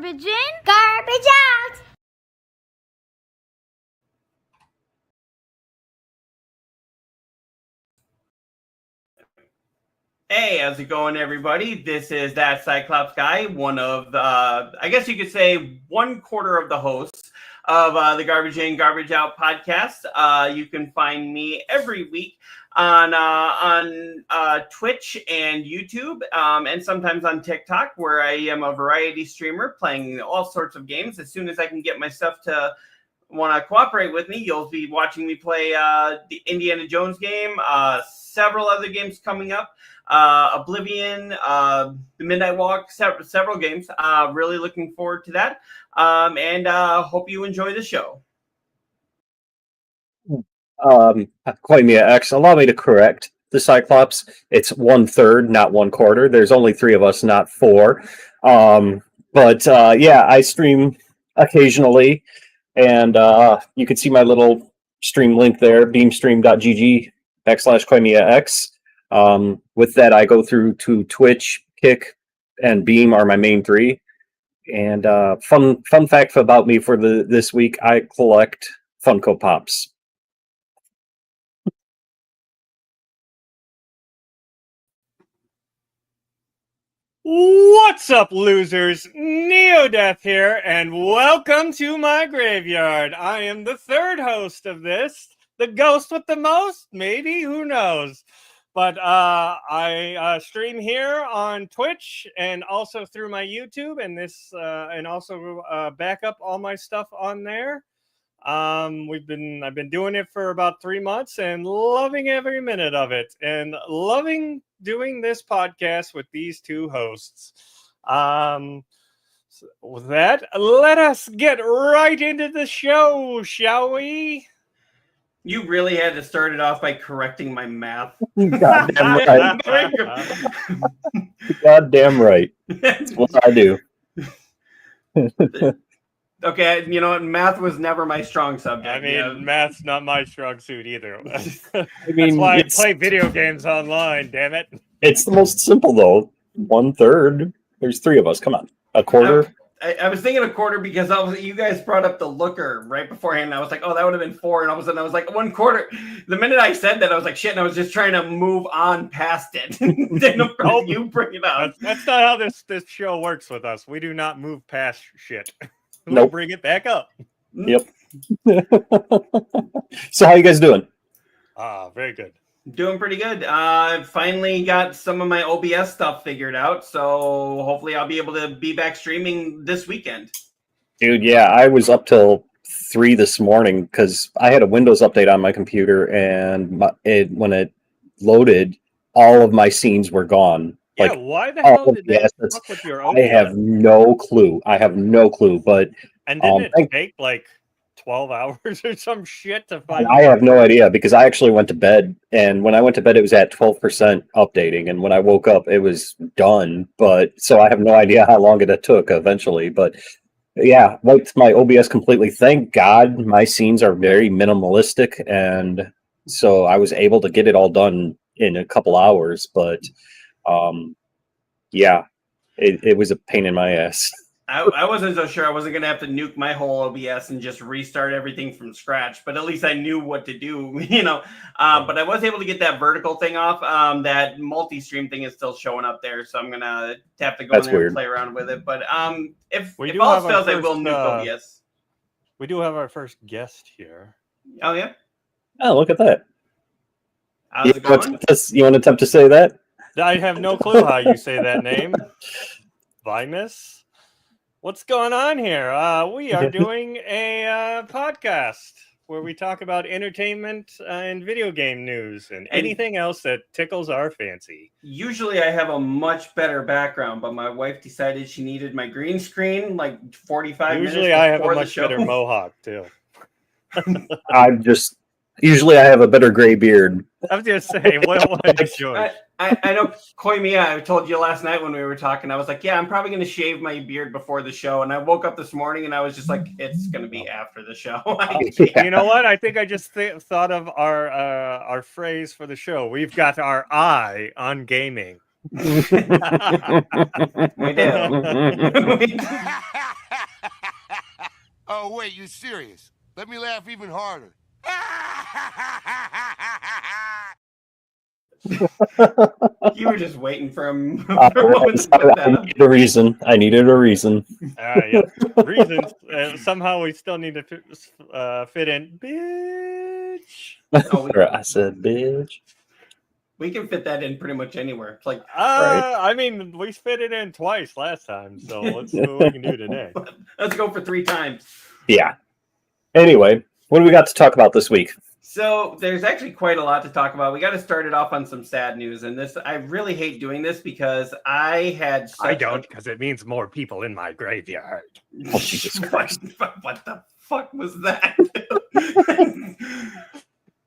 Garbage in, garbage out. Hey, how's it going, everybody? This is that Cyclops Guy, one of the, I guess you could say, 1/4 of the hosts of the Garbage In, Garbage Out podcast. You can find me every week on Twitch and YouTube, and sometimes on TikTok, where I am a variety streamer playing all sorts of games. As soon as I can get my stuff to want to cooperate with me, you'll be watching me play the Indiana Jones game, several other games coming up. Oblivion, the Midnight Walk, several games. Really looking forward to that. And hope you enjoy the show. KoimiaX, allow me to correct the Cyclops. It's 1/3, not 1/4. There's only 3 of us, not 4. Yeah, I stream occasionally, and you can see my little stream link there, beamstream.gg/KoimiaX. With that, I go through to Twitch, Kick, and Beam are my main 3. And fun fact about me for this week: I collect Funko Pops. What's up, losers? Neo-deth here, and welcome to my graveyard. I am the 3rd host of this, the ghost with the most, maybe, who knows? But I stream here on Twitch and also through my YouTube, and also back up all my stuff on there. I've been doing it for about 3 months and loving every minute of it, and loving doing this podcast with these 2 hosts. With that, let us get right into the show, shall we? You really had to start it off by correcting my math. Goddamn right. Goddamn right. That's what I do. Okay, you know what? Math was never my strong subject. I mean, math's not my strong suit either. That's why I play video games online, damn it. It's the most simple, though. 1/3. There's 3 of us. Come on. A quarter? I was thinking a quarter because you guys brought up the looker right beforehand. And I was like, oh, that would have been 4. And all of a sudden I was like, 1/4. The minute I said that, I was like, shit. And I was just trying to move on past it. Then you bring it up. That's not how this show works with us. We do not move past shit. We Nope. bring it back up. Yep. So how you guys doing? Very good. Doing pretty good. I finally got some of my OBS stuff figured out, so hopefully I'll be able to be back streaming this weekend. Dude, yeah, I was up till 3 this morning because I had a Windows update on my computer, and when it loaded, all of my scenes were gone. Yeah, why the hell did that fuck with your OBS? I have no clue. But and didn't it take like 12 hours or some shit to find? I have no idea because I actually went to bed, and when I went to bed, it was at 12% updating, and when I woke up, it was done. But so I have no idea how long it took eventually. But yeah, wiped my OBS completely. Thank God my scenes are very minimalistic, and so I was able to get it all done in a couple hours. But yeah, it was a pain in my ass. I wasn't so sure I wasn't going to have to nuke my whole OBS and just restart everything from scratch, but at least I knew what to do, you know. But I was able to get that vertical thing off. That multi-stream thing is still showing up there, so I'm going to have to go in there and play around with it. But if all else fails, I will nuke OBS. We do have our first guest here. Oh, yeah? Oh, look at that. How's it going? You want to attempt to say that? I have no clue how you say that name. Vimus? What's going on here? We are doing a podcast where we talk about entertainment and video game news and anything else that tickles our fancy. Usually I have a much better background, but my wife decided she needed my green screen like 45 minutes before the show. Usually I have a much better mohawk, too. Usually I have a better gray beard. I was going to say, what a choice. I know, Koimiya, I told you last night when we were talking, I was like, yeah, I'm probably going to shave my beard before the show. And I woke up this morning and I was just like, it's going to be after the show. You know what? I think I just thought of our phrase for the show. We've got our eye on gaming. We do. Oh, wait, you serious? Let me laugh even harder. You were just waiting for him for a Right. moment to put that I up. needed a reason. I needed a reason. Yeah. Reasons. Somehow we still need to fit in. Bitch. Oh, I said, bitch. we can fit that in pretty much anywhere. It's like, Right. I mean, we fit it in twice last time, so let's see what we can do today. let's go for 3 times. Yeah. Anyway, what do we got to talk about this week? So there's actually quite a lot to talk about. We got to start it off on some sad news, and this I really hate doing this because I had. I don't, because it means more people in my graveyard. Oh, Jesus Christ! What the fuck was that?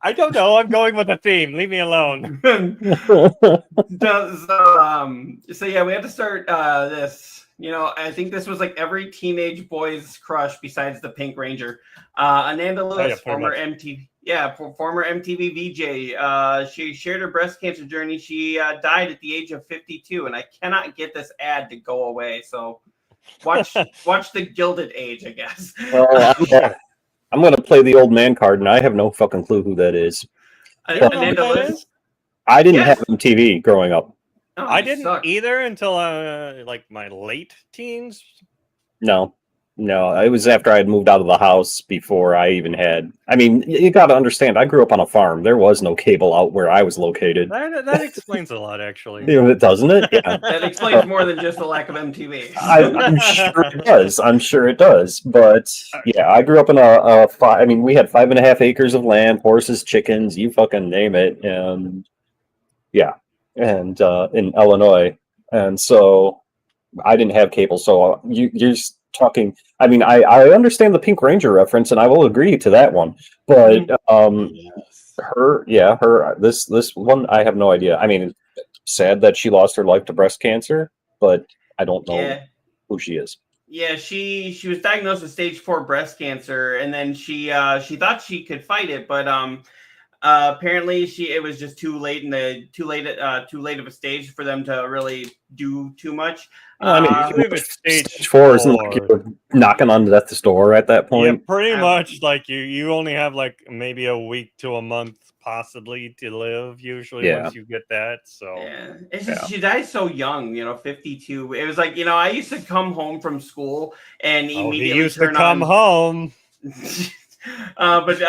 I don't know. I'm going with the theme. Leave me alone. So yeah, we had to start this. You know, I think this was like every teenage boy's crush besides the Pink Ranger. Ananda Lewis, former MTV VJ. She shared her breast cancer journey. She died at the age of 52, and I cannot get this ad to go away. So watch the Gilded Age, I guess. Well, I'm going to play the old man card, and I have no fucking clue who that is. Ananda Lewis. I didn't have MTV growing up. Oh, I didn't either until like my late teens. No, it was after I had moved out of the house before I even had. I mean, you got to understand, I grew up on a farm. There was no cable out where I was located. That explains a lot, actually. Doesn't it? Yeah. That explains more than just the lack of MTV. I'm sure it does. I'm sure it does. But yeah, I grew up in I mean, we had 5.5 acres of land, horses, chickens, you fucking name it, and yeah, and in Illinois, and so I didn't have cable. So you're talking. I mean, I understand the Pink Ranger reference, and I will agree to that one. But this one, I have no idea. I mean, sad that she lost her life to breast cancer, but I don't know who she is. Yeah, she was diagnosed with stage 4 breast cancer, and then she thought she could fight it, but apparently it was just too late too late of a stage for them to really do too much. I mean, stage 4 isn't like you're knocking on death's door at that point. Yeah, pretty much. Like you only have like maybe a week to a month possibly to live usually once you get that. So yeah, it's just she died so young, 52. It was like, I used to come home from school and immediately he used to come home. But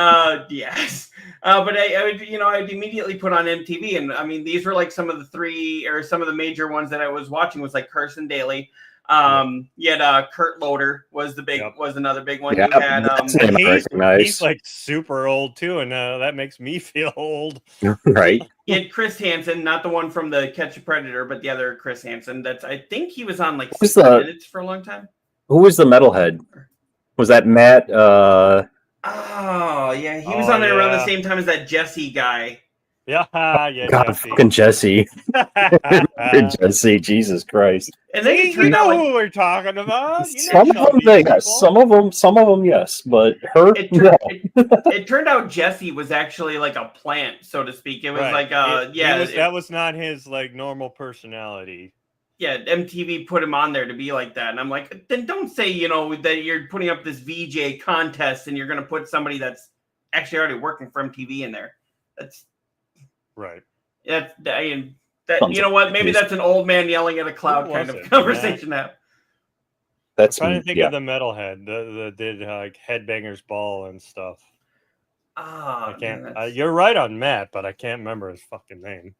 yes. But I would, I'd immediately put on MTV, and I mean, these were like some of the major ones that I was watching was like Carson Daly. You had Kurt Loder was another big one. You had he's like super old too, and that makes me feel old. Right. You had Chris Hansen, not the one from the Catch a Predator, but the other Chris Hansen. I think he was on like 60 Minutes for a long time. Who was the metalhead? Was that Matt? Oh yeah, he was on there around the same time as that Jesse guy. Yeah, God, Jesse. Fucking Jesse. Jesse, Jesus Christ. And then you know who we're talking about. Some of them, yes. Some of them, yes. But her, it turned out Jesse was actually like a plant, so to speak. It was like, that was not his like normal personality. Yeah, MTV put him on there to be like that. And I'm like, then don't say, that you're putting up this VJ contest and you're going to put somebody that's actually already working for MTV in there. That's right. You know what? Maybe that's an old man yelling at a cloud kind of conversation now. That's I'm trying to think of the metalhead that did like Headbangers Ball and stuff. I can't. You're right on Matt, but I can't remember his fucking name.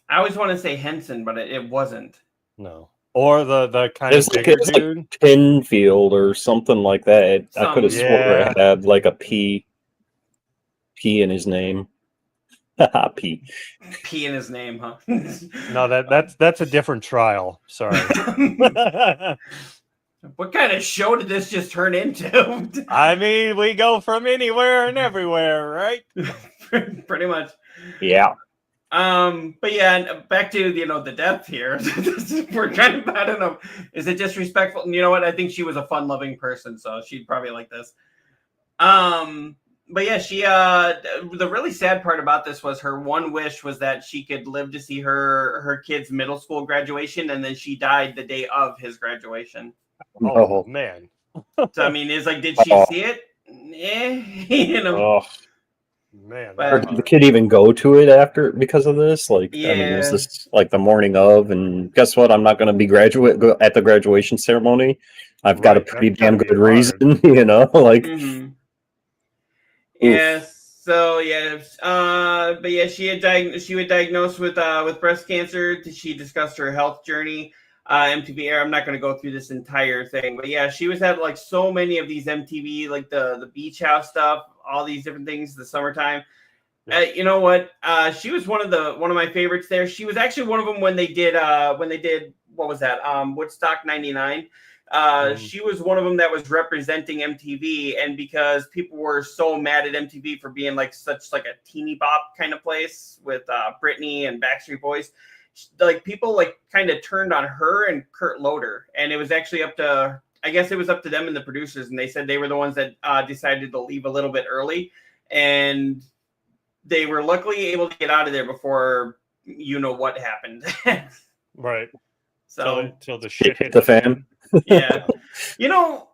I always want to say Henson, but it wasn't. No. Or the kind of bigger dude. Like Pinfield or something like that. I could have sworn it had like a P in his name. P in his name, huh? No, that's a different trial. Sorry. What kind of show did this just turn into? I mean, we go from anywhere and everywhere, right? Pretty much. Yeah. But yeah, back to the death here. We're kind of, I don't know, is it disrespectful? And you know what? I think she was a fun-loving person, so she'd probably like this. But yeah, she the really sad part about this was her one wish was that she could live to see her kid's middle school graduation, and then she died the day of his graduation. Oh man. So I mean, it's like, did she see it? You know. Oh, Man, But- or did the kid even go to it after because of this? Like, I mean, was Yeah. this like the morning of? And guess what? I'm not going to be at the graduation ceremony. I've got a Right, pretty that's gotta damn be good hard. reason, you know. Like, Mhm. Oof. Yes. So but yeah, she was diagnosed with breast cancer. She discussed her health journey. MTV Air. I'm not going to go through this entire thing, but yeah, she was had like so many of these MTV, like the beach house stuff, all these different things. The summertime. Yeah. You know what? She was one of my favorites there. She was actually one of them when they did what was that? Woodstock '99. She was one of them that was representing MTV, and because people were so mad at MTV for being like such like a teeny bop kind of place with Britney and Backstreet Boys, like people like kind of turned on her and Kurt Loder, and it was actually up to them and the producers, and they said they were the ones that decided to leave a little bit early, and they were luckily able to get out of there before you know what happened. Right. So Till the shit hit the fan. yeah, you know,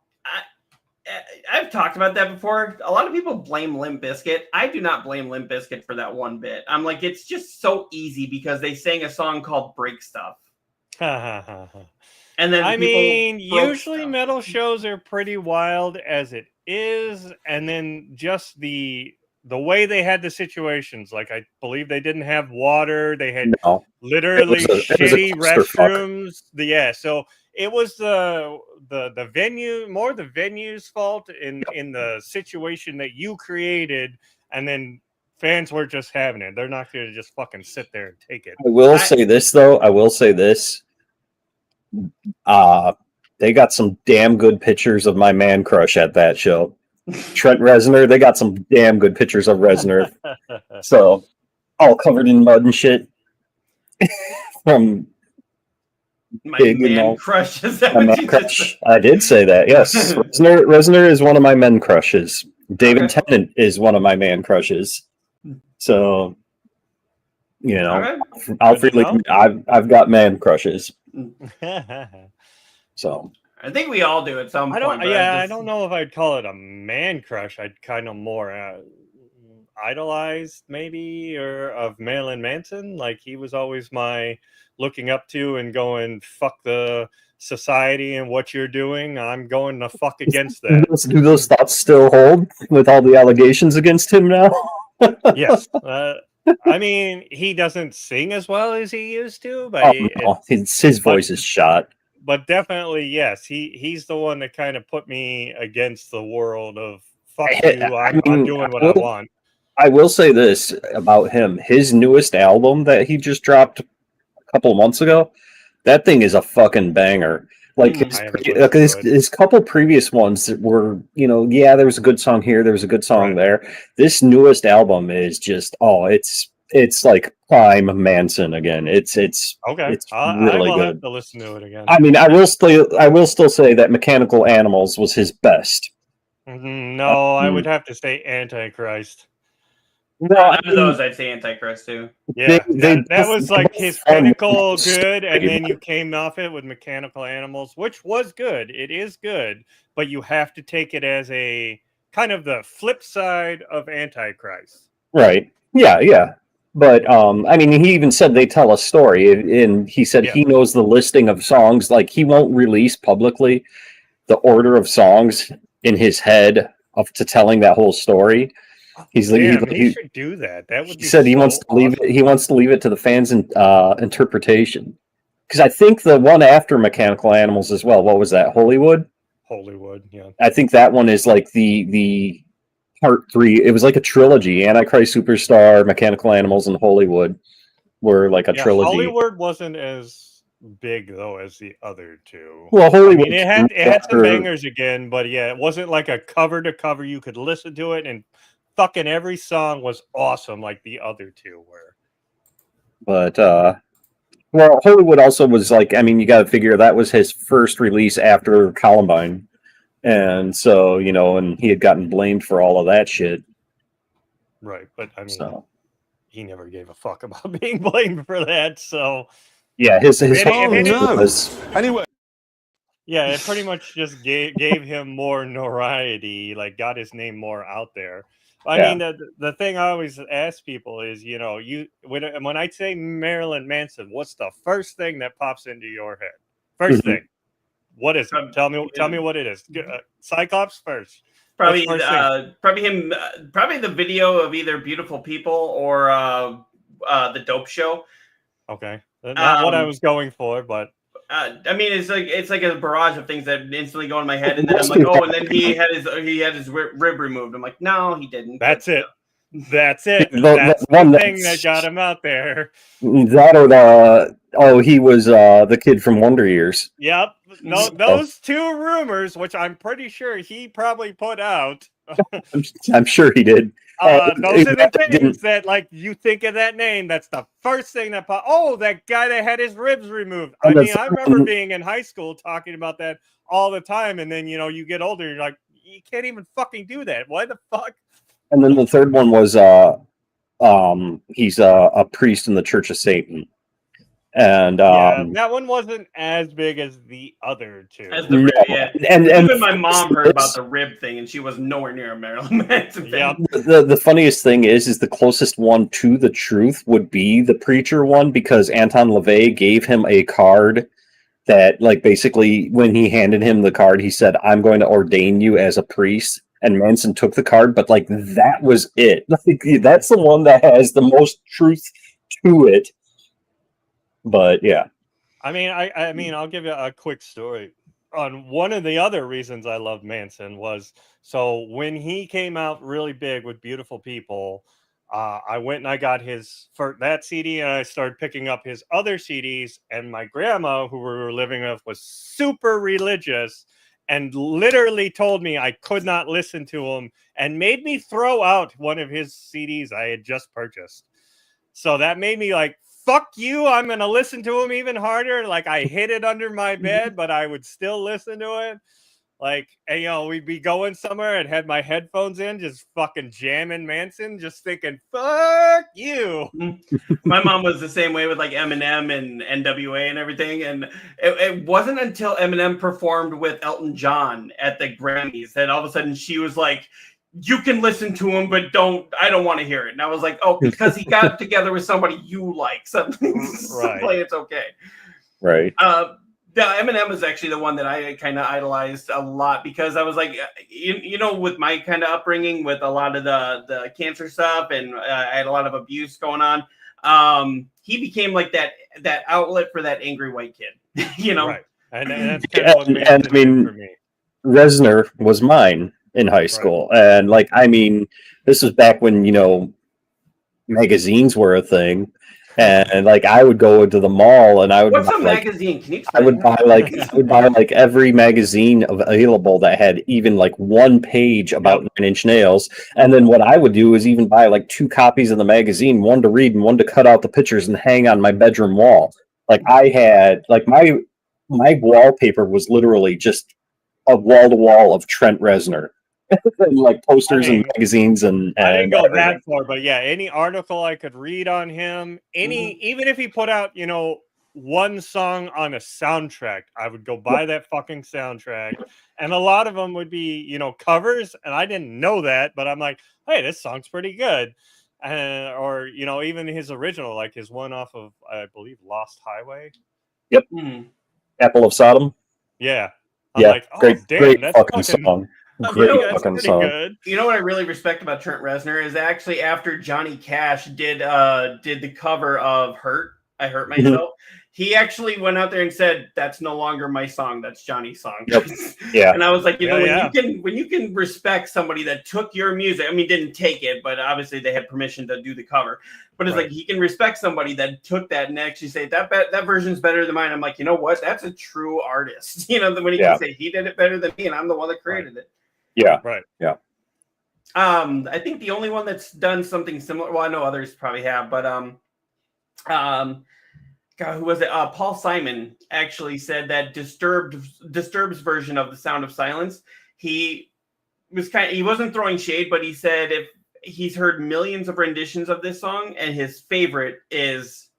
I've talked about that before. A lot of people blame Limp Bizkit. I do not blame Limp Bizkit for that one bit. I'm like, it's just so easy because they sang a song called "Break Stuff," and then I people mean, broke usually stuff. metal shows are pretty wild as it is, and then just the way they had the situations. Like, I believe they didn't have water; they had No, literally it was a shitty clusterfuck. restrooms. Yeah, so it was the venue, more the venue's fault in the situation that you created, and then fans were just having it. They're not going to just fucking sit there and take it. I will say this though. I will say this. They got some damn good pictures of my man crush at that show. Trent Reznor. They got some damn good pictures of Reznor. So all covered in mud and shit. From My big, you man know, crush. Is that my what man you crush. just I did say that. Yes, Reznor is one of my men crushes. David Okay. Tennant is one of my man crushes. So, you know, Okay. I'll Good to freely. know. I've got man crushes. So I think we all do at some I point. don't. but Yeah, I don't know if I'd call it a man crush. I'd kind of more idolized, maybe, or of Marilyn Manson. Like, he was always my looking up to and going, "Fuck the society and what you're doing. I'm going to fuck against that." do those thoughts still hold with all the allegations against him now? Yes. I mean, he doesn't sing as well as he used to, but Oh, no. His voice is shot. but definitely, yes, he's the one that kind of put me against the world of fuck you. I'm doing what I want. I will say this about him: his newest album that he just dropped a couple of months ago, that thing is a fucking banger. Like Hmm. I haven't listened to it. his couple previous ones that were, you know, yeah, there was a good song here, there was a good song there. This newest album is just, it's like prime Manson again. It's Okay, it's I really will have good. to listen to it again. I mean, I will still say that Mechanical Animals was his best. No, I would have to say Antichrist. No, out of those, I'd say Antichrist too. Yeah, they that was like his both pinnacle fun. good, and then you came off it with Mechanical Animals, which was good. It is good, but you have to take it as a kind of the flip side of Antichrist. Right. Yeah. But I mean, he even said they tell a story, and he said he knows the listing of songs. Like, he won't release publicly the order of songs in his head to telling that whole story. He's Damn, he should do that. That would he be said he so wants to leave awesome. it. He wants to leave it to the fans' interpretation. Because I think the one after Mechanical Animals as well. What was that? Hollywood. Yeah. I think that one is like the part 3. It was like a trilogy. Antichrist, Superstar, Mechanical Animals, and Hollywood were like a trilogy. Hollywood wasn't as big though as the other two. Well, Hollywood. I mean, it had some bangers again, but yeah, it wasn't like a cover to cover. You could listen to it, and fucking every song was awesome, like the other two were. But well, Hollywood also was like, I mean, you got to figure that was his first release after Columbine, and so, you know, and he had gotten blamed for all of that shit. Right, but I mean, So he never gave a fuck about being blamed for that. So yeah, his If whole any- thing was Anyway, Yeah, it pretty much just gave him more notoriety, like got his name more out there. I Yeah. mean, the thing I always ask people is, when I say Marilyn Manson, what's the first thing that pops into your head? First Mhm. thing, what is it? Tell me what it is. Cyclops first. What's Probably, first thing? probably him. Probably the video of either Beautiful People or the Dope Show. Okay, not what I Um, was going for, but I mean, it's like a barrage of things that instantly go in my head, and then I'm like, Mostly oh, and then he had his rib removed. I'm like, no, he didn't. that's it. That's it. the That's the one thing that that's got him out there. that or he was the kid from Wonder Years. Yep. No, So, those two rumors, which I'm pretty sure he probably put out. I'm sure he did. Those are the It didn't- things that, like, you think of that name. That's the first thing that pop. Oh, that guy that had his ribs removed. I And the mean, I third remember one- being in high school talking about that all the time, and then you get older, you're like, you can't even fucking do that. Why the fuck? And then the third one was he's a priest in the Church of Satan. And Yeah, that one wasn't as big as the other two. As the no, rib, yeah. and Even my mom heard about it's- the rib thing, and she was nowhere near a Marilyn Manson Yep. fan. the funniest thing is the closest one to the truth would be the preacher one, because Anton LaVey gave him a card that, like, basically when he handed him the card, he said, "I'm going to ordain you as a priest." And Manson took the card, but like that was it. Like, that's the one that has the most truth to it. But yeah. I mean, I'll give you a quick story. On one of the other reasons I love Manson was, so when he came out really big with Beautiful People, I went and I got his for that CD, and I started picking up his other CDs. And my grandma, who we were living with, was super religious and literally told me I could not listen to him and made me throw out one of his CDs I had just purchased. So that made me like, fuck you, I'm going to listen to him even harder. Like, I hid it under my bed, but I would still listen to it. Like, and, we'd be going somewhere and had my headphones in, just fucking jamming Manson, just thinking, fuck you. My mom was the same way with like Eminem and NWA and everything. And it wasn't until Eminem performed with Elton John at the Grammys that all of a sudden she was like, you can listen to him, but I don't want to hear it. And I was like, oh, because he got together with somebody you like. Something Right. play, it's okay. Right. The Eminem is actually the one that I kind of idolized a lot, because I was like, with my kind of upbringing with a lot of the cancer stuff, and I had a lot of abuse going on. He became like that outlet for that angry white kid, Right. And that's kind of what Manson and I mean, did for me. Reznor was mine in high school. And like, I mean, this was back when, magazines were a thing. And like, I would go into the mall and I would What's buy, a magazine? Can you I would buy like every magazine available that had even like one page about 9-inch nails. And then what I would do is even buy like 2 copies of the magazine, one to read and one to cut out the pictures and hang on my bedroom wall. Like, I had like my wallpaper was literally just a wall to wall of Trent Reznor. And like posters and magazines and I didn't go everything. that far, but yeah, any article I could read on him, even if he put out, one song on a soundtrack, I would go buy that fucking soundtrack. And a lot of them would be, covers, and I didn't know that, but I'm like, hey, this song's pretty good. Or, even his original, like his one off of, I believe, Lost Highway. Yep. Apple of Sodom. Yeah. I'm like, oh, great that's fucking song. Great fucking song. Good. You know what I really respect about Trent Reznor is actually after Johnny Cash did the cover of "Hurt," I Hurt Myself. He actually went out there and said, "That's no longer my song. That's Johnny's song." Yep. Yeah. And I was like, when you can respect somebody that took your music. I mean, didn't take it, but obviously they had permission to do the cover. But it's like, he can respect somebody that took that and actually say that version's better than mine. I'm like, you know what? That's a true artist. When he can say he did it better than me, and I'm the one that created it. Yeah. Right. Yeah. I think the only one that's done something similar. Well, I know others probably have, but God, who was it? Paul Simon actually said that Disturbed's version of The Sound of Silence. He wasn't throwing shade, but he said if he's heard millions of renditions of this song, and his favorite is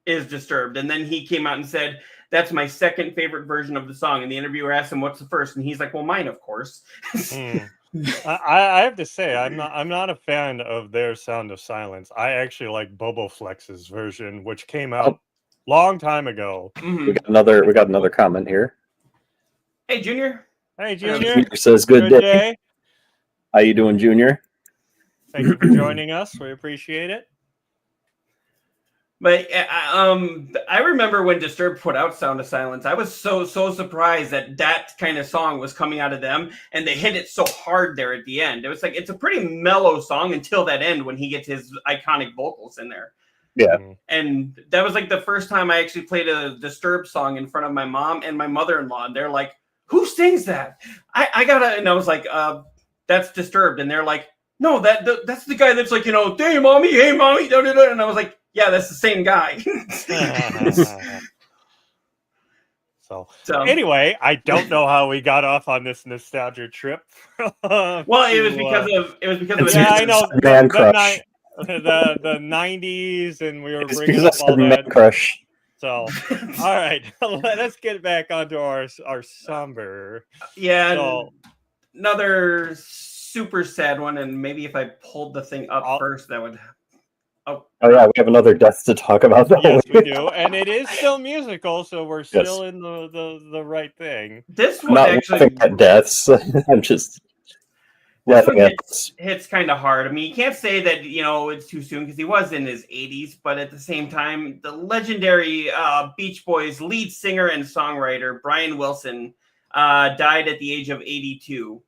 Disturbed. And then he came out and said that's my second favorite version of the song. And the interviewer asked him, what's the first? And he's like, well, mine, of course. I have to say, I'm not a fan of their Sound of Silence. I actually like Bobo Flex's version, which came out long time ago. We got another comment here. Hey, Junior. Hey, Junior. Junior says, good day. How you doing, Junior? Thank you for joining us. We appreciate it. But I remember when Disturbed put out Sound of Silence, I was so surprised that kind of song was coming out of them, and they hit it so hard there at the end. It was like, it's a pretty mellow song until that end when he gets his iconic vocals in there. Yeah. And that was like the first time I actually played a Disturbed song in front of my mom and my mother-in-law, and they're like, who sings that? I gotta, and I was like, that's Disturbed. And they're like, no, that's the guy that's like, hey mommy, and I was like, yeah, that's the same guy. So anyway, I don't know how we got off on this nostalgia trip. Well, it was because yeah, I know Man Crush. The 90s, and we were It's bringing because up I all said Man that. Crush. So, all right, let's get back onto our somber. Yeah, So, another super sad one, and maybe if I pulled the thing up first, that would. Oh yeah, we have another death to talk about. Yes, we do, and it is still musical, so we're still in the right thing. This one not actually laughing at deaths. I'm just laughing at this. Hits kind of hard. I mean, you can't say that it's too soon because he was in his 80s, but at the same time, the legendary Beach Boys lead singer and songwriter Brian Wilson died at the age of 82.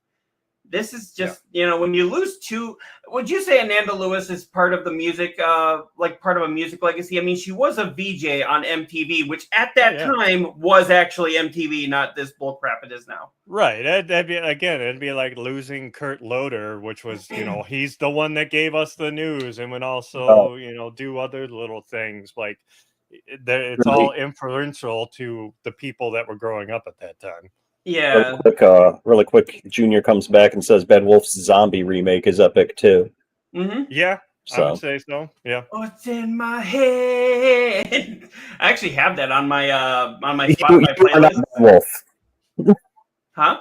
This is just, when you lose two, would you say Ananda Lewis is part of the music, part of a music legacy? I mean, she was a VJ on MTV, which at that time was actually MTV, not this bullcrap it is now. Right. It'd be like losing Kurt Loder, which was, he's the one that gave us the news and would also, do other little things. Like, it's all inferential to the people that were growing up at that time. Yeah. Really quick, Junior comes back and says Bad Wolf's zombie remake is epic too. Mm-hmm. Yeah, so. I would say so. Yeah. What's in my head? I actually have that on my Spotify playlist. You are not Bad Wolf. Huh?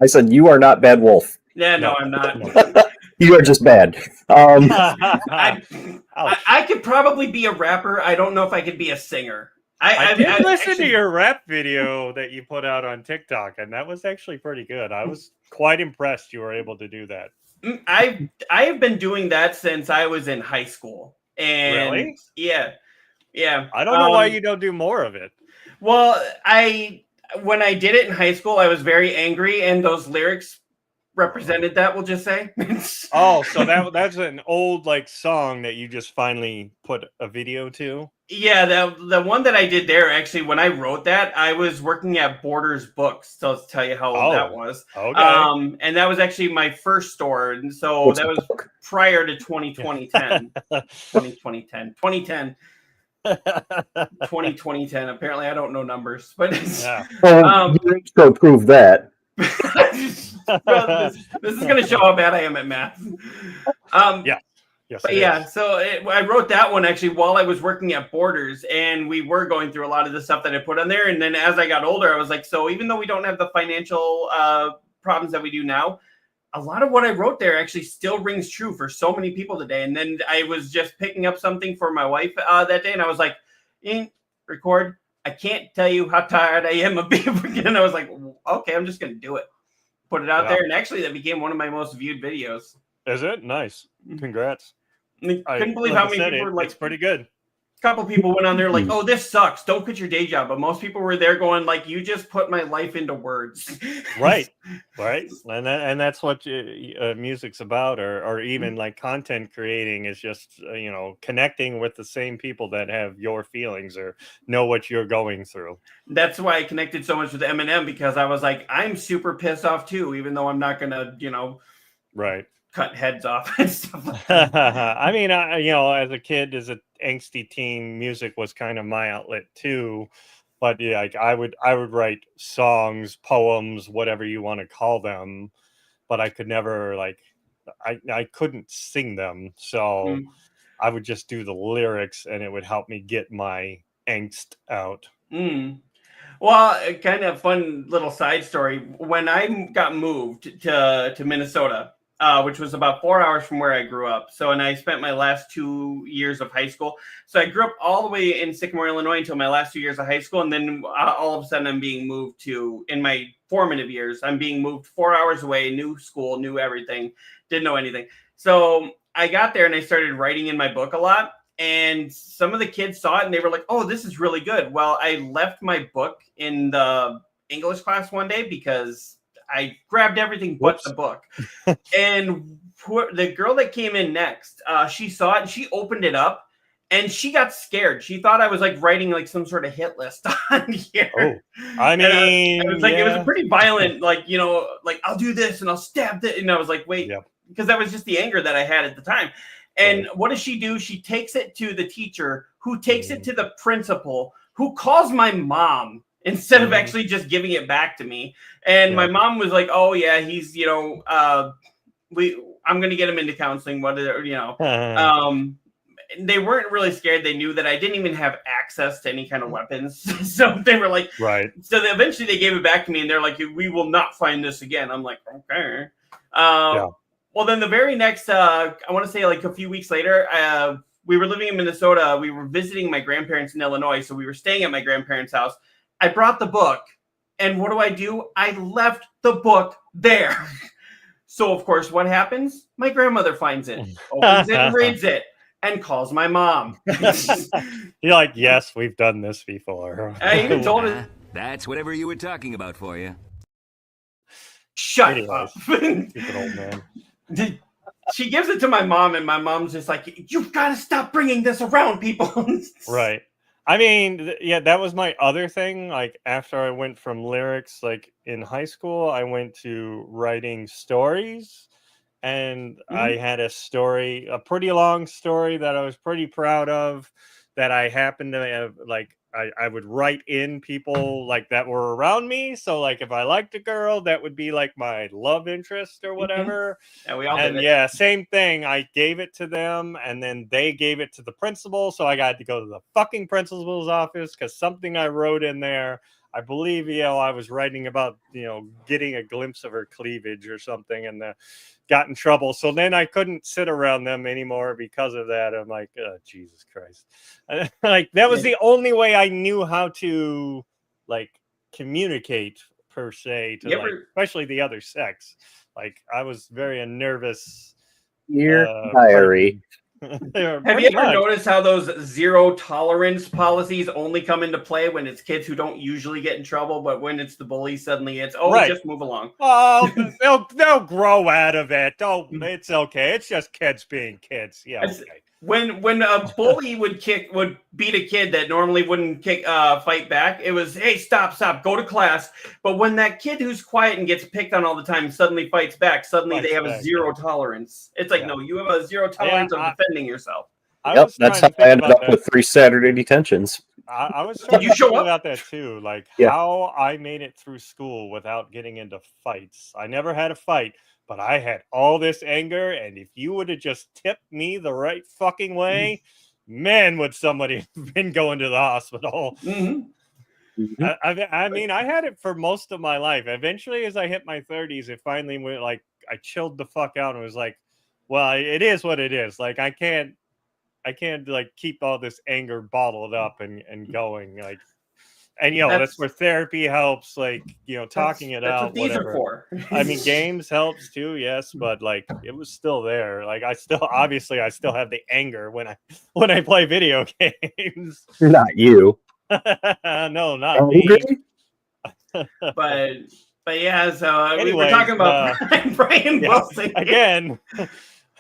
I said you are not Bad Wolf. Yeah, no, I'm not. You are just bad. I could probably be a rapper. I don't know if I could be a singer. I did listen to your rap video that you put out on TikTok, and that was actually pretty good. I was quite impressed you were able to do that. I have been doing that since I was in high school. And really? Yeah. I don't know why you don't do more of it. Well, when I did it in high school, I was very angry, and those lyrics represented that, we'll just say. Oh, so that's an old song that you just finally put a video to? Yeah, the one that I did there, actually, when I wrote that, I was working at Borders Books. So let's tell you how old that was. Okay. And that was actually my first store. And so that was prior to 2010. 2010. 2010. Apparently, I don't know numbers. But you go prove that. Well, this is going to show how bad I am at math. Yeah. Yes, but yeah, so I wrote that one actually while I was working at Borders, and we were going through a lot of the stuff that I put on there. And then as I got older, I was like, so even though we don't have the financial problems that we do now, a lot of what I wrote there actually still rings true for so many people today. And then I was just picking up something for my wife that day, and I was like, record. I can't tell you how tired I am of being again. I was like, okay, I'm just going to do it. Put it out there, and actually that became one of my most viewed videos. Is it? Nice. Congrats. I couldn't believe how many people were like, it's pretty good. A couple people went on there like, oh, this sucks. Don't quit your day job. But most people were there going like, you just put my life into words. Right. And that's what music's about, or even like content creating is just, connecting with the same people that have your feelings or know what you're going through. That's why I connected so much with Eminem, because I was like, I'm super pissed off too, even though I'm not going to, right. cut heads off and stuff like that. I mean, as a kid, as an angsty teen, music was kind of my outlet too. But yeah, I would write songs, poems, whatever you want to call them, but I could never I couldn't sing them. So I would just do the lyrics, and it would help me get my angst out. Well, a kind of fun little side story. When I got moved to Minnesota, which was about 4 hours from where I grew up. So, and I spent my last 2 years of high school. So I grew up all the way in Sycamore, Illinois until my last 2 years of high school. And then all of a sudden I'm being moved to, in my formative years, I'm being moved 4 hours away, new school, new everything, didn't know anything. So I got there and I started writing in my book a lot. And some of the kids saw it and they were like, oh, this is really good. Well, I left my book in the English class one day because I grabbed everything but the book. And the girl that came in next, she saw it and she opened it up and she got scared. She thought I was like writing like some sort of hit list on here. Oh, I mean, it was like, it was a pretty violent, like, you know, like I'll do this and I'll stab it. And I was like, wait, because that was just the anger that I had at the time. And what does she do? She takes it to the teacher, who takes it to the principal, who calls my mom instead of actually just giving it back to me. And my mom was like, "Oh yeah, he's I'm going to get him into counseling." They weren't really scared. They knew that I didn't even have access to any kind of weapons, so they were like, right. So eventually they gave it back to me, and they're like, "We will not find this again." I'm like, okay. Well, then the very next, I want to say like a few weeks later, we were living in Minnesota. We were visiting my grandparents in Illinois. So we were staying at my grandparents' house. I brought the book. And what do? I left the book there. So, of course, what happens? My grandmother finds it, opens it, reads it, and calls my mom. You're like, yes, we've done this before. I even told her. That's whatever you were talking about for you. Shut up. Stupid old man. She gives it to my mom, and my mom's just like, "You've got to stop bringing this around people." Right. I mean, that was my other thing. Like, after I went from lyrics, like in high school, I went to writing stories, and I had a pretty long story that I was pretty proud of, that I happened to have, like, I would write in people like that were around me. So like if I liked a girl, that would be like my love interest or whatever. Yeah, we all and did it. Yeah, same thing. I gave it to them and then they gave it to the principal. So I got to go to the fucking principal's office because something I wrote in there, I believe, I was writing about, getting a glimpse of her cleavage or something, and got in trouble. So then I couldn't sit around them anymore because of that. I'm like, oh, Jesus Christ. Like, that was the only way I knew how to, like, communicate, per se, to, especially the other sex. Like, I was very nervous. Diary. Have you ever noticed how those zero tolerance policies only come into play when it's kids who don't usually get in trouble, but when it's the bully, suddenly it's just move along. Oh, they'll grow out of it. It's okay. It's just kids being kids. Yeah. Okay. When a bully would beat a kid that normally wouldn't fight back, it was, hey, stop, go to class. But when that kid who's quiet and gets picked on all the time suddenly fights back, they have a zero tolerance. It's like, no, you have a zero tolerance of defending yourself. Yep, that's how I ended up with 3 Saturday detentions. I was trying to think about that too, like how I made it through school without getting into fights. I never had a fight. But I had all this anger, and if you would have just tipped me the right fucking way, man, would somebody have been going to the hospital. I mean, I had it for most of my life. Eventually, as I hit my 30s, it finally went, like, I chilled the fuck out and was like, well, it is what it is. Like, I can't like keep all this anger bottled up and going, like. And, that's where therapy helps, like, talking it out. That's what these are for. I mean, games helps too, yes, but, like, it was still there. Like, I still have the anger when I play video games. Not you. No, not me. But yeah, so anyways, we were talking about Brian Wilson. Again,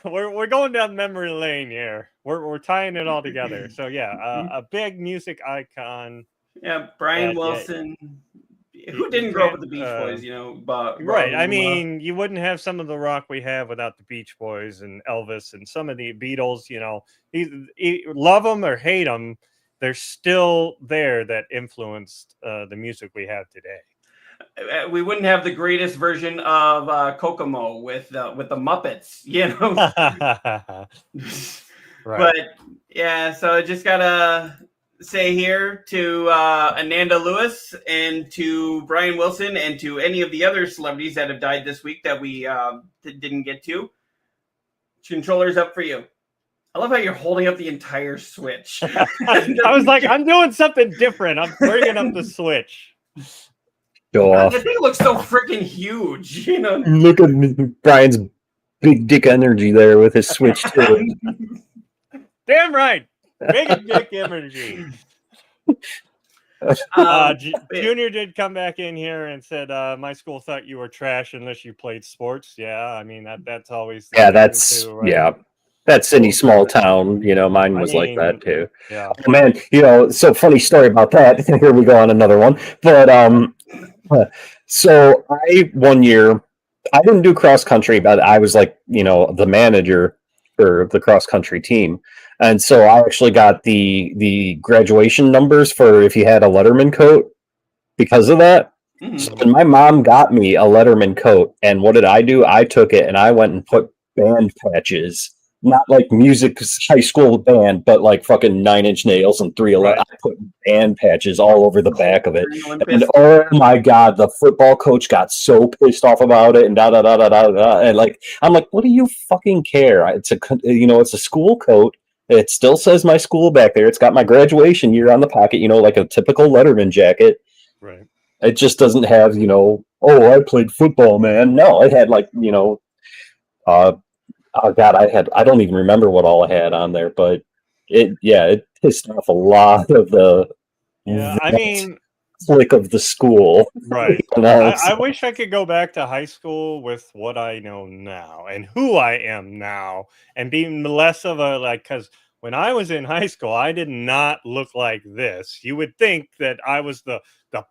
we're going down memory lane here. We're tying it all together. So, a big music icon. Yeah, Brian Wilson. Who didn't grow up with the Beach Boys, but right. I mean, you wouldn't have some of the rock we have without the Beach Boys and Elvis and some of the Beatles. Love them or hate them, they're still there. That influenced the music we have today. We wouldn't have the greatest version of Kokomo with the Muppets, Right. But yeah, so it just gotta. say here to Ananda Lewis and to Brian Wilson and to any of the other celebrities that have died this week that we didn't get to. Controller's up for you. I love how you're holding up the entire Switch. I was like, I'm doing something different. I'm bringing up the Switch. Go off. The thing looks so freaking huge, you know. Look at Brian's big dick energy there with his Switch too. Damn right. Big dick energy. Junior did come back in here and said, my school thought you were trash unless you played sports. Yeah, I mean, that's always... that's... too, right? Yeah. That's any small town, you know, mine was like that too. Yeah. Oh, man, you know, so funny story about that. Here we go on another one. But so one year I didn't do cross country, but I was like, you know, the manager for the cross country team. And so I actually got the graduation numbers for if you had a Letterman coat because of that. Mm-hmm. So when my mom got me a Letterman coat, and what did I do? I took it and I went and put band patches. Not like music high school band, but like fucking 9 Inch Nails and 311. I put band patches all over the back of it. And oh my God, the football coach got so pissed off about it and da da da da da da. And like, I'm like, what do you fucking care? It's a school coat. It still says my school back there. It's got my graduation year on the pocket, you know, like a typical Letterman jacket. Right. It just doesn't have, you know, oh, I played football, man. No, it had like, you know, oh God, I don't even remember what all I had on there, but it pissed off a lot of the clique of the school. Right. You know, I wish I could go back to high school with what I know now and who I am now and be less of a because when I was in high school, I did not look like this. You would think that I was the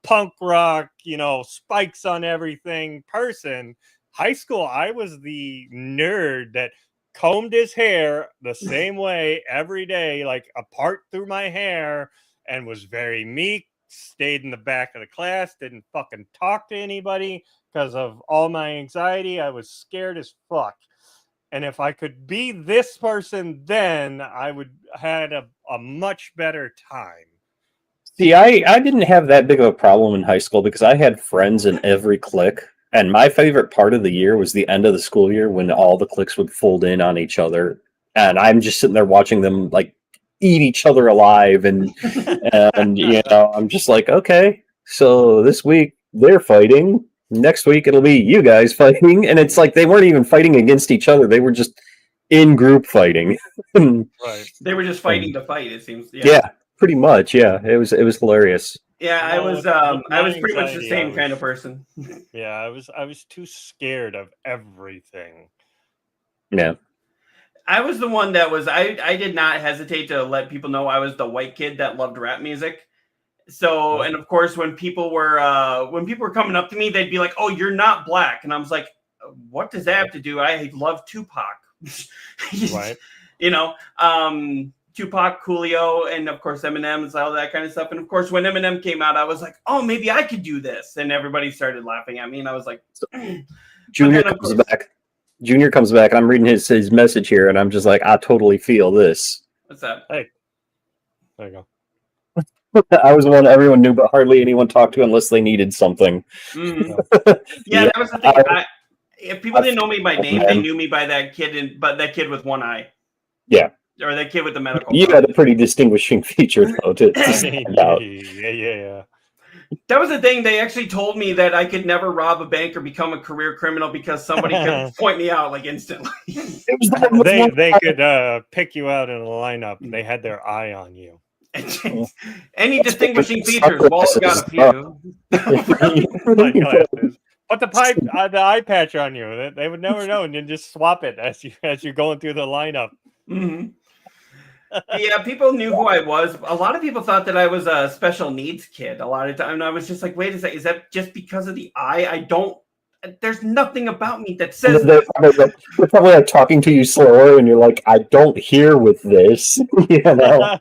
punk rock, you know, spikes on everything person. High school, I was the nerd that combed his hair the same way every day, like apart through my hair, and was very meek, stayed in the back of the class, didn't fucking talk to anybody because of all my anxiety. I was scared as fuck. And if I could be this person then, I would had a much better time. See, I didn't have that big of a problem in high school because I had friends in every clique. And my favorite part of the year was the end of the school year when all the cliques would fold in on each other. And I'm just sitting there watching them like eat each other alive. And you know, I'm just like, okay, so this week they're fighting. Next week it'll be you guys fighting. And it's like they weren't even fighting against each other. They were just in group fighting. Right. They were just fighting to fight, it seems. Yeah, pretty much. Yeah, it was hilarious. Yeah, I was pretty much the same kind of person. Yeah, I was too scared of everything. Yeah. I was the one that was I did not hesitate to let people know I was the white kid that loved rap music. So, and of course when people were coming up to me, they'd be like, "Oh, you're not black." And I was like, "What does that have to do? I love Tupac." Right. You know, Tupac, Coolio, and of course Eminem's, all that kind of stuff. And of course, when Eminem came out, I was like, "Oh, maybe I could do this," and everybody started laughing at me. And I was like, "Junior comes back." Junior comes back, and I'm reading his message here, and I'm just like, "I totally feel this." What's that? Hey, there you go. I was the one everyone knew, but hardly anyone talked to unless they needed something. Mm-hmm. Yeah, that was the thing. If people didn't know me by name, they knew me by that kid, but that kid with one eye. Yeah. Or that kid with the medical. You had a pretty distinguishing feature, though, to stand out. Yeah. That was the thing. They actually told me that I could never rob a bank or become a career criminal because somebody could point me out like instantly. They could pick you out in a lineup. They had their eye on you. Any distinguishing features? Walt's got a few. Put the eye patch on you. They would never know, and you just swap it as you're going through the lineup. Mm-hmm. Yeah, people knew who I was. A lot of people thought that I was a special needs kid. A lot of time, and I was just like, "Wait a second, is that just because of the eye? I don't. There's nothing about me that says." They're probably like talking to you slower, and you're like, "I don't hear with this." You know.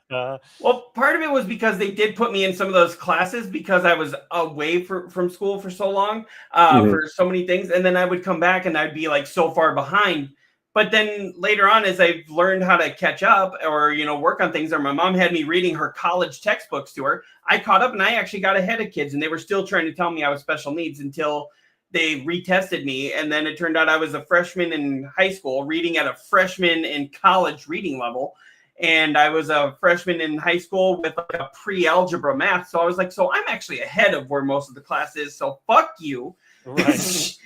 Well, part of it was because they did put me in some of those classes because I was away from school for so long, for so many things, and then I would come back and I'd be like so far behind. But then later on, as I've learned how to catch up or, work on things, or my mom had me reading her college textbooks to her, I caught up and I actually got ahead of kids, and they were still trying to tell me I was special needs until they retested me. And then it turned out I was a freshman in high school reading at a freshman in college reading level. And I was a freshman in high school with like a pre-algebra math. So I was like, so I'm actually ahead of where most of the class is. So fuck you. Right.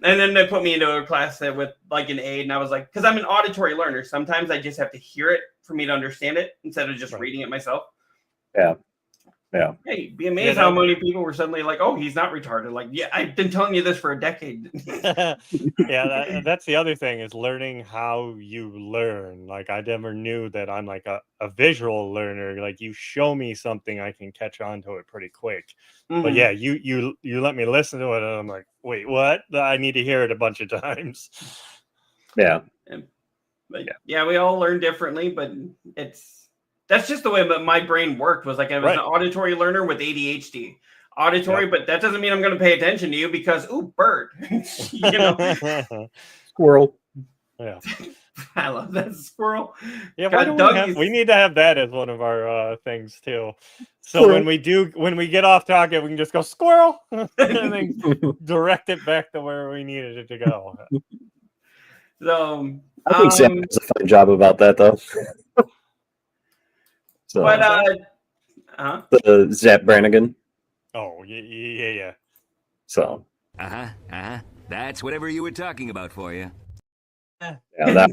And then they put me into a class with like an A, and I was like, because I'm an auditory learner. Sometimes I just have to hear it for me to understand it instead of just reading it myself. Yeah. Yeah. Hey, you'd be amazed how many people were suddenly like, oh, he's not retarded. Like, yeah, I've been telling you this for a decade. Yeah, that's the other thing is learning how you learn. Like, I never knew that I'm like a visual learner. Like, you show me something, I can catch on to it pretty quick. But yeah, you let me listen to it, and I'm like, wait, what? I need to hear it a bunch of times. Yeah. But yeah, we all learn differently, but that's just the way that my brain worked. Was like I was an auditory learner with ADHD. Auditory, but that doesn't mean I'm going to pay attention to you because, ooh, bird. Squirrel. Yeah. I love that squirrel. Yeah, we need to have that as one of our things too. So Squirrel. when we get off target, we can just go squirrel and then direct it back to where we needed it to go. So I think Sam does a fine job about that, though. So, but Zap Brannigan. Oh yeah. So. That's whatever you were talking about for you. Yeah, that.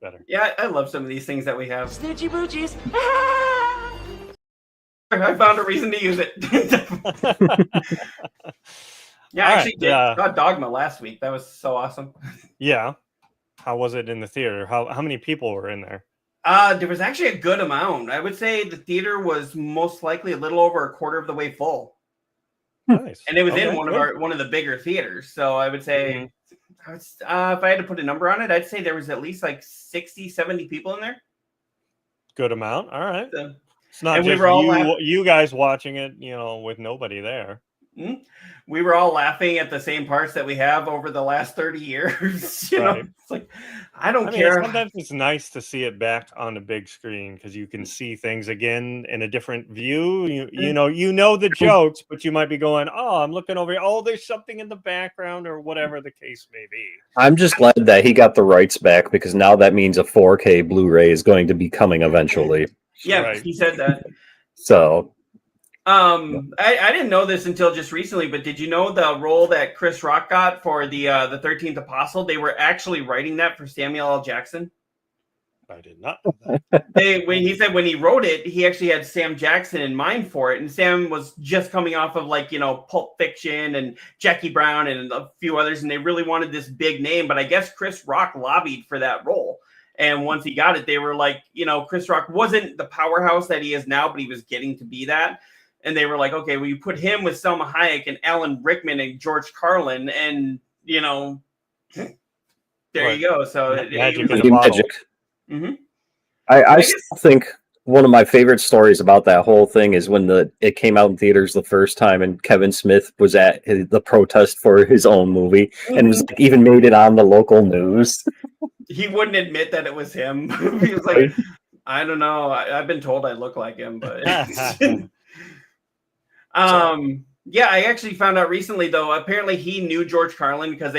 Better. Yeah, I love some of these things that we have. Snitchy boochies. I found a reason to use it. Yeah, I actually saw Dogma last week. That was so awesome. Yeah. How was it in the theater? How many people were in there? There was actually a good amount. I would say the theater was most likely a little over a quarter of the way full. Nice. And it was in one of the bigger theaters. So I would say, if I had to put a number on it, I'd say there was at least like 60, 70 people in there. Good amount. All right. So, it's not just you guys watching it, with nobody there. We were all laughing at the same parts that we have over the last 30 years. It's like, I don't care. Sometimes it's nice to see it back on the big screen because you can see things again in a different view. You know the jokes, but you might be going, oh, I'm looking over here. Oh, there's something in the background or whatever the case may be. I'm just glad that he got the rights back because now that means a 4K Blu-ray is going to be coming eventually. Yeah, he said that. So. I didn't know this until just recently, but did you know the role that Chris Rock got for the 13th Apostle? They were actually writing that for Samuel L. Jackson. I did not know that. When he wrote it, he actually had Sam Jackson in mind for it, and Sam was just coming off of Pulp Fiction and Jackie Brown and a few others, and they really wanted this big name. But I guess Chris Rock lobbied for that role. And once he got it, they were like, Chris Rock wasn't the powerhouse that he is now, but he was getting to be that. And they were like, okay, well, you put him with Selma Hayek and Alan Rickman and George Carlin, and there you go. So magic. Mm-hmm. I still think one of my favorite stories about that whole thing is when it came out in theaters the first time, and Kevin Smith was at the protest for his own movie, and was even made it on the local news. He wouldn't admit that it was him. He was like, I don't know. I've been told I look like him, but. Yeah, I actually found out recently, though, apparently he knew George Carlin because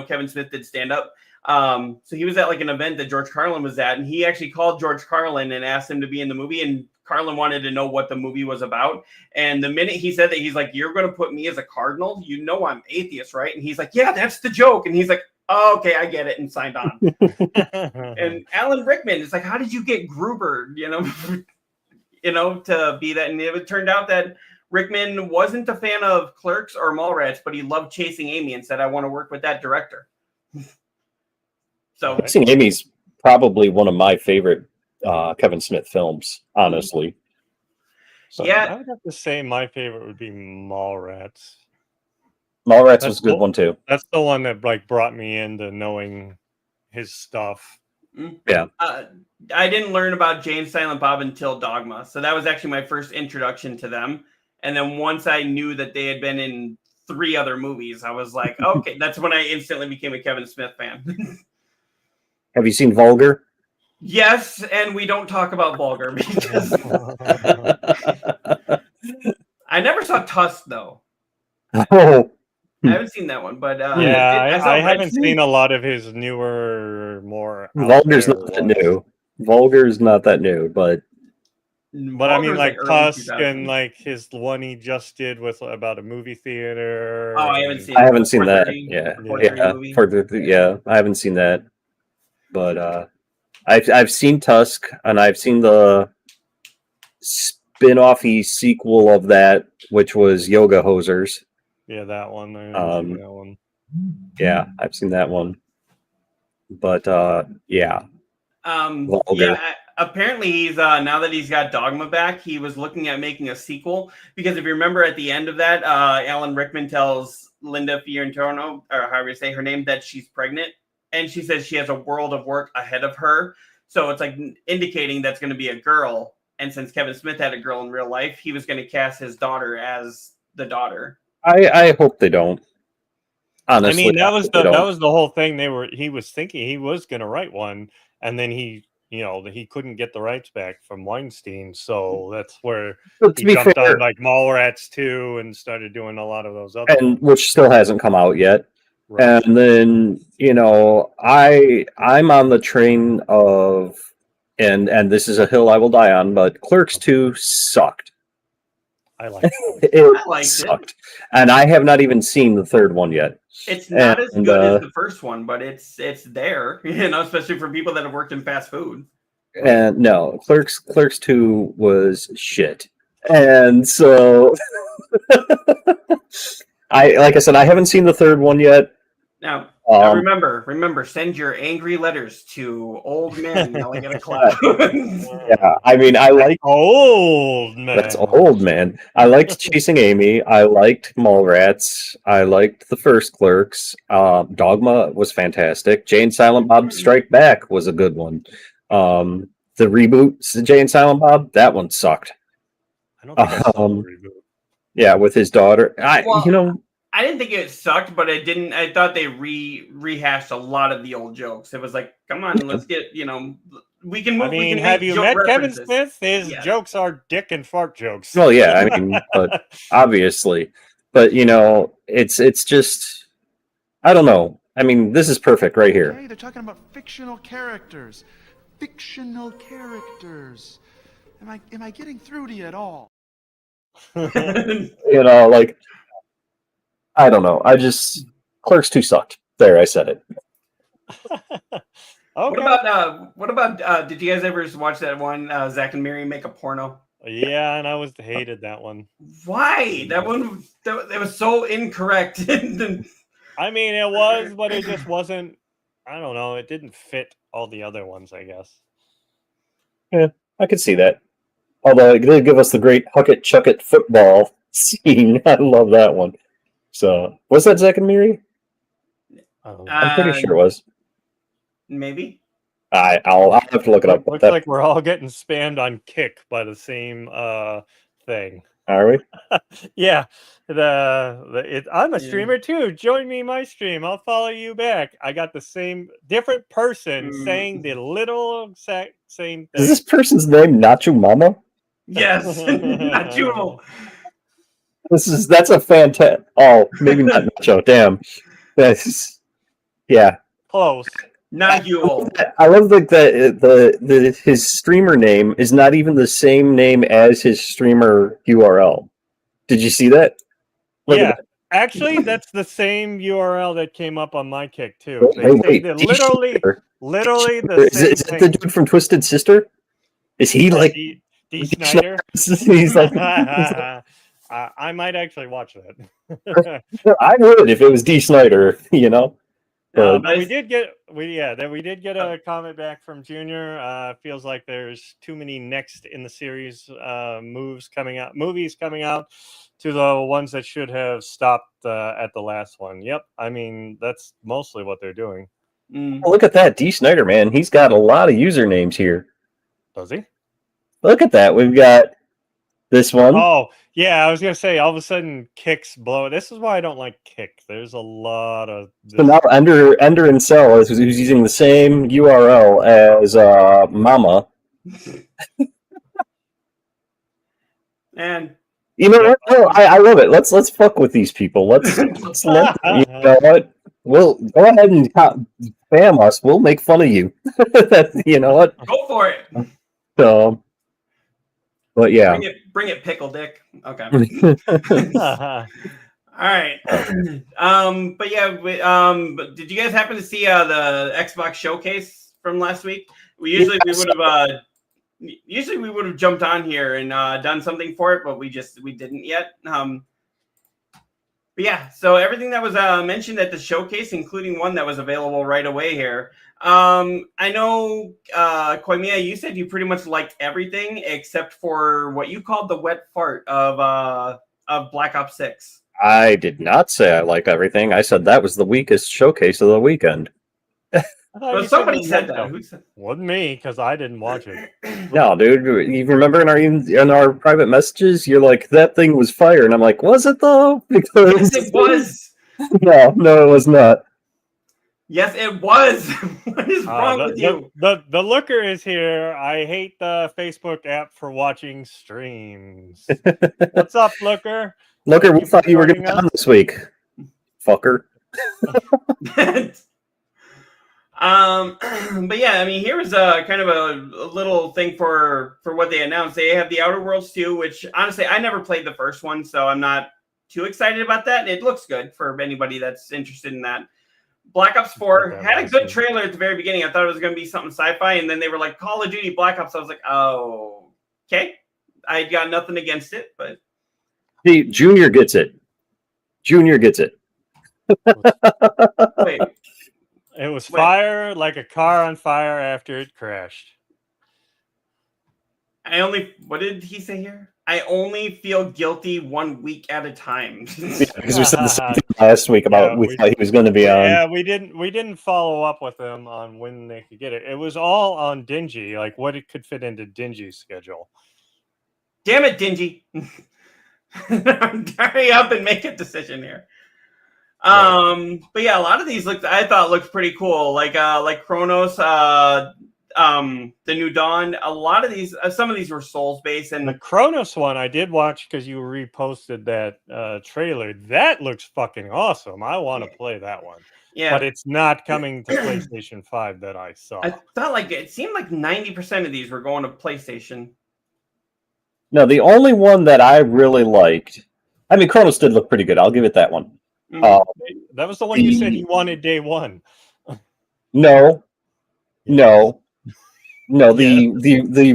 Kevin Smith did stand up. So he was at an event that George Carlin was at, and he actually called George Carlin and asked him to be in the movie, and Carlin wanted to know what the movie was about. And the minute he said that, he's like, you're going to put me as a cardinal? I'm atheist, right? And he's like, yeah, that's the joke. And he's like, oh, okay, I get it, and signed on. And Alan Rickman is like, how did you get Gruber, to be that? And it turned out that Rickman wasn't a fan of Clerks or Mallrats, but he loved Chasing Amy and said, I want to work with that director. So Chasing Amy's probably one of my favorite Kevin Smith films, honestly. So yeah. I would have to say my favorite would be Mallrats. Mallrats was a good one, too. That's the one that brought me into knowing his stuff. Yeah. I didn't learn about Jay and Silent Bob until Dogma. So that was actually my first introduction to them. And then once I knew that they had been in 3 other movies. I was like, okay, that's when I instantly became a Kevin Smith fan. Have you seen Vulgar? Yes, and we don't talk about Vulgar because I never saw Tusk though. Oh, I haven't seen that one, but Yeah, saw I Red haven't Snake. seen a lot of his newer, more out Vulgar's there not that ones. new. Vulgar's not that new, but But I Vulgar mean, was, like early Tusk 2000s. and like his one he just did with about a movie theater. Oh, I haven't seen. I haven't seen that. 430, Yeah, 430 movie. for the I haven't seen that. But I've seen Tusk, and I've seen the spin-offy sequel of that, which was Yoga Hosers. Yeah, that one. I haven't seen that one. Yeah, I've seen that one. But yeah. Vulgar. Yeah. Apparently, he's now that he's got Dogma back, he was looking at making a sequel because if you remember at the end of that, Alan Rickman tells Linda Fiorentino, or however you say her name, that she's pregnant, and she says she has a world of work ahead of her. So it's like indicating that's going to be a girl. And since Kevin Smith had a girl in real life, he was going to cast his daughter as the daughter. I hope they don't. Honestly, I mean, that was the whole thing. He was thinking he was going to write one, and then he couldn't get the rights back from Weinstein, so that's where he jumped on like Mallrats 2 and started doing a lot of those other ones. Which still hasn't come out yet. Right. And then I'm on the train of, and this is a hill I will die on, but Clerks 2 sucked. I liked it. It liked sucked, and I have not even seen the third one yet. It's not as good as the first one, but it's there, especially for people that have worked in fast food. And no, Clerks 2 was shit. And so like I said, I haven't seen the third one yet. Now remember, send your angry letters to old man yelling at a cloud. Yeah, I mean, I like old man. That's old man. I liked Chasing Amy. I liked Mallrats. I liked the first Clerks. Dogma was fantastic. Jay and Silent Bob Strike Back was a good one. The reboot, Jay and Silent Bob, that one sucked. I don't think I saw the reboot. Yeah, with his daughter. I didn't think it sucked, but it didn't. I thought they rehashed a lot of the old jokes. It was like, come on, let's get we can. I mean, have you met references. Kevin Smith? His jokes are dick and fart jokes. Well, yeah, I mean, but obviously, but it's just, I don't know. I mean, this is perfect right here. Hey, they're talking about fictional characters. Fictional characters. Am I getting through to you at all? Like, I don't know. Clerks 2 sucked. There, I said it. Okay. What about did you guys ever watch that one Zach and Miri Make a Porno? Yeah, and I hated that one. Why? That one it was so incorrect. I mean, it was, but it just wasn't. I don't know. It didn't fit all the other ones, I guess. Yeah, I could see that. Although it did give us the great Huck It, Chuck It football scene. I love that one. So, was that Zack and Miri? I'm pretty sure it was. Maybe. I'll have to look it up. Looks like we're all getting spammed on Kick by the same thing. Are we? Yeah. I'm a streamer too. Join me in my stream. I'll follow you back. I got the same different person saying the little exact same thing. Is this person's name Nacho Mama? Yes, Nacho. That's a fantastic. Oh, maybe not Nacho. Damn. Yeah. Close. Not you. I love that his streamer name is not even the same name as his streamer URL. Did you see that? Yeah. Actually, that's the same URL that came up on my Kick too. Wait, literally the same is it the dude from Twisted Sister? Is he like D. Snyder? He's like I might actually watch that. I would if it was D. Snyder, But we did get a comment back from Junior. Feels like there's too many next in the series movies coming out to the ones that should have stopped at the last one. Yep, I mean that's mostly what they're doing. Well, look at that, D. Snyder, man. He's got a lot of usernames here. Does he? Look at that. We've got This one. Oh, yeah, I was gonna say all of a sudden kicks blow. This is why I don't like kick. There's a lot of So now Ender and Cell is who's using the same URL as Mama. And You know what? No, I love it. Let's fuck with these people. Let's let you know what? We'll go ahead and spam us. We'll make fun of you. You know what? go for it. So, but yeah. Bring it, pickle dick. Okay. All right. But yeah, but did you guys happen to see the Xbox showcase from last week? Usually we would have jumped on here and done something for it, but we didn't yet. But yeah, so everything that was mentioned at the showcase, including one that was available right away here. I know, Koimiya, you said you pretty much liked everything except for what you called the wet fart of Black Ops 6. I did not say I like everything. I said that was the weakest showcase of the weekend. Well, somebody said that. Who said? Wasn't me, because I didn't watch it. No, dude. You remember in our private messages, you're like, that thing was fire, and I'm like, was it though? Because Yes, it was. No, it was not. Yes, it was. What is wrong with you? The looker is here. I hate the Facebook app for watching streams. What's up, looker? Looker, we thought you were going to come this week, fucker. But yeah, I mean, here was a kind of a little thing for what they announced. They have the Outer Worlds 2, which honestly I never played the first one, so I'm not too excited about that. And it looks good for anybody that's interested in that. Black Ops 4 had a good trailer at the very beginning. I thought it was going to be something sci-fi, and then they were like Call of Duty Black Ops. I was like, oh, okay. I got nothing against it, but See, Junior gets it. wait. It was fire like a car on fire after it crashed. What did he say here? I only feel guilty 1 week at a time. Yeah, because we said the same thing last week about we thought he was going to be on. Yeah, we didn't follow up with them on when they could get it. It was all on Dingy, like what it could fit into Dingy's schedule. Damn it, Dingy. Hurry up and make a decision here. But yeah, a lot of these I thought looked pretty cool. Like Chronos, the New Dawn. A lot of these, some of these were Souls based, and the Chronos one I did watch because you reposted that trailer. That looks fucking awesome. I want to play that one. Yeah, but it's not coming to PlayStation 5 that I saw. I felt like it seemed like 90% of these were going to PlayStation. No, the only one that I really liked, I mean, Chronos did look pretty good. I'll give it that one. That was the one you said you wanted day one. No. The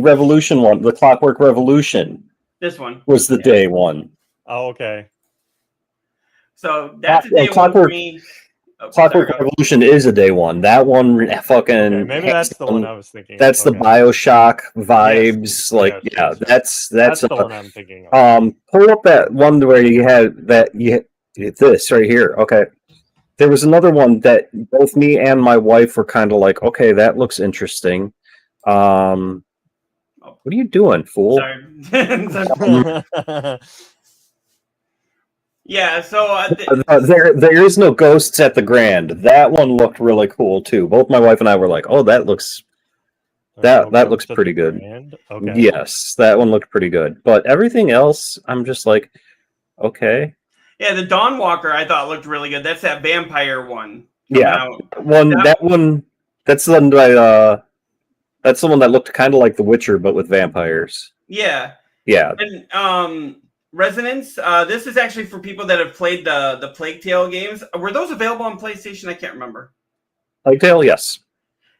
Revolution one, the Clockwork Revolution. This one was the day one. Oh, okay. So that's a day one for me. Clockwork Revolution is a day one. That one fucking. Okay, maybe that's the one I was thinking. That's the BioShock vibes. Yes. That's the one I'm thinking of. Pull up that one where you had that. This right here. Okay. There was another one that both me and my wife were kind of like, okay, that looks interesting. What are you doing, fool? Sorry. Yeah, so there is no ghosts at the Grand. That one looked really cool too. Both my wife and I were like, "Oh, that looks pretty good." Okay. Yes, that one looked pretty good. But everything else, I'm just like, okay. Yeah, the Dawnwalker I thought looked really good. That's that vampire one. Yeah, that's the one that looked kind of like The Witcher, but with vampires. Yeah. Yeah. And Resonance. This is actually for people that have played the Plague Tale games. Were those available on PlayStation? I can't remember. Plague Tale, yes.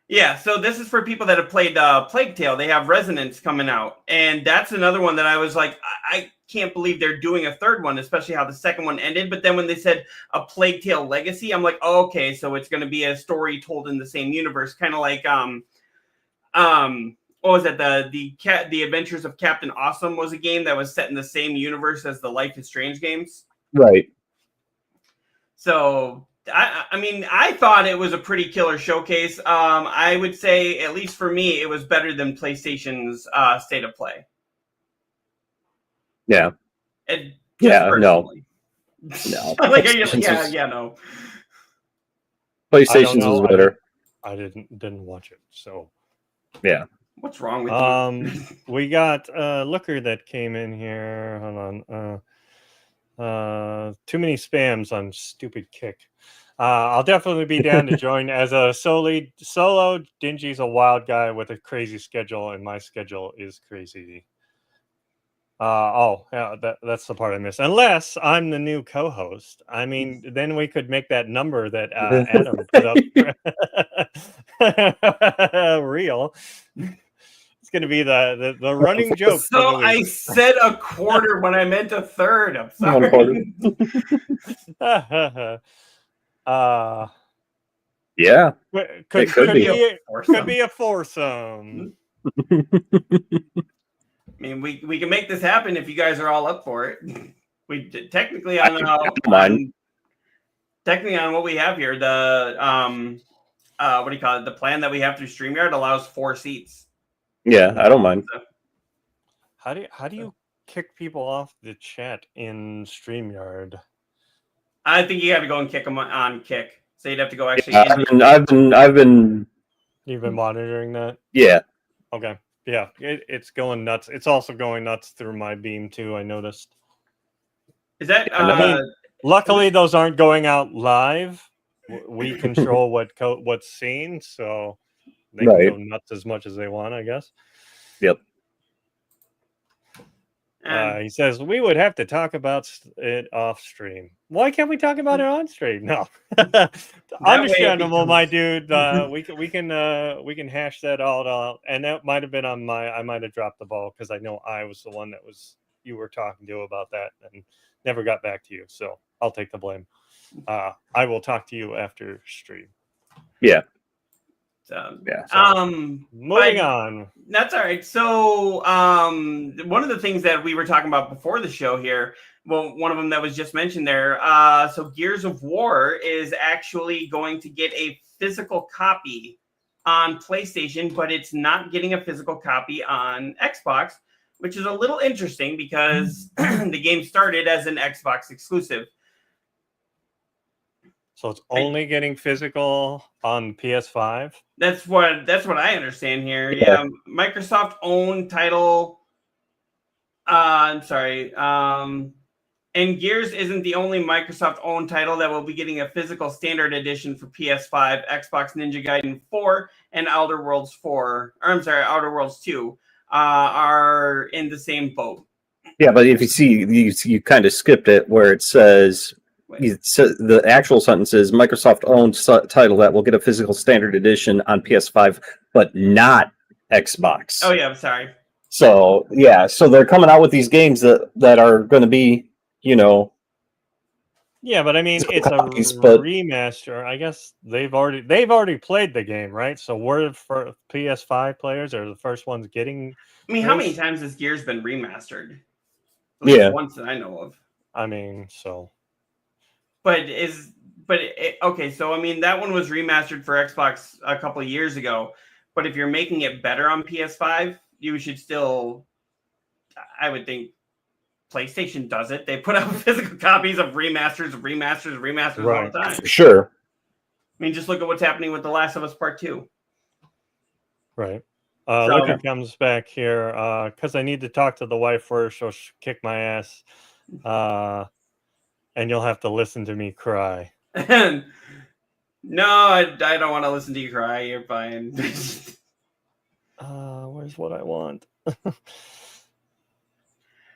Yeah, so this is for people that have played Plague Tale. They have Resonance coming out, and that's another one that I was like, I can't believe they're doing a third one, especially how the second one ended. But then when they said a Plague Tale Legacy, I'm like, oh, okay, so it's going to be a story told in the same universe, kind of like what was it? The Adventures of Captain Awesome was a game that was set in the same universe as the Life is Strange games. Right. So I mean, I thought it was a pretty killer showcase. I would say, at least for me, it was better than PlayStation's State of Play. Yeah. And Yeah, no. personally. No. Like, PlayStation's no. PlayStation's was better. I didn't watch it, so Yeah. What's wrong with you? We got Looker that came in here. Hold on. Too many spams on stupid Kick. I'll definitely be down to join as a solo. Dingy's a wild guy with a crazy schedule, and my schedule is crazy. Yeah, that's the part I missed. Unless I'm the new co-host. I mean, then we could make that number that Adam put up real. It's going to be the running joke. So I said a quarter when I meant a third. I'm sorry. Yeah. Could be a foursome. I mean, we can make this happen if you guys are all up for it. We technically on what we have here, the what do you call it? The plan that we have through StreamYard allows 4 seats. Yeah, I don't mind. So, how do you kick people off the chat in StreamYard? I think you have to go and kick them on Kick. So you'd have to go actually. I've been. You've been monitoring that? Yeah. Okay. Yeah, it's going nuts. It's also going nuts through my beam too. I noticed. Is that? Luckily, those aren't going out live. We control what's seen, so they can go nuts as much as they want, I guess. Yep. He says we would have to talk about it off stream. Why can't we talk about it on stream? No, understandable, my dude. We can hash that all out. And that might have been I might have dropped the ball because I know I was the one you were talking to about that and never got back to you. So I'll take the blame. I will talk to you after stream. Yeah. Moving on. That's all right. So one of the things that we were talking about before the show here, well, one of them that was just mentioned there. So Gears of War is actually going to get a physical copy on PlayStation, but it's not getting a physical copy on Xbox, which is a little interesting because the game started as an Xbox exclusive. So it's only getting physical on PS5? That's what I understand here. Yeah, Microsoft owned title. I'm sorry. And Gears isn't the only Microsoft owned title that will be getting a physical standard edition for PS5, Xbox Ninja Gaiden 4, and Outer Worlds 4. Or I'm sorry, Outer Worlds 2 are in the same boat. Yeah, but if you see, you kind of skipped it where it says. The actual sentence is Microsoft owns title that will get a physical standard edition on PS5, but not Xbox. Oh yeah, I'm sorry. So yeah, so they're coming out with these games that are going to be, Yeah, but I mean, it's remaster. I guess they've already played the game, right? So we're for PS5 players are the first ones getting. I mean, how many times has Gears been remastered? Yeah, once that I know of. I mean, so. Okay, so I mean that one was remastered for Xbox a couple of years ago, but if you're making it better on PS5, you should still, I would think, PlayStation does it. They put out physical copies of remasters all the time. For sure. I mean, just look at what's happening with The Last of Us Part 2. Right. Looker comes back here because I need to talk to the wife first. She'll kick my ass. And you'll have to listen to me cry. No, I don't want to listen to you cry. You're fine. Where's what I want?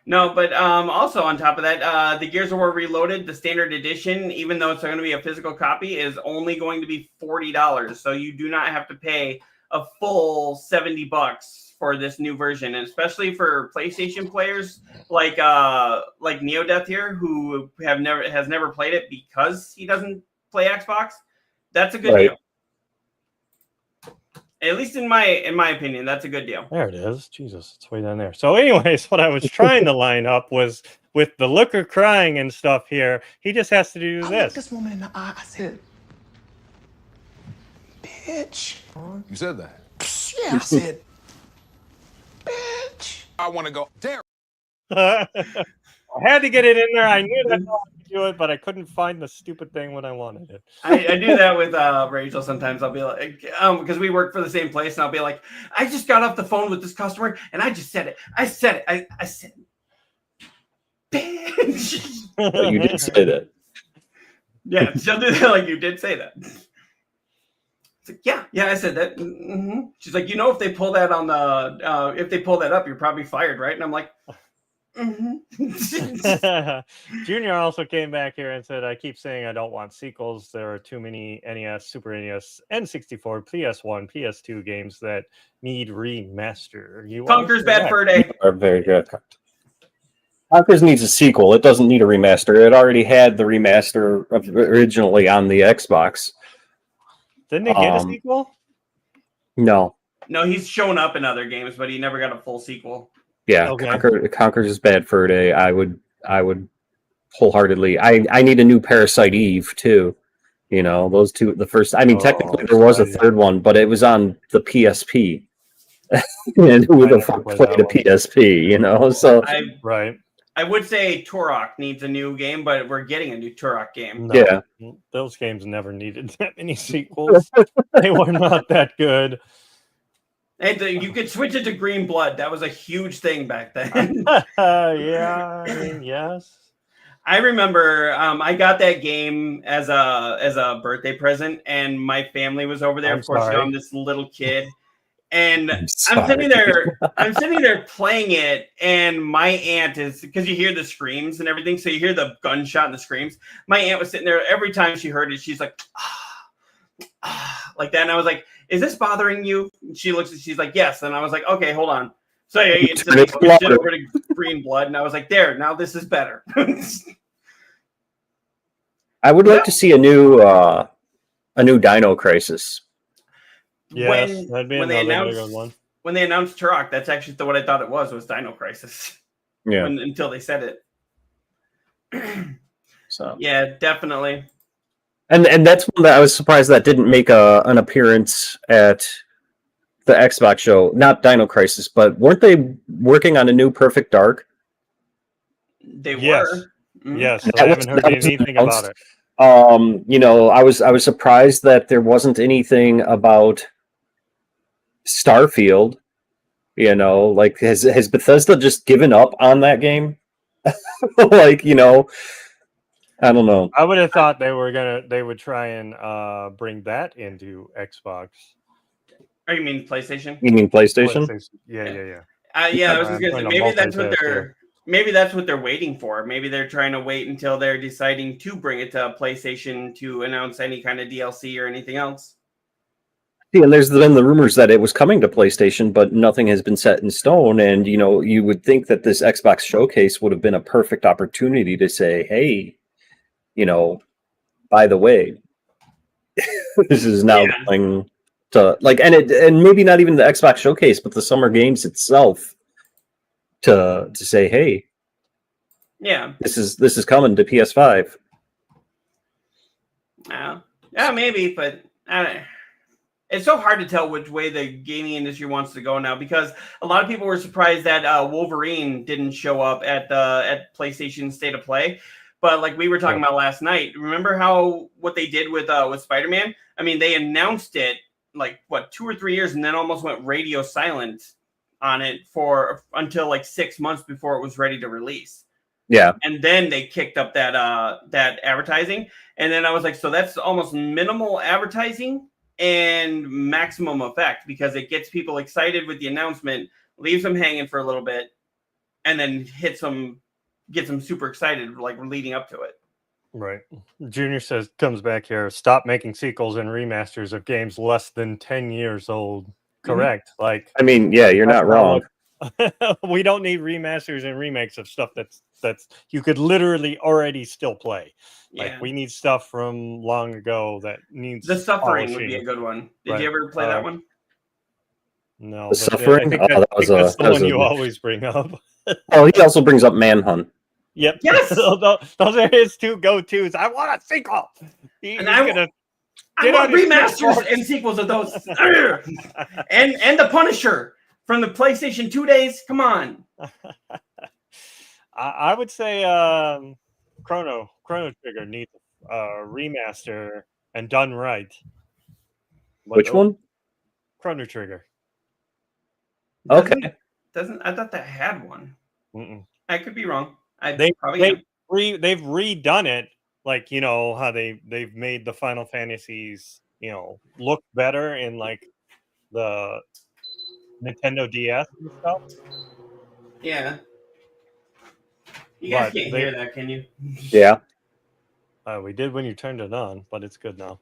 No, but also on top of that, the Gears of War Reloaded, the standard edition, even though it's going to be a physical copy, is only going to be $40. So you do not have to pay a full $70 for this new version, and especially for PlayStation players like neo-deth here, who has never played it because he doesn't play Xbox. That's a good deal. At least in my opinion, that's a good deal. There it is. Jesus, it's way down there. So, anyways, what I was trying to line up was with the Looker crying and stuff here. He just has to do this. I looked this woman in the eye. I said, "Bitch." You said that. Yeah, I said, "Bitch." I want to go there. I had to get it in there. I knew that I could do it, but I couldn't find the stupid thing when I wanted it. I do that with Rachel sometimes. I'll be like, because we work for the same place, and I'll be like, I just got off the phone with this customer, and I just said it. I said it. I said it. Bitch. But you did say that. Yeah, she'll do that like you did say that. It's like, yeah, I said that. Mm-hmm. She's like, if they pull that on the, if they pull that up, you're probably fired, right? And I'm like, Junior also came back here and said, I keep saying I don't want sequels. There are too many NES, Super NES, N64, PS1, PS2 games that need remaster. Conker's Bad Fur Day. Are very good. Conker's needs a sequel. It doesn't need a remaster. It already had the remaster originally on the Xbox. Didn't it get a sequel? No. No, he's shown up in other games, but he never got a full sequel. Yeah, Okay. Conker's Bad Fur Day. I would wholeheartedly. I need a new Parasite Eve too. Those two. The first. I mean, technically there was a third one, but it was on the PSP. And who the fuck played a PSP? So right. I would say Turok needs a new game, but we're getting a new Turok game. No, yeah, those games never needed that many sequels. They were not that good. And you could switch it to Green Blood. That was a huge thing back then. Yeah, I mean, yes. I remember I got that game as a birthday present, and my family was over there. Of course, I'm this little kid, and I'm sitting there playing it, and my aunt is, because you hear the screams and everything, so you hear the gunshot and the screams. My aunt was sitting there every time she heard it, she's like, like that, and I was like, "Is this bothering you?" And she looks, and she's like, "Yes," and I was like, "Okay, hold on." So I instantly switched it over to Green Blood, and I was like, "There, now this is better." I would like to see a new Dino Crisis. Yes, that'd be another good one. When they announced Turok, that's actually what I thought it was Dino Crisis. Yeah. Until they said it. So yeah, definitely. And that's one that I was surprised that didn't make an appearance at the Xbox show. Not Dino Crisis, but weren't they working on a new Perfect Dark? They yes. were. Mm-hmm. Yes, I haven't heard anything about it. I was surprised that there wasn't anything about Starfield. Like has Bethesda just given up on that game? Like, I don't know. I would have thought they would try and bring that into Xbox. Oh, you mean PlayStation? You mean PlayStation? Yeah. Yeah, I was just gonna say maybe that's what they're waiting for. Maybe they're trying to wait until they're deciding to bring it to PlayStation to announce any kind of DLC or anything else. Yeah, and there's been the rumors that it was coming to PlayStation, but nothing has been set in stone. And you would think that this Xbox showcase would have been a perfect opportunity to say, "Hey, by the way, this is now going to and maybe not even the Xbox showcase, but the Summer Games itself to say, hey, yeah, this is coming to PS5." Yeah, maybe, but it's so hard to tell which way the gaming industry wants to go now, because a lot of people were surprised that Wolverine didn't show up at PlayStation State of Play. But like we were talking about last night, remember what they did with Spider-Man? I mean, they announced it like 2 or 3 years, and then almost went radio silent on it until like 6 months before it was ready to release. Yeah, and then they kicked up that advertising, and then I was like, so that's almost minimal advertising and maximum effect, because it gets people excited with the announcement, leaves them hanging for a little bit, and then gets them super excited like leading up to it. Right. Junior comes back here, stop making sequels and remasters of games less than 10 years old. Correct. Mm-hmm. Like, I mean, yeah, you're not wrong. We don't need remasters and remakes of stuff that's you could literally already still play. Like, we need stuff from long ago that needs The Suffering polishing. Would be a good one. Did you ever play that one? No. The Suffering? That's the one you always bring up. Oh, he also brings up Manhunt. Yep. Yes. Those are his two go-tos. I want a sequel. I want remasters and sequels of those. And the Punisher from the PlayStation 2 days. Come on. I would say Chrono Trigger needs a remaster and done right. Which one? Chrono Trigger. Okay. Doesn't I thought that had one? Mm-mm. I could be wrong. I They've probably am. redone it, like how they've made the Final Fantasies look better in like the Nintendo DS and stuff. Yeah. You guys But can't hear that, can you? Yeah. We did when you turned it on, but it's good now.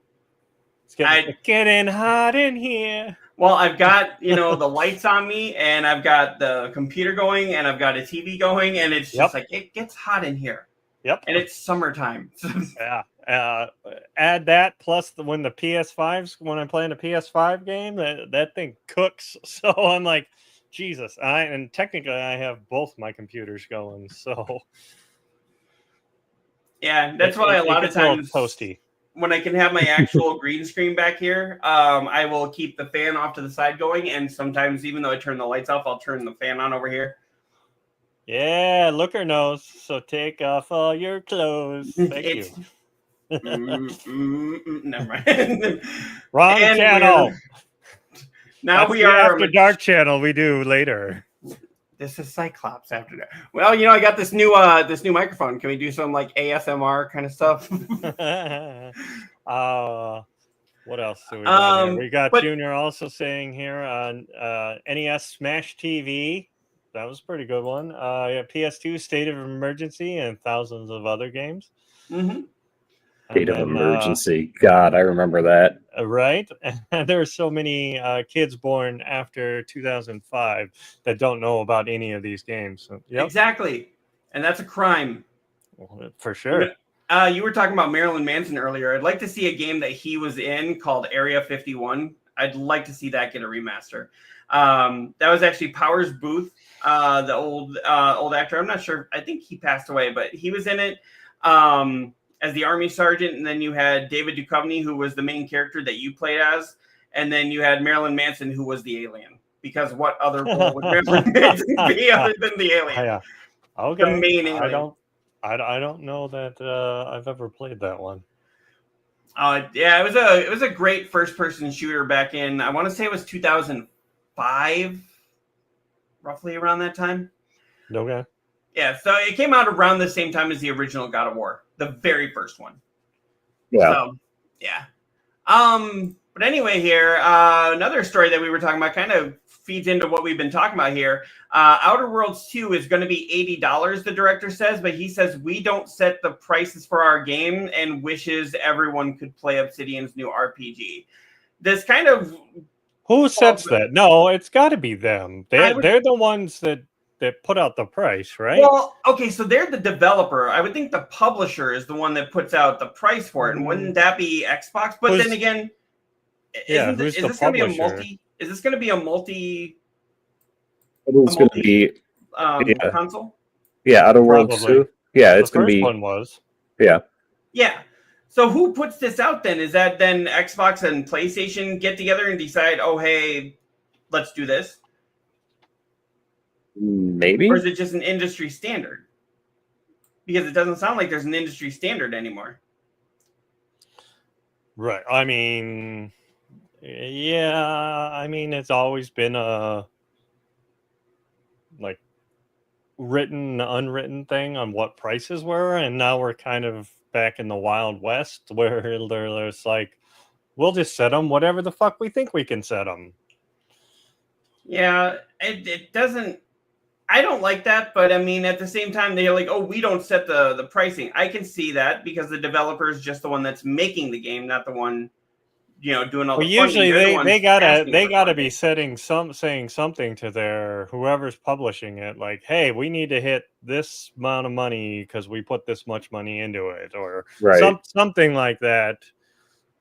It's getting hot in here. Well, I've got the lights on me, and I've got the computer going, and I've got a TV going, and it's just like it gets hot in here. Yep. And it's summertime. Yeah. Add that plus when the PS5s, when I'm playing a PS5 game, that thing cooks. So I'm like, Jesus. And technically I have both my computers going. So yeah, that's why a lot of times toasty. When I can have my actual green screen back here, I will keep the fan off to the side going, and sometimes even though I turn the lights off, I'll turn the fan on over here. Yeah, Looker knows. So take off all your clothes. Thank you. Never mind. Wrong channel. Now That's we are After Dark channel. We do later. This is Cyclops After Dark. Well, I got this new microphone. Can we do some like ASMR kind of stuff? What else do we got here? We got Junior also saying here on NES Smash TV. That was a pretty good one. PS2 State of Emergency and thousands of other games. Mm-hmm. State of Emergency. God, I remember that. Right? And there are so many kids born after 2005 that don't know about any of these games. So, yep. Exactly. And that's a crime. For sure. You were talking about Marilyn Manson earlier. I'd like to see a game that he was in called Area 51. I'd like to see that get a remaster. That was actually Powers Booth, the old actor. I'm not sure. I think he passed away, but he was in it. As the army sergeant, and then you had David Duchovny, who was the main character that you played as, and then you had Marilyn Manson, who was the alien. Because what other role would Marilyn Manson be other than the alien? Yeah. Okay. The main alien. I don't know that I've ever played that one. Yeah, it was a great first person shooter back in, I want to say it was 2005, roughly around that time. Okay. Yeah, so it came out around the same time as the original God of War, the very first one. Yeah. So, yeah. But anyway, here, another story that we were talking about kind of feeds into what we've been talking about here. Outer Worlds 2 is going to be $80, the director says, but he says we don't set the prices for our game and wishes everyone could play Obsidian's new RPG. This kind of... Who sets that? No, it's got to be them. They're the ones that put out the price, right? Well, okay, so they're the developer. I would think the publisher is the one that puts out the price for it, and wouldn't that be Xbox? But then again, is this going to be a multi? Is this going to be a multi? It is going to be console. Yeah, Outer Worlds 2. Yeah, it's going to be. The first one was. Yeah. Yeah. So who puts this out then? Is that then Xbox and PlayStation get together and decide, oh hey, let's do this? Maybe. Or is it just an industry standard? Because it doesn't sound like there's an industry standard anymore. Right. I mean, yeah. I mean, it's always been a like written, unwritten thing on what prices were, and now we're kind of back in the Wild West where there's like, we'll just set them whatever the fuck we think we can set them. Yeah, it doesn't. I don't like that, but I mean, at the same time, they're like, oh, we don't set the pricing. I can see that because the developer is just the one that's making the game, not the one, doing all the usually funding. they gotta be saying something to their whoever's publishing it, like, hey, we need to hit this amount of money because we put this much money into it, or something like that.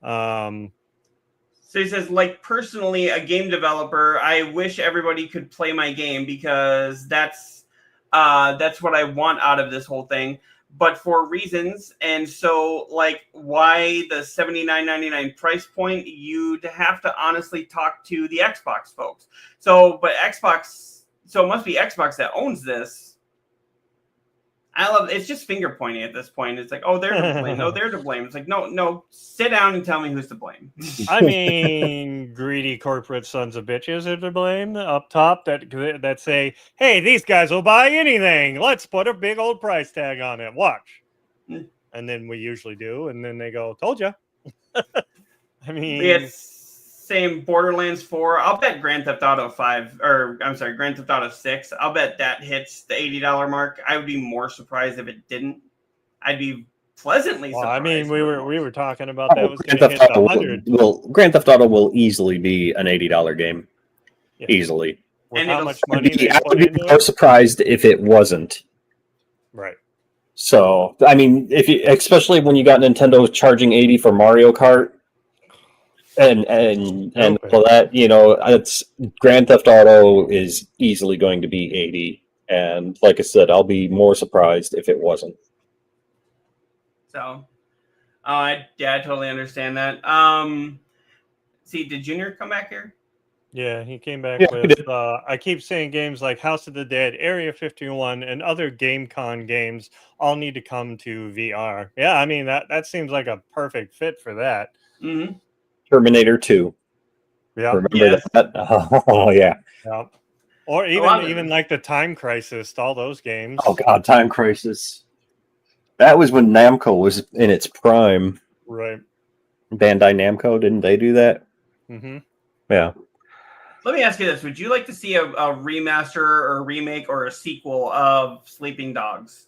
So he says, like, personally, a game developer, I wish everybody could play my game because that's what I want out of this whole thing. But for reasons, and so, like, why the $79.99 price point, you'd have to honestly talk to the Xbox folks. So it must be Xbox that owns this. I love it's just finger pointing at this point. It's like, oh, they're to blame. No, they're to blame. It's like, no, sit down and tell me who's to blame. I mean, greedy corporate sons of bitches are to blame up top that say, "Hey, these guys will buy anything. Let's put a big old price tag on it. Watch." And then we usually do, and then they go, "Told you." I mean, it's same Borderlands 4. I'll bet Grand Theft Auto 5, or I'm sorry, Grand Theft Auto 6. I'll bet that hits the $80 mark. I would be more surprised if it didn't. I'd be pleasantly surprised. I mean, we were talking about that was going Grand to Theft hit Auto 100. Grand Theft Auto will easily be an $80 game, easily. With And how it'll- much money they I put would be into more it, surprised if it wasn't. right? So, I mean, especially when you got Nintendo charging 80 for Mario Kart, and Stupid. all that, it's Grand Theft Auto is easily going to be 80, and like I said, I'll be more surprised if it wasn't. So, I totally understand that. See, did Junior come back here? Yeah, he came back Yeah, he with. did. I keep saying games like House of the Dead, Area 51, and other GameCon games all need to come to VR. Yeah, I mean that seems like a perfect fit for that. Mm-hmm. Terminator 2. Yeah, Remember Yes. that? Oh, yeah. yeah. Or lot of even them. like the Time Crisis, all those games. Oh, God, Time Crisis. That was when Namco was in its prime. Right. Bandai Namco, didn't they do that? Mm-hmm. Yeah. Let me ask you this: would you like to see a remaster or a remake or a sequel of Sleeping Dogs?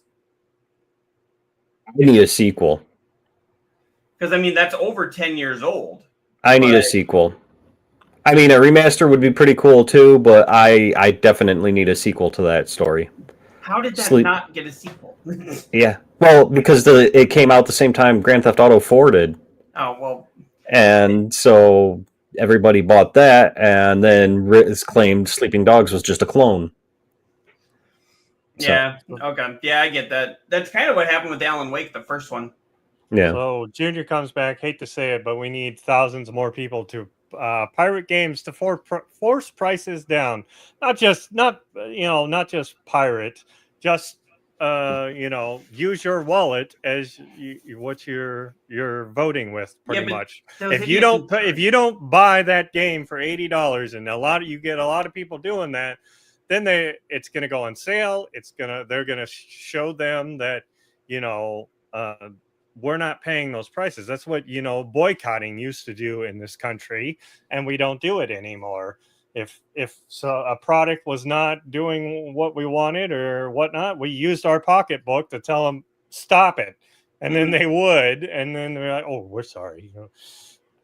I need a sequel. Because I mean, that's over 10 years old. I need a sequel. I mean, a remaster would be pretty cool too, but I definitely need a sequel to that story. How did that not get a sequel? Yeah. Well, because it came out the same time Grand Theft Auto 4 did. Oh, well. And so everybody bought that, and then Riz claimed Sleeping Dogs was just a clone. Yeah. Okay. Yeah, I get that. That's kind of what happened with Alan Wake, the first one. Yeah. So Junior comes back. Hate to say it, but we need thousands more people to pirate games to force prices down. Not just pirate. Just use your wallet as what you're voting with, pretty much. If you don't buy that game for $80, and you get a lot of people doing that, then it's going to go on sale. They're going to show them that we're not paying those prices. That's what boycotting used to do in this country, and we don't do it anymore. If a product was not doing what we wanted or whatnot, we used our pocketbook to tell them stop it, and then they would, and then they're like, "Oh, we're sorry,"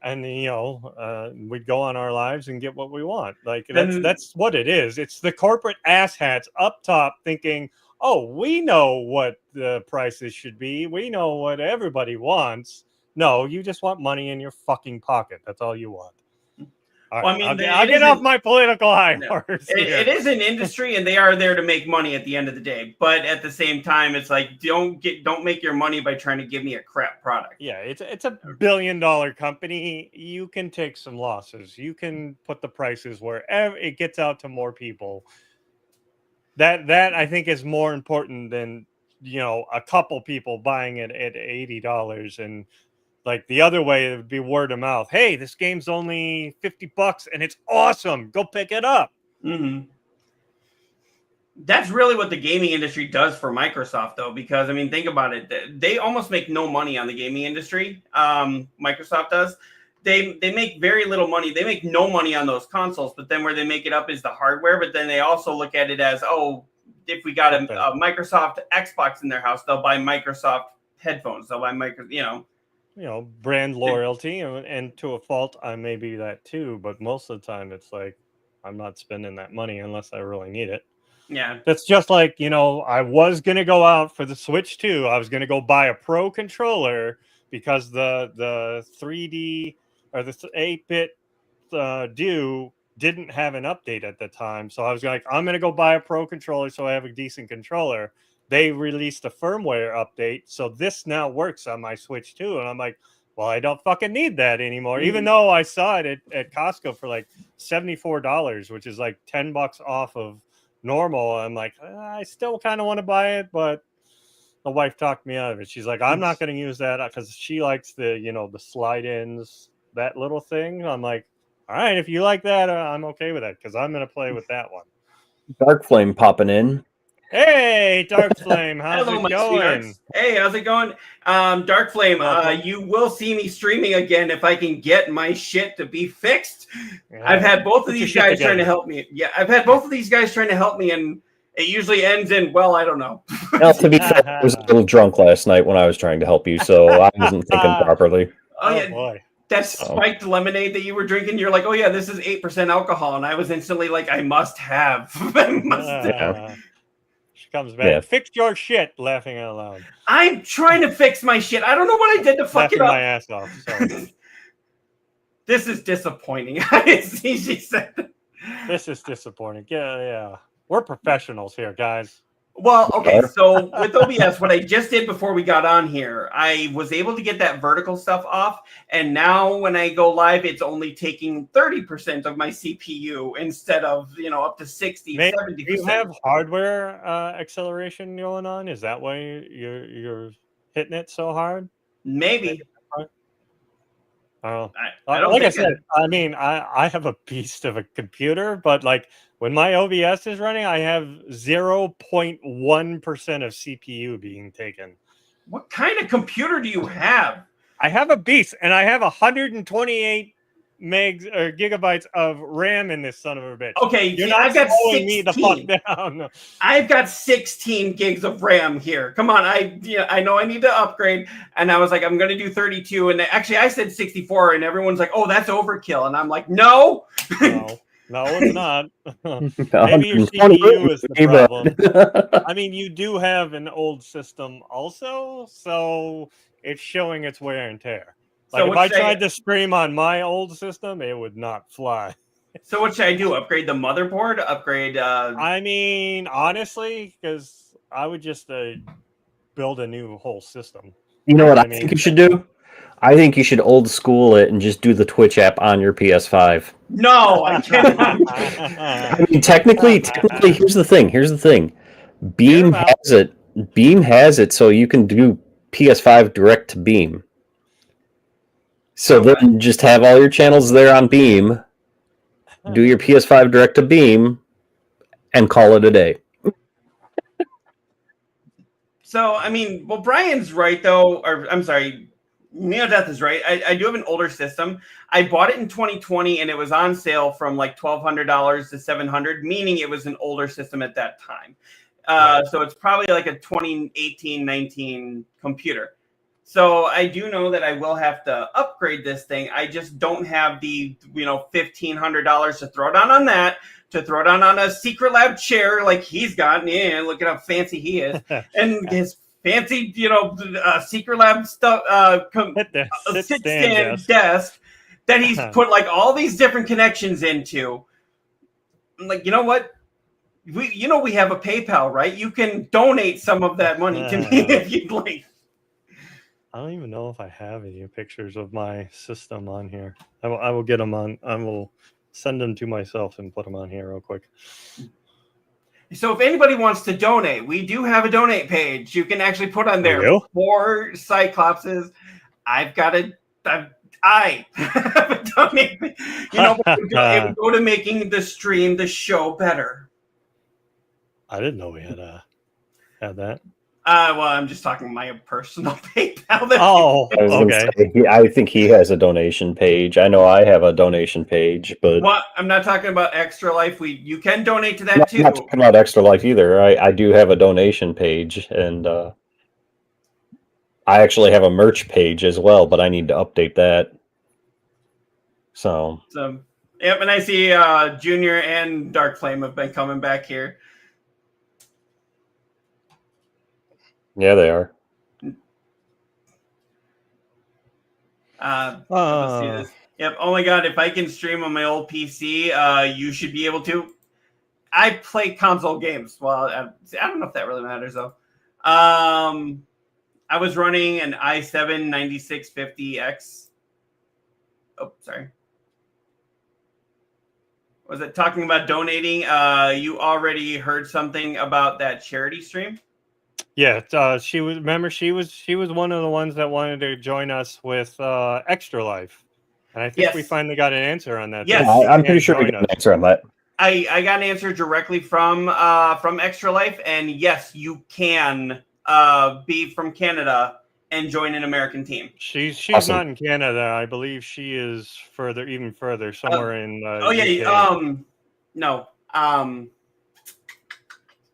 and we'd go on our lives and get what we want. Like that's what it is. It's the corporate asshats up top thinking, "Oh, we know what the prices should be. We know what everybody wants." No, you just want money in your fucking pocket. That's all you want. Well, I mean, I'll get off my political high horse. It is an industry, and they are there to make money at the end of the day. But at the same time, it's like don't make your money by trying to give me a crap product. Yeah, it's a $1 billion company. You can take some losses. You can put the prices where it gets out to more people. That I think is more important than a couple people buying it at $80 and. Like the other way, it would be word of mouth. Hey, this game's only $50 and it's awesome. Go pick it up. Mm-hmm. That's really what the gaming industry does for Microsoft, though, because I mean, think about it. They almost make no money on the gaming industry. Microsoft does. They make very little money. They make no money on those consoles, but then where they make it up is the hardware. But then they also look at it as, oh, if we got a Microsoft Xbox in their house, they'll buy Microsoft headphones. They'll buy brand loyalty, and to a fault, I may be that too. But most of the time, it's like I'm not spending that money unless I really need it. Yeah, that's just like I was gonna go out for the Switch 2. I was gonna go buy a Pro controller because the 3D or the 8-bit didn't have an update at the time. So I was like, I'm gonna go buy a Pro controller so I have a decent controller. They released a firmware update, so this now works on my Switch too. And I'm like, well, I don't fucking need that anymore. Mm-hmm. Even though I saw it at Costco for like $74, which is like $10 off of normal. I'm like, I still kind of want to buy it, but the wife talked me out of it. She's like, I'm not going to use that because she likes the, the slide-ins, that little thing. I'm like, all right, if you like that, I'm okay with that because I'm going to play with that one. Dark Flame popping in. Hey, Dark Flame, how's Hello, it my going? sweethearts. Hey, how's it going? Dark Flame, Welcome. you will see me streaming again if I can get my shit to be fixed. Yeah. I've had both of Put your these shit guys trying to together. help me. Yeah, I've had both of these guys trying to help me, and it usually ends in, well, I don't know. Well, to be fair, I was a little drunk last night when I was trying to help you, so I wasn't thinking properly. Oh, yeah. Boy. That spiked lemonade that you were drinking, you're like, oh, yeah, this is 8% alcohol. And I was instantly like, I must have. I must have. She comes back. Yeah. Fix your shit, laughing out loud. I'm trying to fix my shit. I don't know what I did to fuck it Laughing up. my ass off. Sorry. This is disappointing. She said. This is disappointing. Yeah. We're professionals here, guys. Well, okay, so with OBS, what I just did before we got on here, I was able to get that vertical stuff off, and now when I go live, it's only taking 30% of my CPU instead of, up to 60, 70%. Do you have hardware acceleration going on? Is that why you're hitting it so hard? Maybe. Oh, I don't like I think said, I mean, I have a beast of a computer, but like when my OBS is running, I have 0.1% of CPU being taken. What kind of computer do you have? I have a beast, and I have 128 megs or gigabytes of RAM in this son of a bitch. Okay, You're not I've got slowing me the 16. fuck down. I've got 16 gigs of RAM here. Come on, I know I need to upgrade, and I was like, I'm going to do 32, and actually I said 64, and everyone's like, oh, that's overkill, and I'm like, no. No, it's not. Maybe your CPU is the problem. I mean, you do have an old system also, so it's showing its wear and tear. Like So if I tried to stream on my old system, it would not fly. So what should I do? Upgrade the motherboard? Upgrade? I mean, honestly, because I would just build a new whole system. You know what I think you should do? I think you should old school it and just do the Twitch app on your PS5. No, I cannot. I mean, technically, here's the thing. Beam has it. Beam has it, so you can do PS5 direct to Beam. So then just have all your channels there on Beam, do your PS5 direct to Beam, and call it a day. So, I mean, well, Brian's right, though. Or, I'm sorry, neo-deth is right. I do have an older system. I bought it in 2020, and it was on sale from like $1,200 to $700, meaning it was an older system at that time. So it's probably like a 2018, 19 computer. So I do know that I will have to upgrade this thing. I just don't have the, $1,500 to throw down on that, to throw down on a Secret Lab chair like he's got. Yeah, look at how fancy he is. And his fancy, Secret Lab stuff, sit-stand desk that he's put like all these different connections into. I'm like, you know what? We have a PayPal, right? You can donate some of that money to me if you'd like. I don't even know if I have any pictures of my system on here. I will get them on. I will send them to myself and put them on here real quick. So if anybody wants to donate, we do have a donate page. You can actually put on there for Cyclopses. I have a donate. It would go to making the show better. I didn't know we had that. Well, I'm just talking my personal PayPal. Okay. I think he has a donation page. I know I have a donation page, but I'm not talking about Extra Life. You can donate to that too. I'm not talking about Extra Life either. I do have a donation page, and I actually have a merch page as well, but I need to update that. So yep, and I see Junior and Dark Flame have been coming back here. Yeah, they are. Let's see this. Yep. Oh my God! If I can stream on my old PC, you should be able to. I play console games. Well, I don't know if that really matters though. I was running an i7 9650X. Oh, sorry. Was it talking about donating? You already heard something about that charity stream? Yeah, she was. Remember, she was one of the ones that wanted to join us with Extra Life, and I think we Yes. finally got an answer on that. Yes. She I'm pretty can't sure we join got an us. answer on that. I got an answer directly from Extra Life, and yes, you can be from Canada and join an American team. She's Awesome. not in Canada. I believe she is even further, somewhere in Oh UK. yeah, no,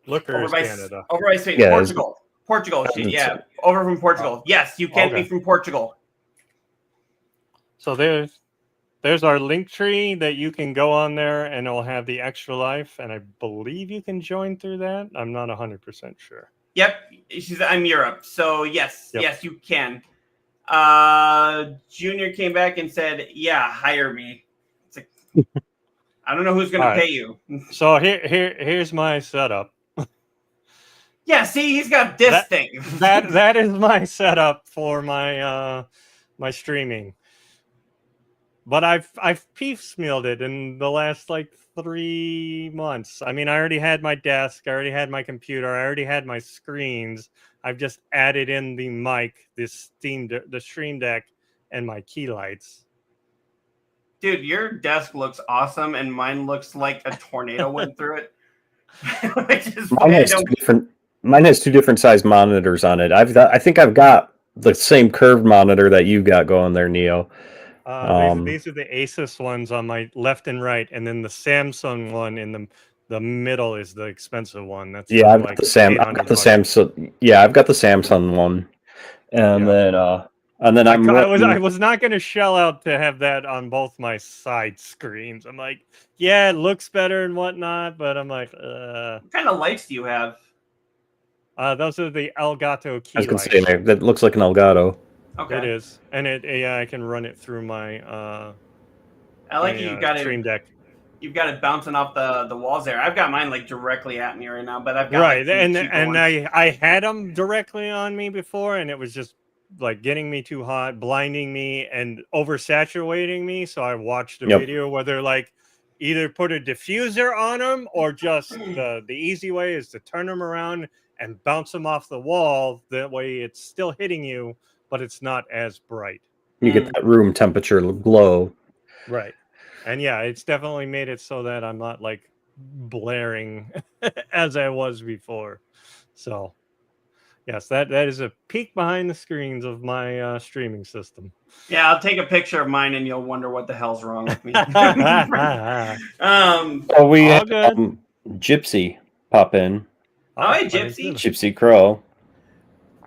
Look her over as by Canada. Spain, Yeah, Portugal. Portugal, over from Portugal. Yes, you can be Okay. from Portugal. So there's our link tree that you can go on there, and it'll have the Extra Life, and I believe you can join through that. I'm not 100% sure. Yep, I'm Europe, so yes, Yep. yes, you can. Junior came back and said, "Yeah, hire me." It's like, I don't know who's going to pay you. So here's my setup. Yeah, see, he's got this thing. that is my setup for my my streaming. But I've piecemealed it in the last like 3 months. I mean, I already had my desk, I already had my computer, I already had my screens. I've just added in the mic, the stream deck, and my key lights. Dude, your desk looks awesome, and mine looks like a tornado went through it. Mine has two different size monitors on it. I think I've got the same curved monitor that you got going there, Neo. These are the Asus ones on my left and right, and then the Samsung one in the middle is the expensive one. That's I've got the Samsung. Yeah, I've got the Samsung one, and then I was not going to shell out to have that on both my side screens. I'm like, yeah, it looks better and whatnot, but I'm like, What kind of lights do you have? Those are the Elgato key I was going lights. to say that looks like an Elgato. Okay. It is, and I can run it through my. I like you got stream deck. You've got it bouncing off the walls there. I've got mine like directly at me right now, but I've got right, like, and I had them directly on me before, and it was just like getting me too hot, blinding me, and oversaturating me. So I watched a video where they're like, either put a diffuser on them, or just the easy way is to turn them around and bounce them off the wall. That way, it's still hitting you, but it's not as bright. You get that room temperature glow. Right. And yeah, it's definitely made it so that I'm not like blaring as I was before. So yes, that is a peek behind the screens of my streaming system. Yeah, I'll take a picture of mine and you'll wonder what the hell's wrong with me. We had Gypsy pop in. Oh, hey, Gypsy. Gypsy Crow.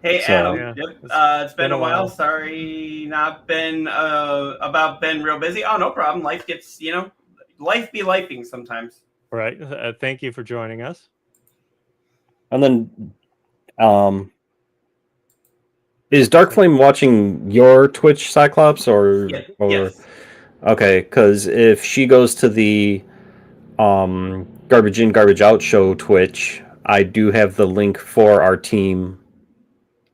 Hey, So, Adam. It's been a while. Sorry, not been been real busy. Oh, no problem. Life gets, life be lifing sometimes. Right. Thank you for joining us. And then, is Dark Flame watching your Twitch, Cyclops, or yes. Okay, because if she goes to the Garbage In, Garbage Out show Twitch, I do have the link for our team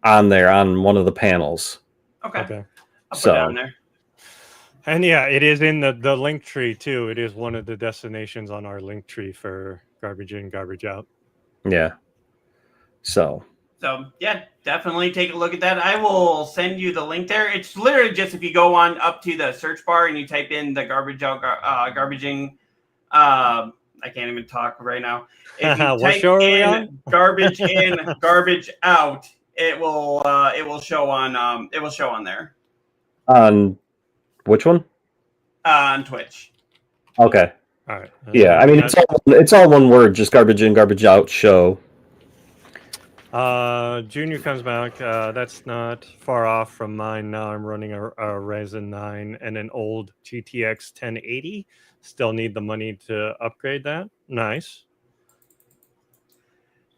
on there on one of the panels. Okay. I'll put So, that on there. And yeah, it is in the link tree too. It is one of the destinations on our link tree for Garbage In, Garbage Out. Yeah. So yeah, definitely take a look at that. I will send you the link there. It's literally just if you go on up to the search bar and you type in the Garbage Out, Garbage In. I can't even talk right now. If you type in Garbage In, Garbage Out, it will show on there. On which one? On Twitch. Okay. All right. Yeah, I mean it's all one word, just Garbage In, Garbage Out show. Junior comes back. That's not far off from mine. Now I'm running a Ryzen 9 and an old GTX 1080. Still need the money to upgrade that. Nice.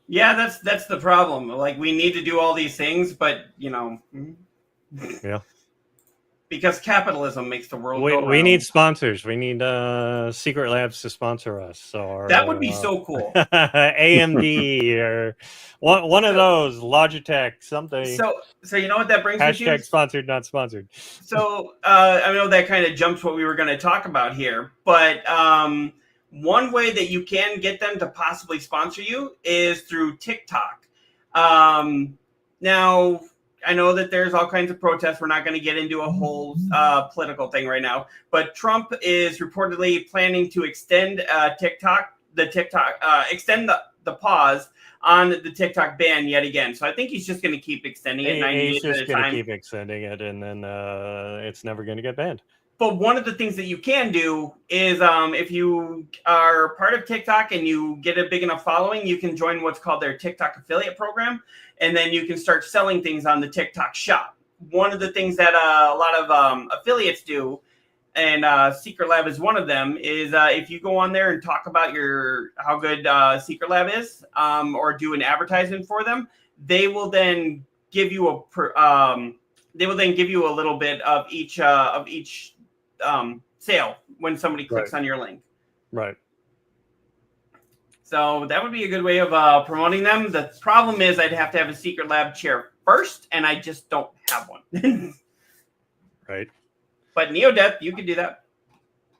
Yeah, that's the problem. Like, we need to do all these things, but yeah, because capitalism makes the world go round. We need sponsors. We need Secret Labs to sponsor us. So that would be so cool. AMD or one of those, Logitech, something. So you know what that brings me to? Hashtag sponsored, not sponsored. So I know that kind of jumps what we were going to talk about here, but one way that you can get them to possibly sponsor you is through TikTok. Now, I know that there's all kinds of protests. We're not going to get into a whole political thing right now, but Trump is reportedly planning to extend extend the pause on the TikTok ban yet again. So I think he's just going to keep extending it 90 He's days at just a going to time. keep extending it, and then it's never going to get banned. But one of the things that you can do is if you are part of TikTok and you get a big enough following, you can join what's called their TikTok affiliate program. And then you can start selling things on the TikTok shop. One of the things that a lot of affiliates do, and Secret Lab is one of them, is if you go on there and talk about how good Secret Lab is, or do an advertisement for them, they will then give you a little bit of each sale when somebody clicks on your link. Right. So that would be a good way of promoting them. The problem is I'd have to have a Secret Lab chair first, and I just don't have one. Right. But neo-deth, you could do that.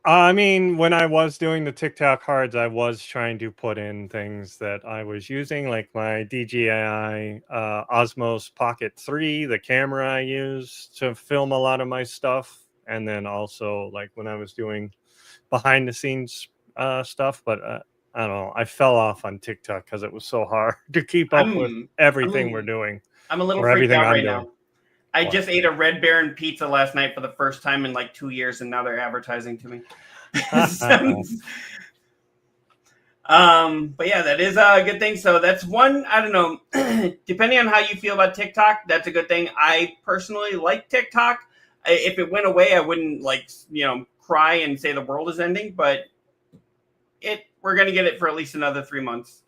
I mean, when I was doing the TikTok cards, I was trying to put in things that I was using, like my DJI Osmos Pocket 3, the camera I use to film a lot of my stuff. And then also, like, when I was doing behind-the-scenes stuff. But I don't know. I fell off on TikTok because it was so hard to keep up with everything we're doing. I'm a little or freaked everything out I'm right doing. now. I just ate a Red Baron pizza last night for the first time in like 2 years, and now they're advertising to me. But yeah, that is a good thing. So that's one, I don't know, depending on how you feel about TikTok, that's a good thing. I personally like TikTok. If it went away, I wouldn't cry and say the world is ending, but we're going to get it for at least another 3 months.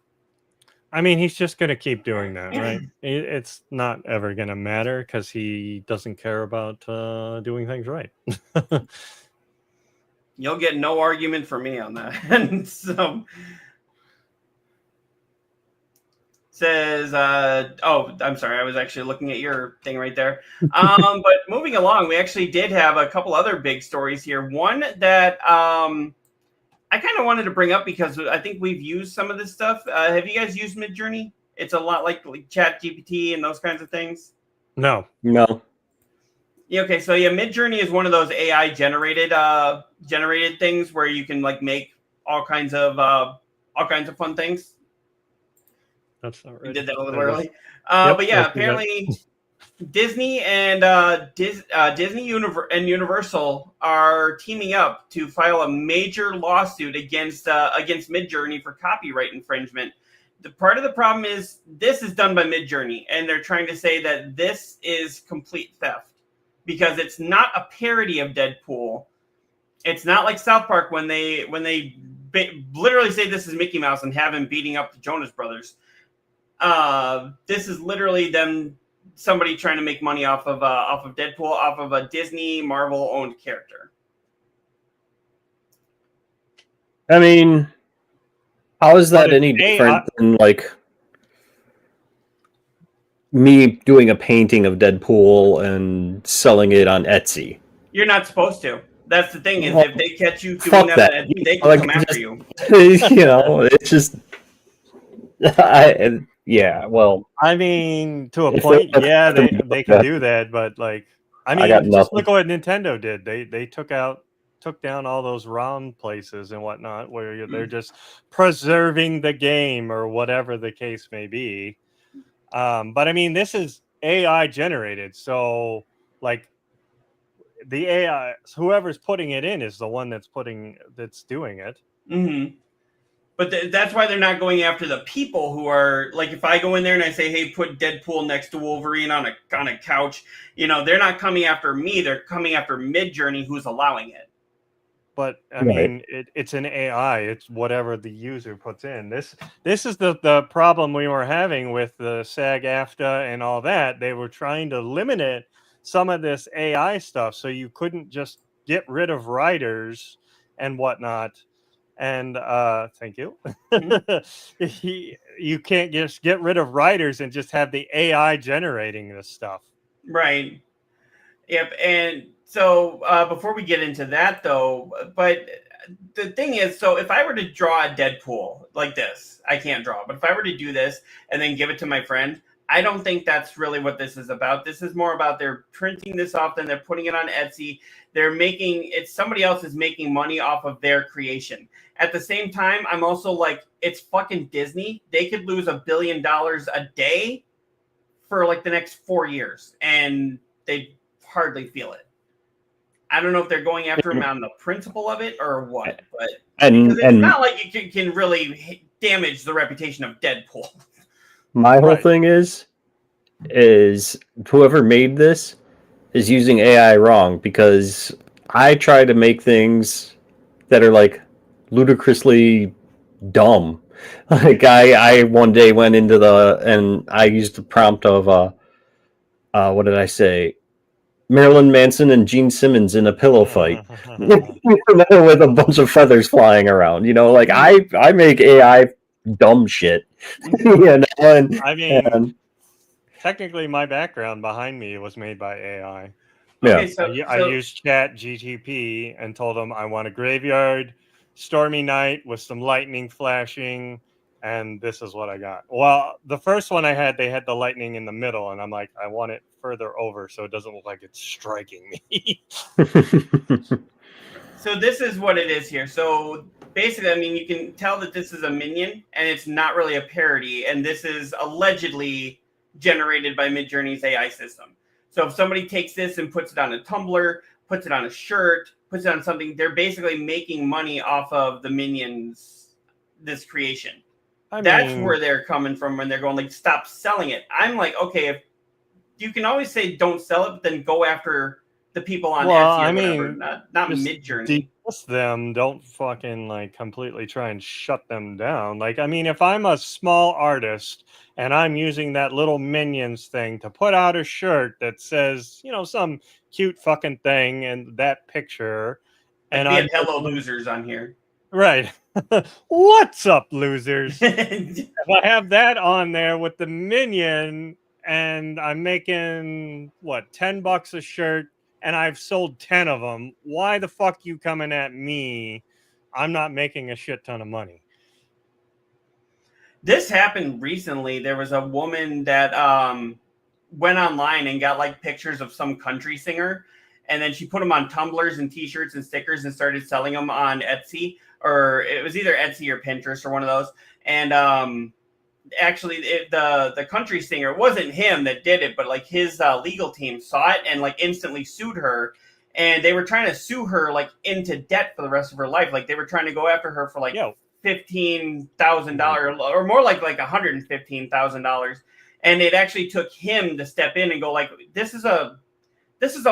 I mean, he's just going to keep doing that, right? It's not ever going to matter because he doesn't care about doing things right. You'll get no argument from me on that. So says, I'm sorry, I was actually looking at your thing right there. But moving along, we actually did have a couple other big stories here. One that I kind of wanted to bring up because I think we've used some of this stuff. Have you guys used Midjourney? It's a lot like ChatGPT and those kinds of things. No. Yeah, okay, so yeah, Midjourney is one of those AI generated things where you can like make all kinds of fun things. That's not right. You did that a little early. But yeah, apparently Disney and Universal are teaming up to file a major lawsuit against Midjourney for copyright infringement. The part of the problem is this is done by Midjourney, and they're trying to say that this is complete theft because it's not a parody of Deadpool. It's not like South Park when they literally say this is Mickey Mouse and have him beating up the Jonas Brothers. This is literally somebody trying to make money off of Deadpool, off of a Disney Marvel owned character. I mean, how is that any different than like me doing a painting of Deadpool and selling it on Etsy? You're not supposed to. That's the thing, is if they catch you doing that on Etsy, they can come after you. It's just well, I mean, to a point, yeah, they can do that, but like, I mean, just look what Nintendo did. They took down all those ROM places and whatnot, where they're just preserving the game or whatever the case may be. But I mean, this is AI generated, so like the AI, whoever's putting it in is the one that's doing it. Mm-hmm. But that's why they're not going after the people who are like, if I go in there and I say, hey, put Deadpool next to Wolverine on a couch, they're not coming after me. They're coming after Midjourney, who's allowing it. But I mean, it's an AI. It's whatever the user puts in. This is the problem we were having with the Sag-Aftra and all that. They were trying to limit some of this AI stuff, so you couldn't just get rid of writers and whatnot. And thank you. You can't just get rid of writers and just have the AI generating this stuff. Right. Yep. And so before we get into that, though, but the thing is, so if I were to draw a Deadpool like this, I can't draw, but if I were to do this and then give it to my friend, I don't think that's really what this is about. This is more about they're printing this off, then they're putting it on Etsy. They're making it, somebody else is making money off of their creation. At the same time, I'm also like, it's fucking Disney. They could lose $1 billion a day for like the next 4 years, and they hardly feel it. I don't know if they're going after him on the principle of it or what, but because it's not like you can really damage the reputation of Deadpool. My whole thing is whoever made this is using AI wrong, because I try to make things that are like ludicrously dumb. Like I one day went into and I used the prompt of what did I say? Marilyn Manson and Gene Simmons in a pillow fight with a bunch of feathers flying around. Like I make AI dumb shit. I mean, technically, my background behind me was made by AI. Yeah, Okay, I used Chat GTP and told them I want a graveyard, stormy night with some lightning flashing, and this is what I got. Well, the first one I had, they had the lightning in the middle, and I'm like, I want it further over so it doesn't look like it's striking me. So this is what it is here. So basically, I mean, you can tell that this is a minion, and it's not really a parody, and this is allegedly generated by Midjourney's AI system. So if somebody takes this and puts it on a tumbler, puts it on a shirt, puts it on something, they're basically making money off of the minions, this creation. That's where they're coming from when they're going, like, stop selling it. I'm like, okay, if you can always say don't sell it, but then go after the people on Etsy or whatever, not Midjourney. Just them, don't fucking like completely try and shut them down. Like, I mean, if I'm a small artist and I'm using that little Minions thing to put out a shirt that says, some cute fucking thing and that picture, and I have hello losers on here. Right. What's up, losers? If I have that on there with the minion and I'm making $10 a shirt and I've sold 10 of them, why the fuck you coming at me? I'm not making a shit ton of money. This happened recently. There was a woman that went online and got like pictures of some country singer, and then she put them on tumblers and t-shirts and stickers and started selling them on Etsy, or it was either Etsy or Pinterest or one of those. And actually the country singer, wasn't him that did it, but like his legal team saw it and like instantly sued her, and they were trying to sue her like into debt for the rest of her life. Like they were trying to go after her for like $15,000 or more, like $115,000. And it actually took him to step in and go like, this is a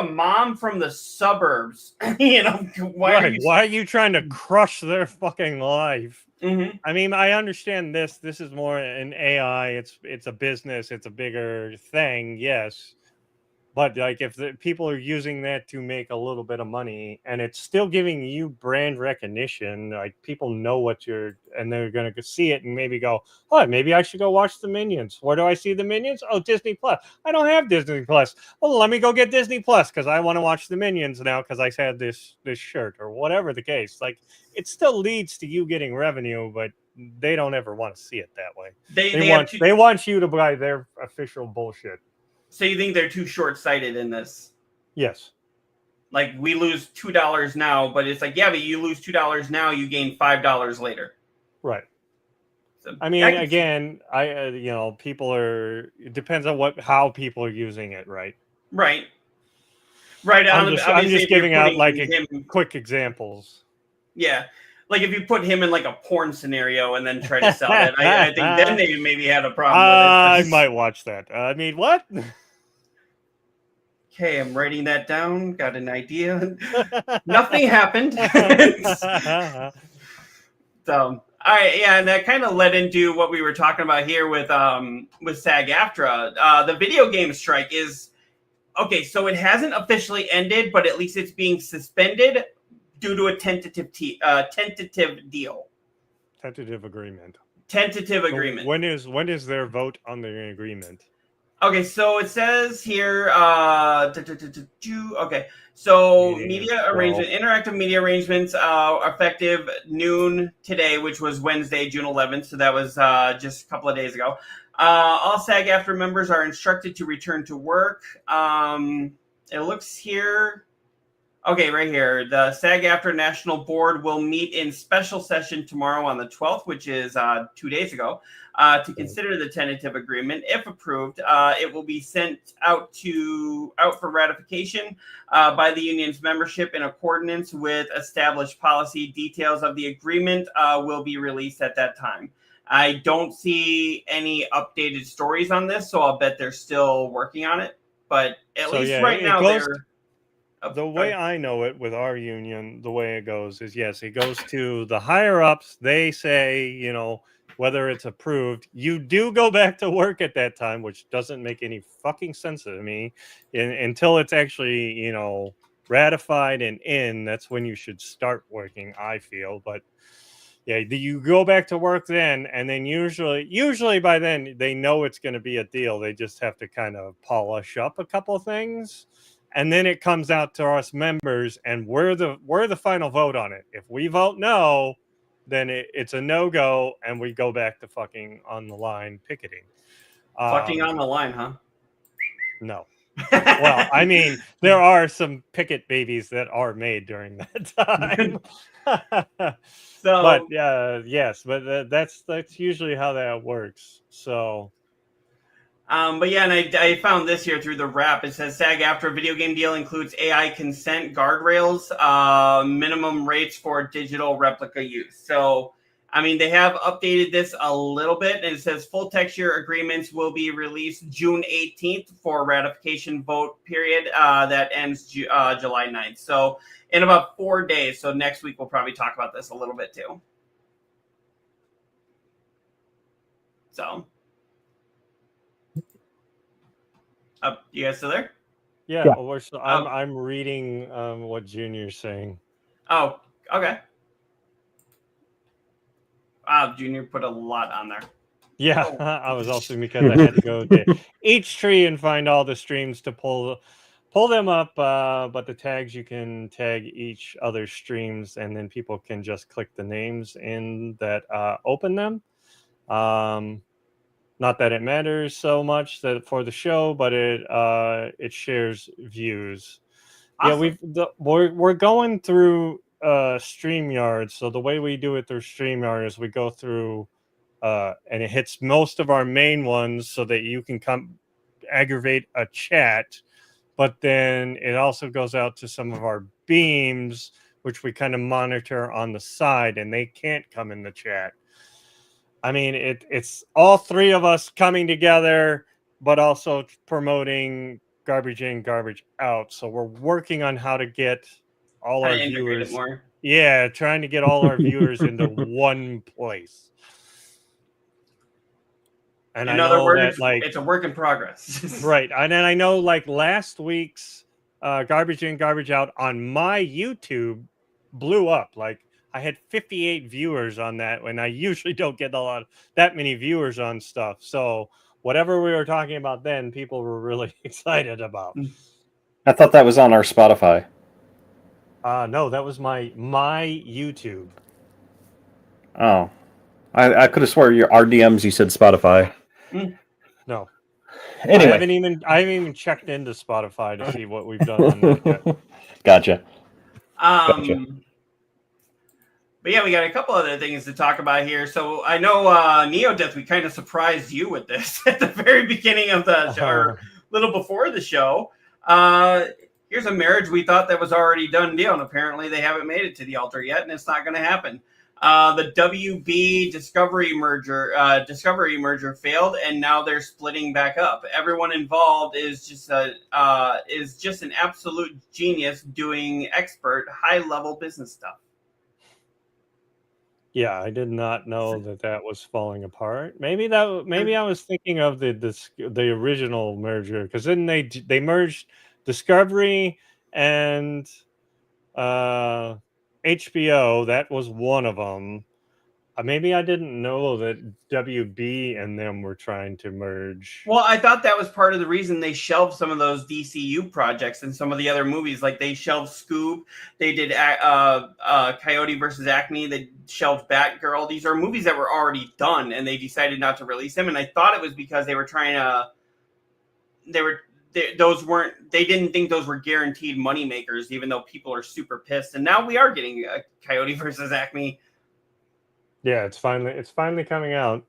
mom from the suburbs. Why are you trying to crush their fucking life? Mm-hmm. I mean, I understand this. This is more an AI. It's a business. It's a bigger thing. Yes. But like, if the people are using that to make a little bit of money, and it's still giving you brand recognition, like people know and they're going to see it and maybe go, oh, maybe I should go watch the Minions. Where do I see the Minions? Oh, Disney Plus. I don't have Disney Plus. Well, let me go get Disney Plus because I want to watch the Minions now because I had this shirt or whatever the case. Like, it still leads to you getting revenue, but they don't ever want to see it that way. They want you to buy their official bullshit. So you think they're too short-sighted in this? Yes. Like, we lose $2 now, but it's like, yeah, but you lose $2 now, you gain $5 later. Right. So I mean, again, people are. It depends on how people are using it, right? Right. I'm just giving out like quick examples. Yeah. Like if you put him in like a porn scenario and then try to sell it, I think then they maybe had a problem with it. I might watch that. I mean, what? Okay, I'm writing that down. Got an idea. Nothing happened. So, all right, yeah, and that kind of led into what we were talking about here with Sag-Aftra. The video game strike is okay. So it hasn't officially ended, but at least it's being suspended due to a tentative deal. Tentative agreement. Tentative agreement. When is their vote on the agreement? Okay, so it says here. Okay, so interactive media arrangements effective noon today, which was Wednesday, June 11th. So that was just a couple of days ago. All SAG-Aftra members are instructed to return to work. It looks here. Okay, right here. The SAG-Aftra National Board will meet in special session tomorrow on the 12th, which is 2 days ago, to consider the tentative agreement. If approved, it will be sent out for ratification by the union's membership in accordance with established policy. Details of the agreement will be released at that time. I don't see any updated stories on this, so I'll bet they're still working on it. But at least right now, they're... The way I know it with our union, the way it goes is, yes, it goes to the higher ups. They say, you know, whether it's approved, you do go back to work at that time, which doesn't make any fucking sense to me until it's actually, you know, ratified and in. That's when you should start working, I feel. But yeah, you go back to work then, and then usually by then they know it's going to be a deal. They just have to kind of polish up a couple things. And then it comes out to us members, and we're the final vote on it. If we vote no, then it's a no-go, and we go back to fucking on the line picketing. Fucking on the line, huh? No. Well, I mean, there are some picket babies that are made during that time. So, but yes, but that's usually how that works. So. But yeah, and I found this here through the wrap. It says SAG-Aftra video game deal includes AI consent guardrails, minimum rates for digital replica use. So, I mean, they have updated this a little bit, and it says full texture agreements will be released June 18th for ratification vote period that ends July 9th. So, in about 4 days. So, next week we'll probably talk about this a little bit too. So. You guys still there? Yeah. Yeah. Well, I'm reading what Junior's saying. Oh, okay. Wow, Junior put a lot on there. Yeah, I was also because I had to go to each tree and find all the streams to pull them up. But the tags, you can tag each other streams, and then people can just click the names in that open them. Not that it matters so much that for the show, but it shares views. Awesome. Yeah, we're going through StreamYard. So the way we do it through StreamYard is we go through and it hits most of our main ones so that you can aggravate a chat, but then it also goes out to some of our beams, which we kind of monitor on the side, and they can't come in the chat. I mean, it's all three of us coming together, but also promoting garbage in, garbage out. So we're working on how to get all our viewers. Yeah, trying to get all our viewers into one place. And in other words, it's a work in progress. Right. And then I know like last week's garbage in, garbage out on my YouTube blew up. Like, I had 58 viewers on that when I usually don't get that many viewers on stuff. So whatever we were talking about then, people were really excited about. I thought that was on our Spotify. No, that was my YouTube. Oh, I could have swore your RDMs. You said Spotify. No. Anyway, I haven't even checked into Spotify to see what we've done on that yet. Gotcha. But yeah, we got a couple other things to talk about here. So I know neo-deth, we kind of surprised you with this at the very beginning of the show, or a little before the show. Here's a marriage we thought that was already done deal, and apparently they haven't made it to the altar yet, and it's not going to happen. The WB Discovery merger failed, and now they're splitting back up. Everyone involved is just an absolute genius doing expert, high-level business stuff. Yeah, I did not know that was falling apart. Maybe I was thinking of the original merger, because then they merged Discovery and HBO. That was one of them. Maybe I didn't know that WB and them were trying to merge. Well, I thought that was part of the reason they shelved some of those DCU projects and some of the other movies. Like they shelved Scoob, they did Coyote versus Acme, they shelved Batgirl. These are movies that were already done, and they decided not to release them. And I thought it was because they were trying to. They didn't think those were guaranteed money makers, even though people are super pissed. And now we are getting Coyote versus Acme. Yeah, it's finally coming out.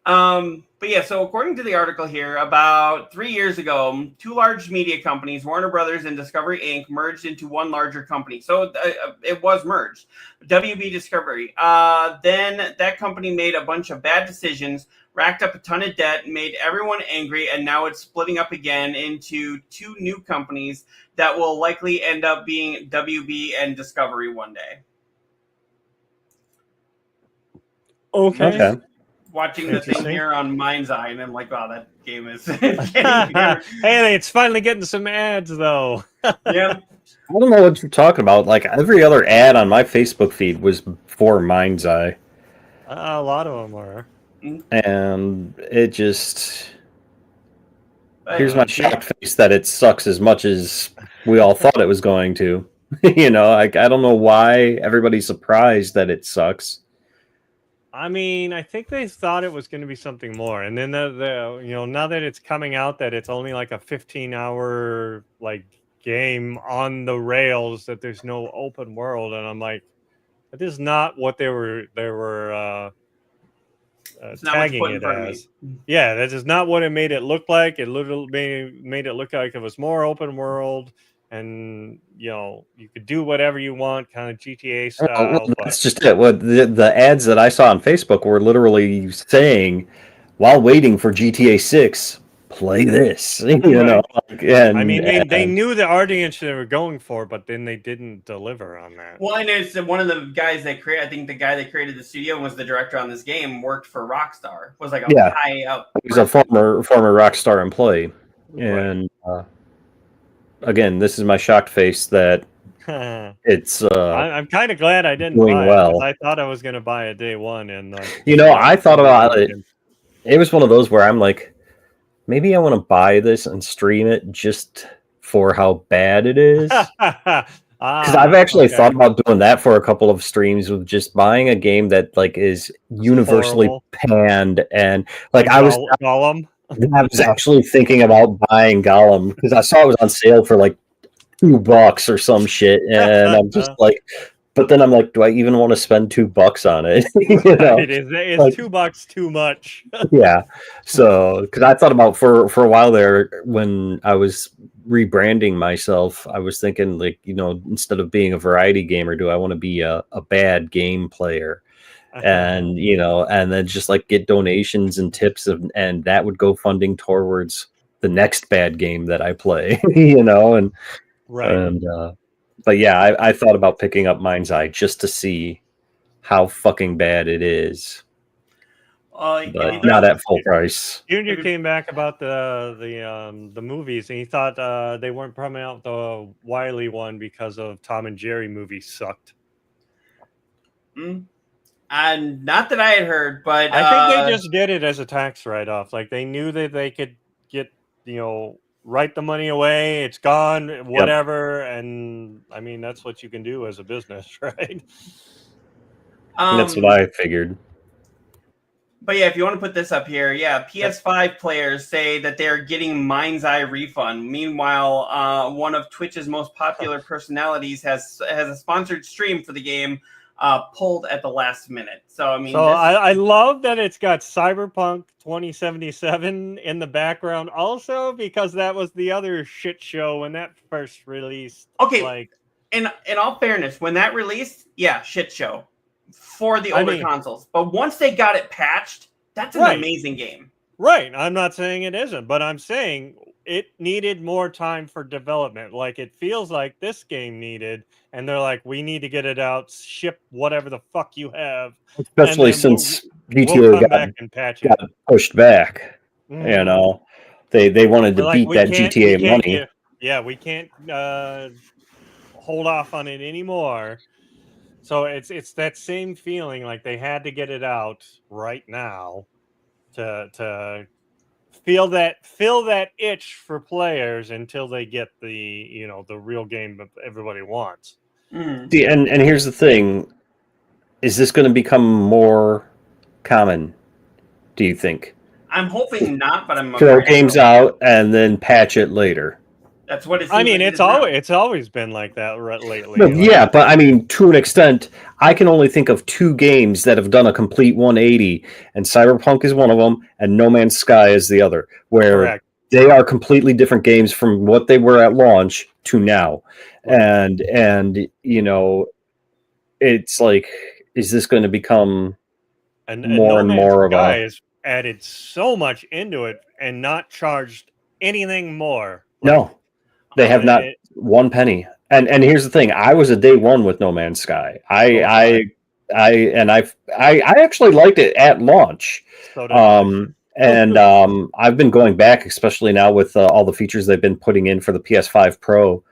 But yeah, so according to the article here, about 3 years ago, two large media companies, Warner Brothers and Discovery Inc., merged into one larger company. So it was merged, WB Discovery. Then that company made a bunch of bad decisions, racked up a ton of debt, made everyone angry, and now it's splitting up again into two new companies that will likely end up being WB and Discovery one day. Okay. Watching the thing here on Mind's Eye, and I'm like, wow, that game is Hey, it's finally getting some ads, though. Yeah. I don't know what you're talking about. Like, every other ad on my Facebook feed was for Mind's Eye. A lot of them are. And it just... Here's my shocked face that it sucks as much as we all thought it was going to. You know, I don't know why everybody's surprised that it sucks. I mean, I think they thought it was going to be something more, and then now that it's coming out that it's only like a 15-hour like game on the rails, that there's no open world, and I'm like, that is not what they were tagging it as. Yeah, that is not what it made it look like. It literally made it look like it was more open world. And you could do whatever you want, kind of GTA style. Well, that's just it. What the ads that I saw on Facebook were literally saying, while waiting for GTA 6, play this. You know, I mean, they knew the audience they were going for, but then they didn't deliver on that. Well, and it's one of the guys that I think the guy that created the studio and was the director on this game worked for Rockstar. Was like a high up. He's a former Rockstar employee, and. Again, this is my shocked face that it's. I'm kind of glad I didn't buy it. Well. I thought I was going to buy it day one, and I thought about it. It was one of those where I'm like, maybe I want to buy this and stream it just for how bad it is. Because I've actually thought about doing that for a couple of streams, with just buying a game that like is universally panned, and like I was Gollum. I was actually thinking about buying Gollum because I saw it was on sale for like $2 or some shit, and I'm just like, but then I'm like, do I even want to spend $2 on it? It's like, $2 too much. Yeah, so because I thought about for a while there when I was rebranding myself, I was thinking like, instead of being a variety gamer, do I want to be a bad game player? And and then just like get donations and tips and that would go funding towards the next bad game that I play, and right. And but yeah, I thought about picking up Mind's Eye just to see how fucking bad it is. But not at full price. Junior came back about the movies, and he thought they weren't coming out the Wile one because of Tom and Jerry movies sucked. And not that I had heard, but I think they just did it as a tax write-off. Like they knew that they could get, write the money away. It's gone, whatever. Yep. And I mean, that's what you can do as a business, right? That's what I figured. But yeah, if you want to put this up here, PS5 players say that they're getting Mind's Eye refund. Meanwhile, one of Twitch's most popular personalities has a sponsored stream for the game. Pulled at the last minute. So I mean, I love that it's got Cyberpunk 2077 in the background also, because that was the other shit show when that first released. Okay, like in all fairness, when that released, shit show for the older consoles. But once they got it patched, that's an amazing game. Right. I'm not saying it isn't, but I'm saying it needed more time for development. Like it feels like this game needed, and they're like, we need to get it out, ship whatever the fuck you have. Especially since GTA got pushed back. Mm. They wanted to beat that GTA money. We can't hold off on it anymore. So it's that same feeling like they had to get it out right now to fill that itch for players until they get the real game that everybody wants. Mm. See, and here's the thing: is this going to become more common? Do you think? I'm hoping not, but I'm Throw afraid games so. out and then patch it later. That's what it seems I mean, like it is now. it's always been like that lately. No, like- yeah, but I mean, to an extent, I can only think of 2 games that have done a complete 180, and Cyberpunk is one of them, and No Man's Sky is the other, where Correct. they are completely different games from what they were at launch to now. And it's like, is this going to become And more No and Man's more of Sky a... has added so much into it and not charged anything more. No, they have not it- 1 penny. And here's the thing: I was a day one with No Man's Sky. I actually liked it at launch. So did I. And I've been going back, especially now with all the features they've been putting in for the PS5 Pro.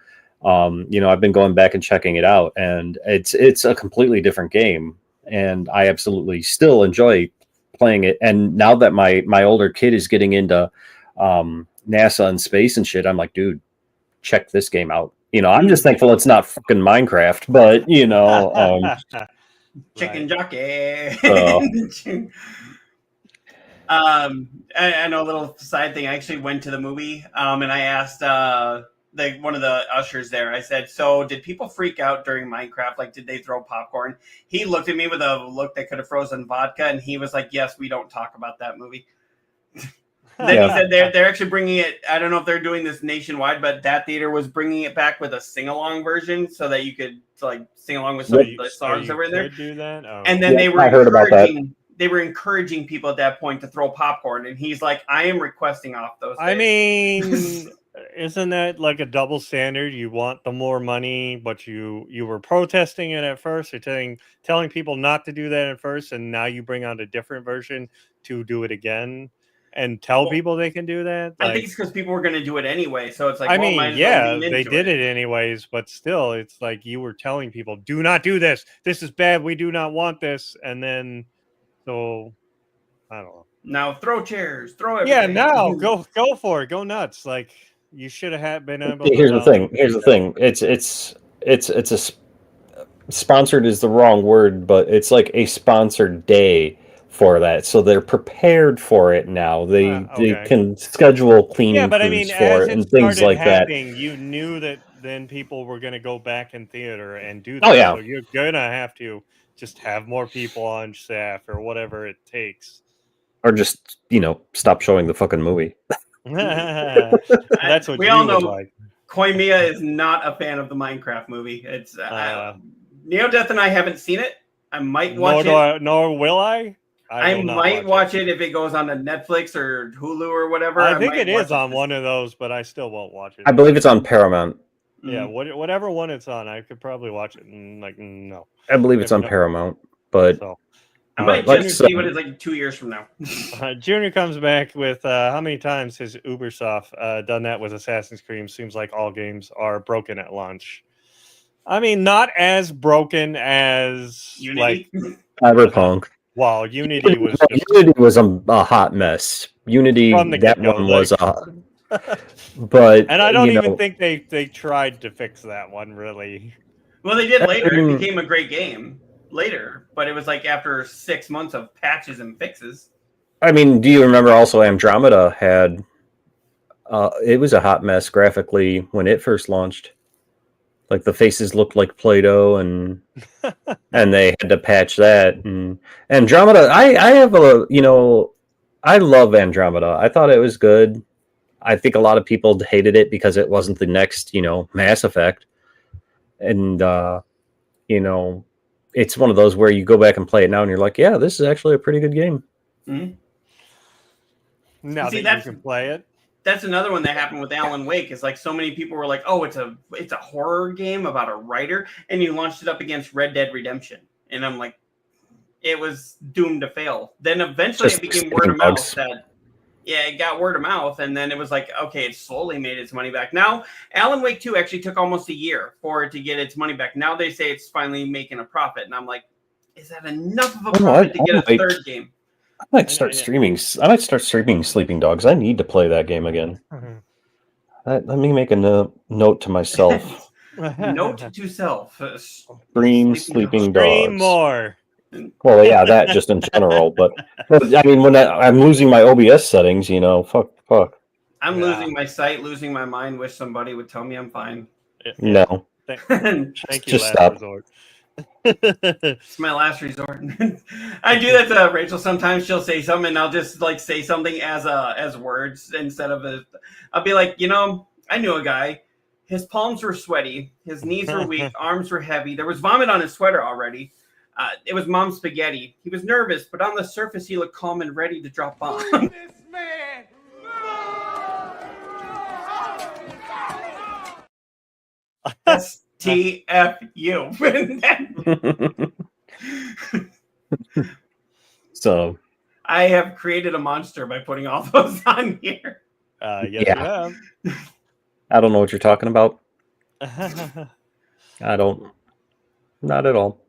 I've been going back and checking it out, and it's a completely different game, and I absolutely still enjoy playing it. And now that my older kid is getting into NASA and space and shit, I'm like, dude, check this game out. I'm just thankful it's not fucking Minecraft, but Chicken Right. jockey. I know a little side thing. I actually went to the movie, and I asked one of the ushers there. I said, "So, did people freak out during Minecraft? Like, did they throw popcorn?" He looked at me with a look that could have frozen vodka, and he was like, "Yes, we don't talk about that movie." Then he said they're actually bringing it. I don't know if they're doing this nationwide, but that theater was bringing it back with a sing along version, so that you could sing along with some of the songs that were in there. Do that? Oh. And then they were I heard about that. encouraging people at that point to throw popcorn, and he's like, "I am requesting off those days." I mean, isn't that like a double standard? You want the more money, but you were protesting it at first, or telling people not to do that at first, and now you bring out a different version to do it again and tell people they can do that. I think it's because people were going to do it anyway, so it's like, I well, mean, might as well yeah, lean they into did it anyways, but still, it's like you were telling people, do not do this. This is bad. We do not want this. And then, so I don't know. Now throw chairs, throw everything. Yeah, now go for it. Go nuts. Like you should have been able. Here's the thing. It's sponsored is the wrong word, but it's like a sponsored day for that, so they're prepared for it now. They can schedule cleaning crews for it and things like that. You knew that then people were going to go back in theater and do that. Oh, yeah. So you're gonna have to just have more people on staff or whatever it takes, Or just stop showing the fucking movie. That's what we you all would know. like. Koimiya is not a fan of the Minecraft movie. It's neo-deth and I haven't seen it. I might watch it. Nor will I. I might watch it if it goes on to Netflix or Hulu or whatever. I think it is on one of those, but I still won't watch it. I believe it's on Paramount. Yeah, whatever one it's on, I could probably watch it. And no, I believe it's on Paramount, but I might just see what it's like 2 years from now. Junior comes back with how many times has Ubisoft done that with Assassin's Creed? Seems like all games are broken at launch. I mean, not as broken as Unity? Cyberpunk. Wow, Unity was a hot mess. Unity, that one was but and I don't even think they tried to fix that one really. Well, they did later. It became a great game later, but it was like after 6 months of patches and fixes. I mean, do you remember also Andromeda had it was a hot mess graphically when it first launched. Like the faces looked like Play-Doh, and they had to patch that. And Andromeda, I have I love Andromeda. I thought it was good. I think a lot of people hated it because it wasn't the next, Mass Effect. And it's one of those where you go back and play it now, and you're like, yeah, this is actually a pretty good game. Mm-hmm. Now that you can play it. That's another one that happened with Alan Wake. Is like so many people were like, "Oh, it's a horror game about a writer," and you launched it up against Red Dead Redemption, and I'm like, it was doomed to fail. Then eventually it became word of mouth that yeah, it got word of mouth, and then it was like, okay, it slowly made its money back. Now, Alan Wake 2 actually took almost a year for it to get its money back. Now they say it's finally making a profit, and I'm like, is that enough of a profit to get a third game? I might start streaming. I might start streaming Sleeping Dogs. I need to play that game again. Let me make a note to myself. Note to self. Stream Sleeping Dogs. Stream more. Well, yeah, that just in general. But I mean, when I'm losing my OBS settings, fuck. I'm losing my sight, losing my mind. Wish somebody would tell me I'm fine. No. Thank you. Just stop. Resort. It's my last resort. I do that to Rachel sometimes. She'll say something, and I'll just say something as words instead of I'll be like, I knew a guy. His palms were sweaty. His knees were weak. Arms were heavy. There was vomit on his sweater already. It was mom's spaghetti. He was nervous, but on the surface, he looked calm and ready to drop bombs. This man! STFU. So I have created a monster by putting all those on here. Yes, Yeah. you I don't know what you're talking about. have. I don't. Not at all.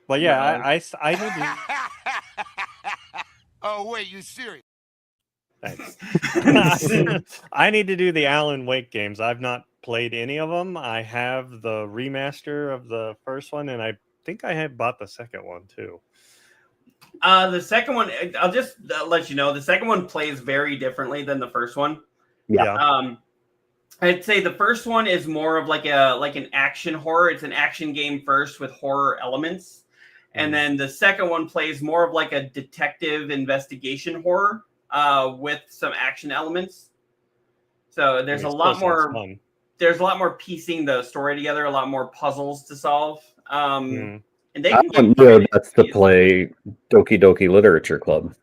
But yeah, No. I need to. Oh, wait, you serious? Thanks. I need to do the Alan Wake games. I've not played any of them. I have the remaster of the first one, and I think I had bought the second one too. The second one, I'll just let you know, the second one plays very differently than the first one. Yeah. I'd say the first one is more of like an action horror. It's an action game first with horror elements. And then the second one plays more of like a detective investigation horror with some action elements. So there's a lot more. Fun. There's a lot more piecing the story together, a lot more puzzles to solve. And they I can want neo-deth to play Doki Doki Literature Club.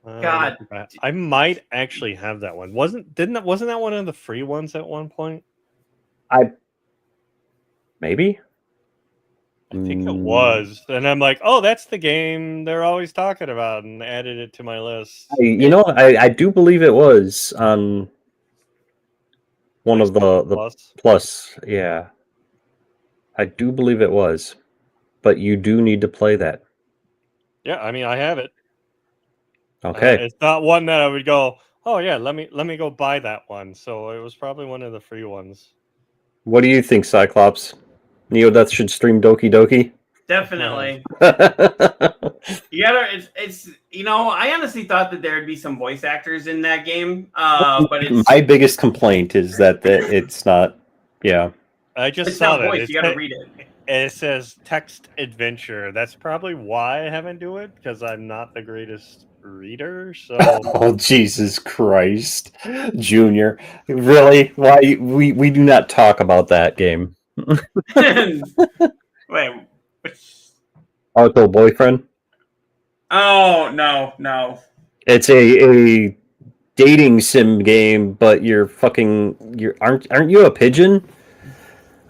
God, I might actually have that one. Wasn't that one of the free ones at one point? Maybe. I think it was, and I'm like, oh, that's the game they're always talking about, and added it to my list. I do believe it was on one of the plus. Yeah, I do believe it was, but you do need to play that. Yeah, I mean, I have it. Okay, it's not one that I would go, oh yeah, let me go buy that one. So it was probably one of the free ones. What do you think, Cyclops? neo-deth should stream Doki Doki? definitely. You gotta. It's I honestly thought that there'd be some voice actors in that game, but it's my biggest complaint is that it's not. Yeah, I just it's saw not that. voice. You gotta read it. It says text adventure. That's probably why I haven't do it, because I'm not the greatest reader. So oh Jesus Christ, Junior, really? Why we do not talk about that game? Wait. Auto Boyfriend? Oh no. It's a dating sim game, but aren't you a pigeon?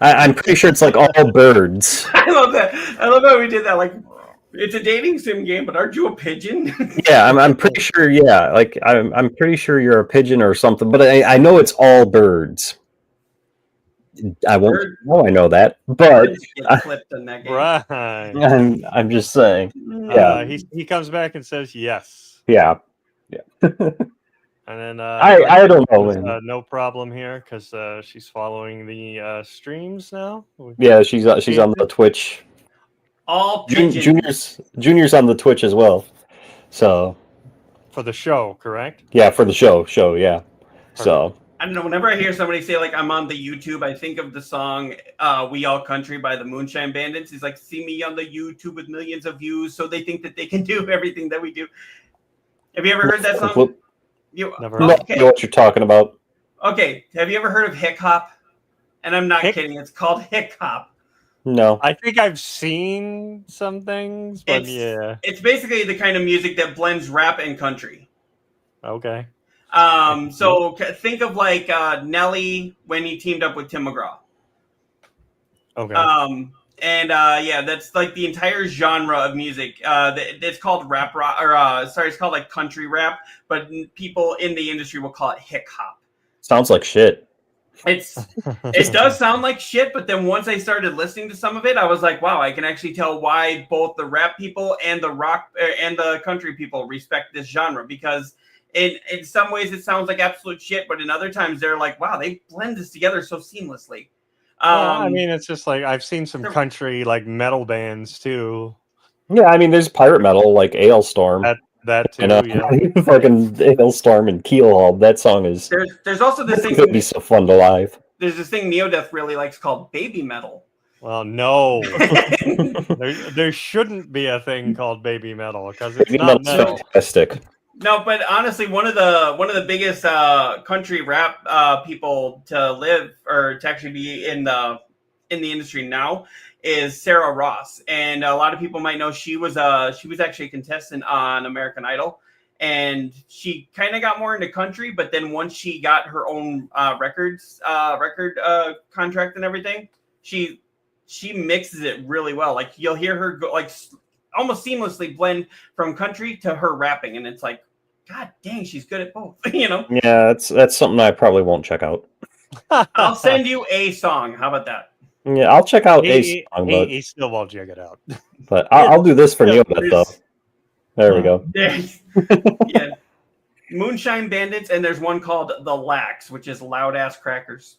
I'm pretty sure it's like all birds. I love that. I love how we did that. Like, it's a dating sim game, but aren't you a pigeon? Yeah, I'm pretty sure. Yeah, like I'm pretty sure you're a pigeon or something. But I know it's all birds. I won't. Oh, I know that, but Get clipped in that game. right. I'm just saying. Yeah, he comes back and says yes. yeah. And then I don't know. No problem here, because she's following the streams now. Yeah, she's on the Twitch. All pigeons. Junior's on the Twitch as well. So For the show, correct? yeah, for the show, yeah. So I don't know. Whenever I hear somebody say like I'm on the YouTube, I think of the song "We All Country" by the Moonshine Bandits. It's like, see me on the YouTube with millions of views, so they think that they can do everything that we do. Have you ever heard that song? Never know what you're talking about. Okay. Have you ever heard of Hick Hop? And I'm not kidding. It's called Hick Hop. No. I think I've seen some things, but yeah. It's basically the kind of music that blends rap and country. Okay. So think of like Nelly when he teamed up with Tim McGraw. Okay. And yeah, that's like the entire genre of music. It's called rap rock, or it's called like country rap, but people in the industry will call it hip hop. Sounds like shit. It does sound like shit, but then once I started listening to some of it, I was like, wow, I can actually tell why both the rap people and the rock and the country people respect this genre, because in some ways it sounds like absolute shit, but in other times they're like, wow, they blend this together so seamlessly. I mean, it's just like I've seen some country like metal bands too. Yeah, I mean, there's pirate metal like Ailstorm. That too. Yeah. Fucking Ailstorm and Keelhaul. That song is. There's also this thing. It'd be so fun to live. There's this thing neo-deth really likes called baby metal. Well, no, there shouldn't be a thing called baby metal because it's not metal. Fantastic. No, but honestly, one of the biggest country rap people to live or to actually be in the industry now is Sarah Ross, and a lot of people might know she was actually a contestant on American Idol, and she kind of got more into country, but then once she got her own record contract and everything, she mixes it really well. Like you'll hear her go like almost seamlessly blend from country to her rapping, and it's like, God dang, she's good at both. You know? Yeah, that's something I probably won't check out. I'll send you a song. How about that? Yeah, I'll check out a song, but he still won't check it out. But I'll do this for neo-deth though. There we go. Yeah, Moonshine Bandits, and there's one called The Lax, which is loud ass crackers.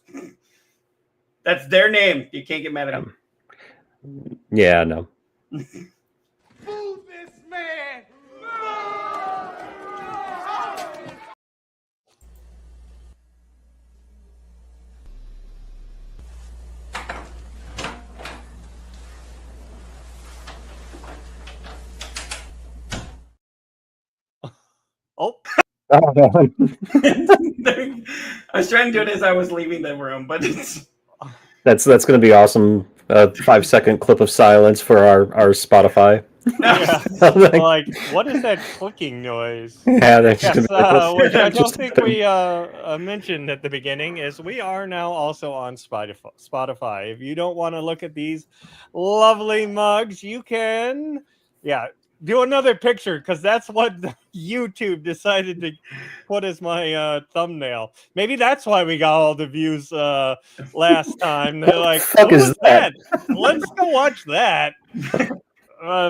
That's their name. You can't get mad at them. Yeah, no. Move this man! Oh. I was trying to do it as I was leaving the room, but it's That's going to be awesome. 5-second clip of silence for our Spotify. Yeah. Like, what is that clicking noise? Yeah, that's Yes, gonna be like, which I don't just think we mentioned at the beginning is we are now also on Spotify. If you don't want to look at these lovely mugs, you can, do another picture because that's what YouTube decided to put as my thumbnail. Maybe that's why we got all the views last time. They're like, fuck is that? Let's go watch that.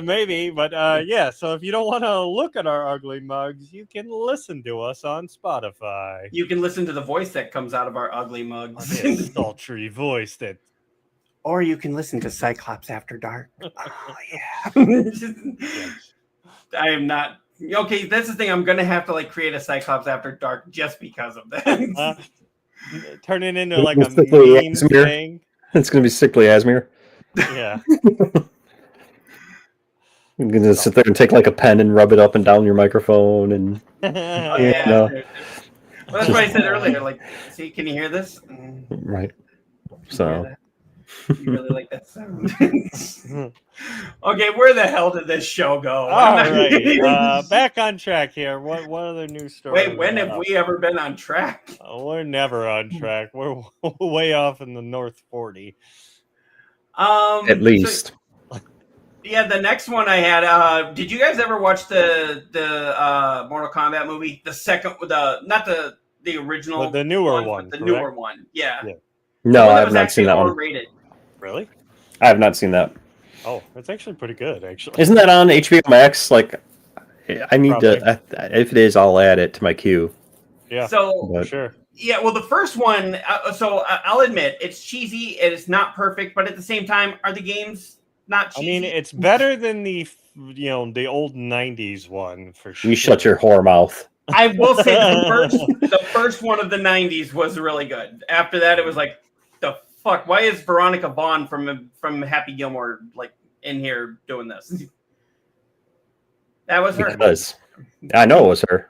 Maybe, but yeah. So if you don't want to look at our ugly mugs, you can listen to us on Spotify. you can listen to the voice that comes out of our ugly mugs. This sultry voice that. Or you can listen to Cyclops After Dark. Oh, yeah. I am not. Okay, that's the thing. I'm going to have to like create a Cyclops After Dark just because of that. Turn it into like a Sickly meme Asmir. thing. It's going to be Sickly Asmir. Yeah. You're going to sit there and take like a pen and rub it up and down your microphone. And Oh, yeah. Well, that's what I said earlier. Like, see, can you hear this? Right. You So. hear that? You really like that sound. Okay, where the hell did this show go? All right, back on track here. What other news story? Wait, when have we ever been on track? We're never on track. We're way off in the North 40. At least. Yeah, the next one I had. Did you guys ever watch the Mortal Kombat movie? The second, not the original, the newer one. The newer one. Yeah. No, I have not seen that one. Rated. Really? I have not seen that. Oh, it's actually pretty good, actually. Isn't that on HBO Max? Like, I need to. If it is, I'll add it to my queue. Yeah. So sure. Yeah, well, the first one. So I'll admit it's cheesy. It's not perfect, but at the same time, are the games not cheesy? I mean, it's better than the the old '90s one for sure. You shut your whore mouth. I will say the first one of the '90s was really good. After that, it was like, the fuck? Why is Veronica Vaughn from Happy Gilmore like in here doing this? That was her. Because I know it was her.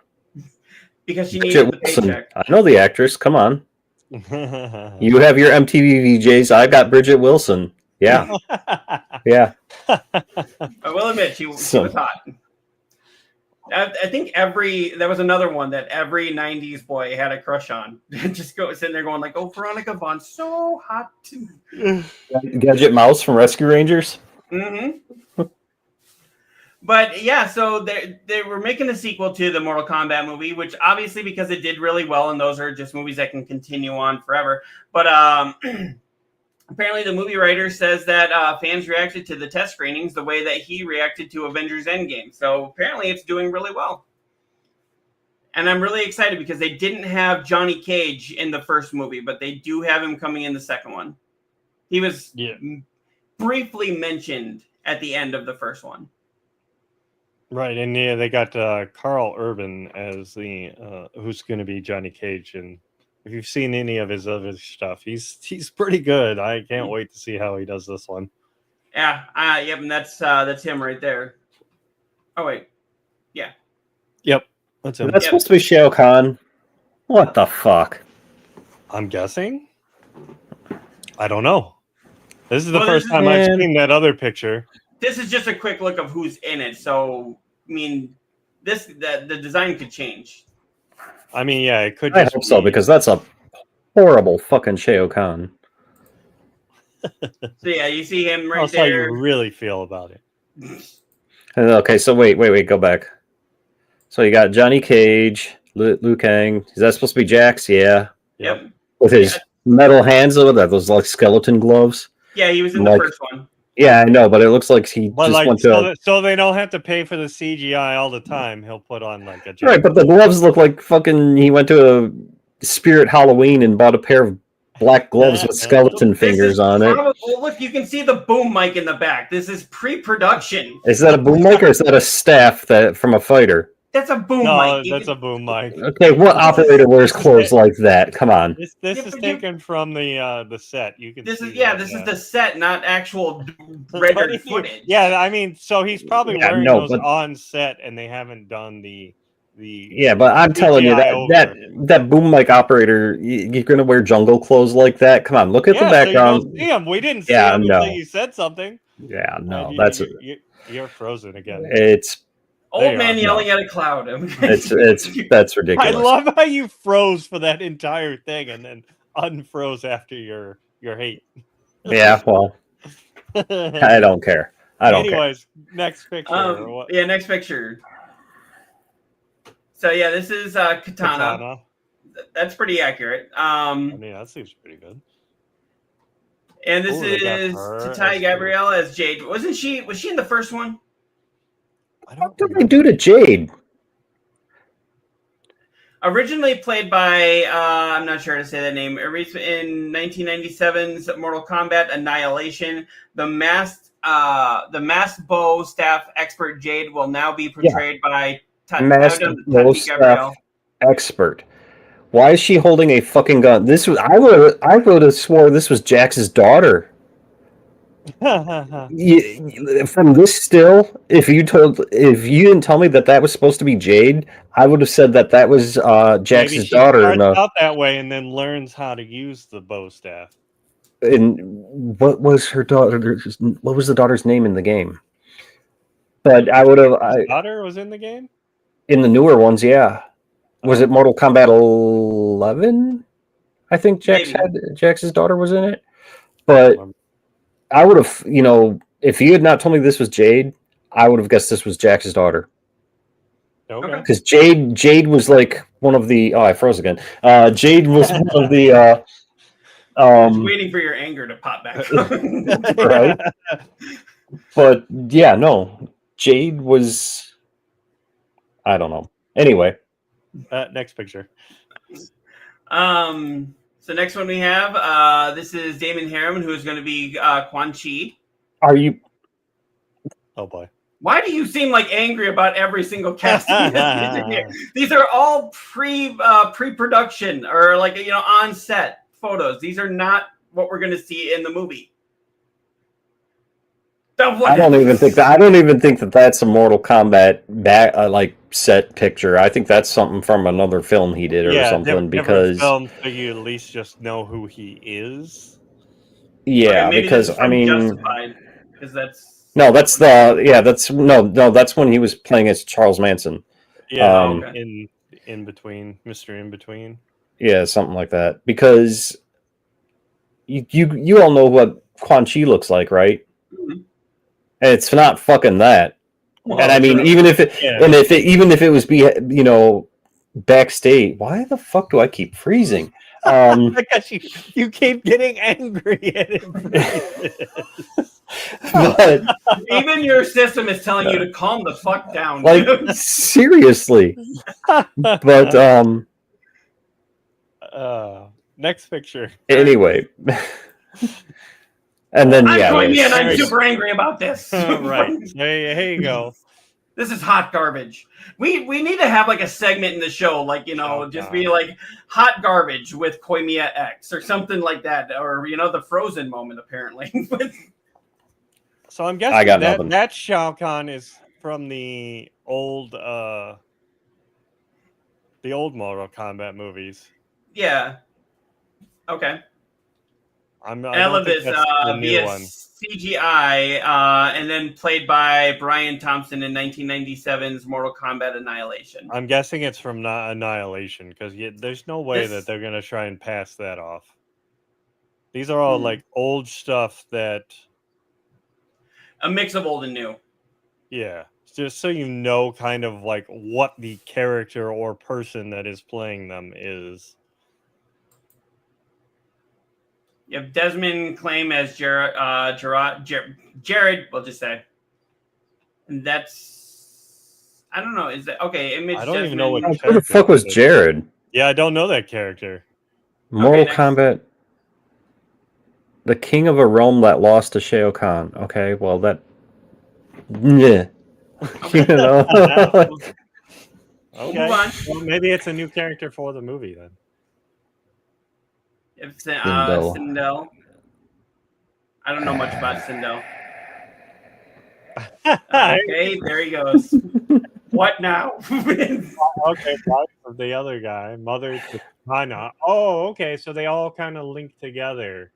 Because she Bridget needed the Wilson. paycheck. I know the actress. Come on. You have your MTV VJs. I got Bridget Wilson. Yeah. Yeah. I will admit she was hot. I think that was another one that every 90s boy had a crush on. Just sitting there going like, oh, Veronica Vaughn's so hot. Gadget Mouse from Rescue Rangers. Mm-hmm. But yeah, so they were making a sequel to the Mortal Kombat movie, which obviously because it did really well, and those are just movies that can continue on forever. But apparently the movie writer says that fans reacted to the test screenings the way that he reacted to Avengers Endgame. So apparently it's doing really well. And I'm really excited because they didn't have Johnny Cage in the first movie, but they do have him coming in the second one. He was briefly mentioned at the end of the first one. Right, and yeah, they got Carl Urban as the who's going to be Johnny Cage, and if you've seen any of his other stuff, he's pretty good. I can't wait to see how he does this one. Yeah, yep, and that's him right there. Oh wait, yeah, yep, that's him. That's supposed to be Shao Kahn. What the fuck? I'm guessing. I don't know. This is the first time I've seen that other picture. This is just a quick look of who's in it. So, I mean, the design could change. I mean, yeah, it could. I hope so, because that's a horrible fucking Shao Kahn. So yeah, you see him right That's there. how you really feel about it. Okay, so wait, go back. So you got Johnny Cage, Liu Kang. Is that supposed to be Jax? Yeah. Yep. With his metal hands over that, those like skeleton gloves. Yeah, he was in the first one. Yeah, I know, but it looks like he just went to. So they don't have to pay for the CGI all the time. He'll put on like a. Right, but the gloves look like fucking. He went to a Spirit Halloween and bought a pair of black gloves with skeleton fingers on it. Well, look, you can see the boom mic in the back. This is pre-production. Is that a boom mic or is that a staff from a fighter? That's a boom mic. No, that's a boom mic. Okay, what operator wears clothes like that? Come on. This is taken from the set. You can. This is the set, not actual rendered footage. Yeah, I mean, so he's probably wearing those on set, and they haven't done the. Yeah, but I'm telling you that boom mic operator, you're gonna wear jungle clothes like that. Come on, look at the background. So you don't see him. We didn't see him until you said something. Yeah, no, you're frozen again. It's. Old man yelling at a cloud. That's ridiculous. I love how you froze for that entire thing and then unfroze after your hate. Yeah, well, I don't care. Anyways, next picture. Yeah, next picture. So yeah, this is Katana. That's pretty accurate. I mean, that seems pretty good. And this is Tatai Gabrielle as Jade. Was she in the first one? What did they do to Jade? Originally played by, I'm not sure how to say that name, in 1997's Mortal Kombat Annihilation, the masked bow staff expert Jade will now be portrayed by masked bow staff expert. Why is she holding a fucking gun? I would have swore this was Jax's daughter. From this still, if you didn't tell me that was supposed to be Jade, I would have said that was Jax's daughter. Maybe she starts out that way and then learns how to use the bow staff. And what was her daughter? What was the daughter's name in the game? But I would have. Daughter was in the game. In the newer ones, yeah. Was it Mortal Kombat 11? I think Jax's daughter was in it, but. I would have, if you had not told me this was Jade, I would have guessed this was Jax's daughter. Okay. Because Jade was like one of the. Oh, I froze again. Jade was one of the. Waiting for your anger to pop back. Right. But yeah, no, Jade was. I don't know. Anyway. Next picture. So next one we have, this is Damon Harriman, who is going to be Quan Chi. Are you? Oh boy! Why do you seem like angry about every single casting? These are all pre-production or on set photos. These are not what we're going to see in the movie. I don't even think that that's a Mortal Kombat set picture. I think that's something from another film he did or something. Because film, so you at least just know who he is. Yeah, okay, because I mean, Justified, because that's that's when he was playing as Charles Manson. Yeah, okay. in between, Mr. In Between. Yeah, something like that. Because you all know what Quan Chi looks like, right? Mhm. And it's not fucking that. Well, And I mean, sure. even if it, Yeah. and if it, even if it was backstage, why the fuck do I keep freezing? Because you keep getting angry at it. But Even your system is telling you to calm the fuck down. like seriously, but Next picture. anyway, and then I'm yeah, Koimia and I'm There you super angry about this. right. Here you go. This is hot garbage. We need to have like a segment in the show, like Oh, just God. be like hot garbage with KoimiaX or something like that, or the Frozen moment apparently. So I'm I guessing got nothing. that Shao Kahn is from the old Mortal Kombat movies. Yeah. Okay. I And I don't love think this that's the new via one. CGI, and then played by Brian Thompson in 1997's Mortal Kombat Annihilation. I'm guessing it's from Annihilation because there's no way This- that they're gonna try and pass that off. These are all like old stuff that, A mix of old and new. yeah, just so you know, kind of like what the character or person that is playing them is. You have Desmond claim as Jared, we'll just say. And that's, I don't know, is that, okay, Image I don't even know what Desmond. Who the fuck was Jared? Yeah, I don't know that character. Mortal next. Kombat. The king of a realm that lost to Shao Kahn. Okay, well that. Yeah. Okay. You know. Okay, move on. well, maybe it's a new character for the movie then. It's Sindel. Sindel. I don't know much about Sindel. Okay, Okay, there he goes. What now? wife of the other guy, mother to Hana. Oh, okay, so they all kind of link together.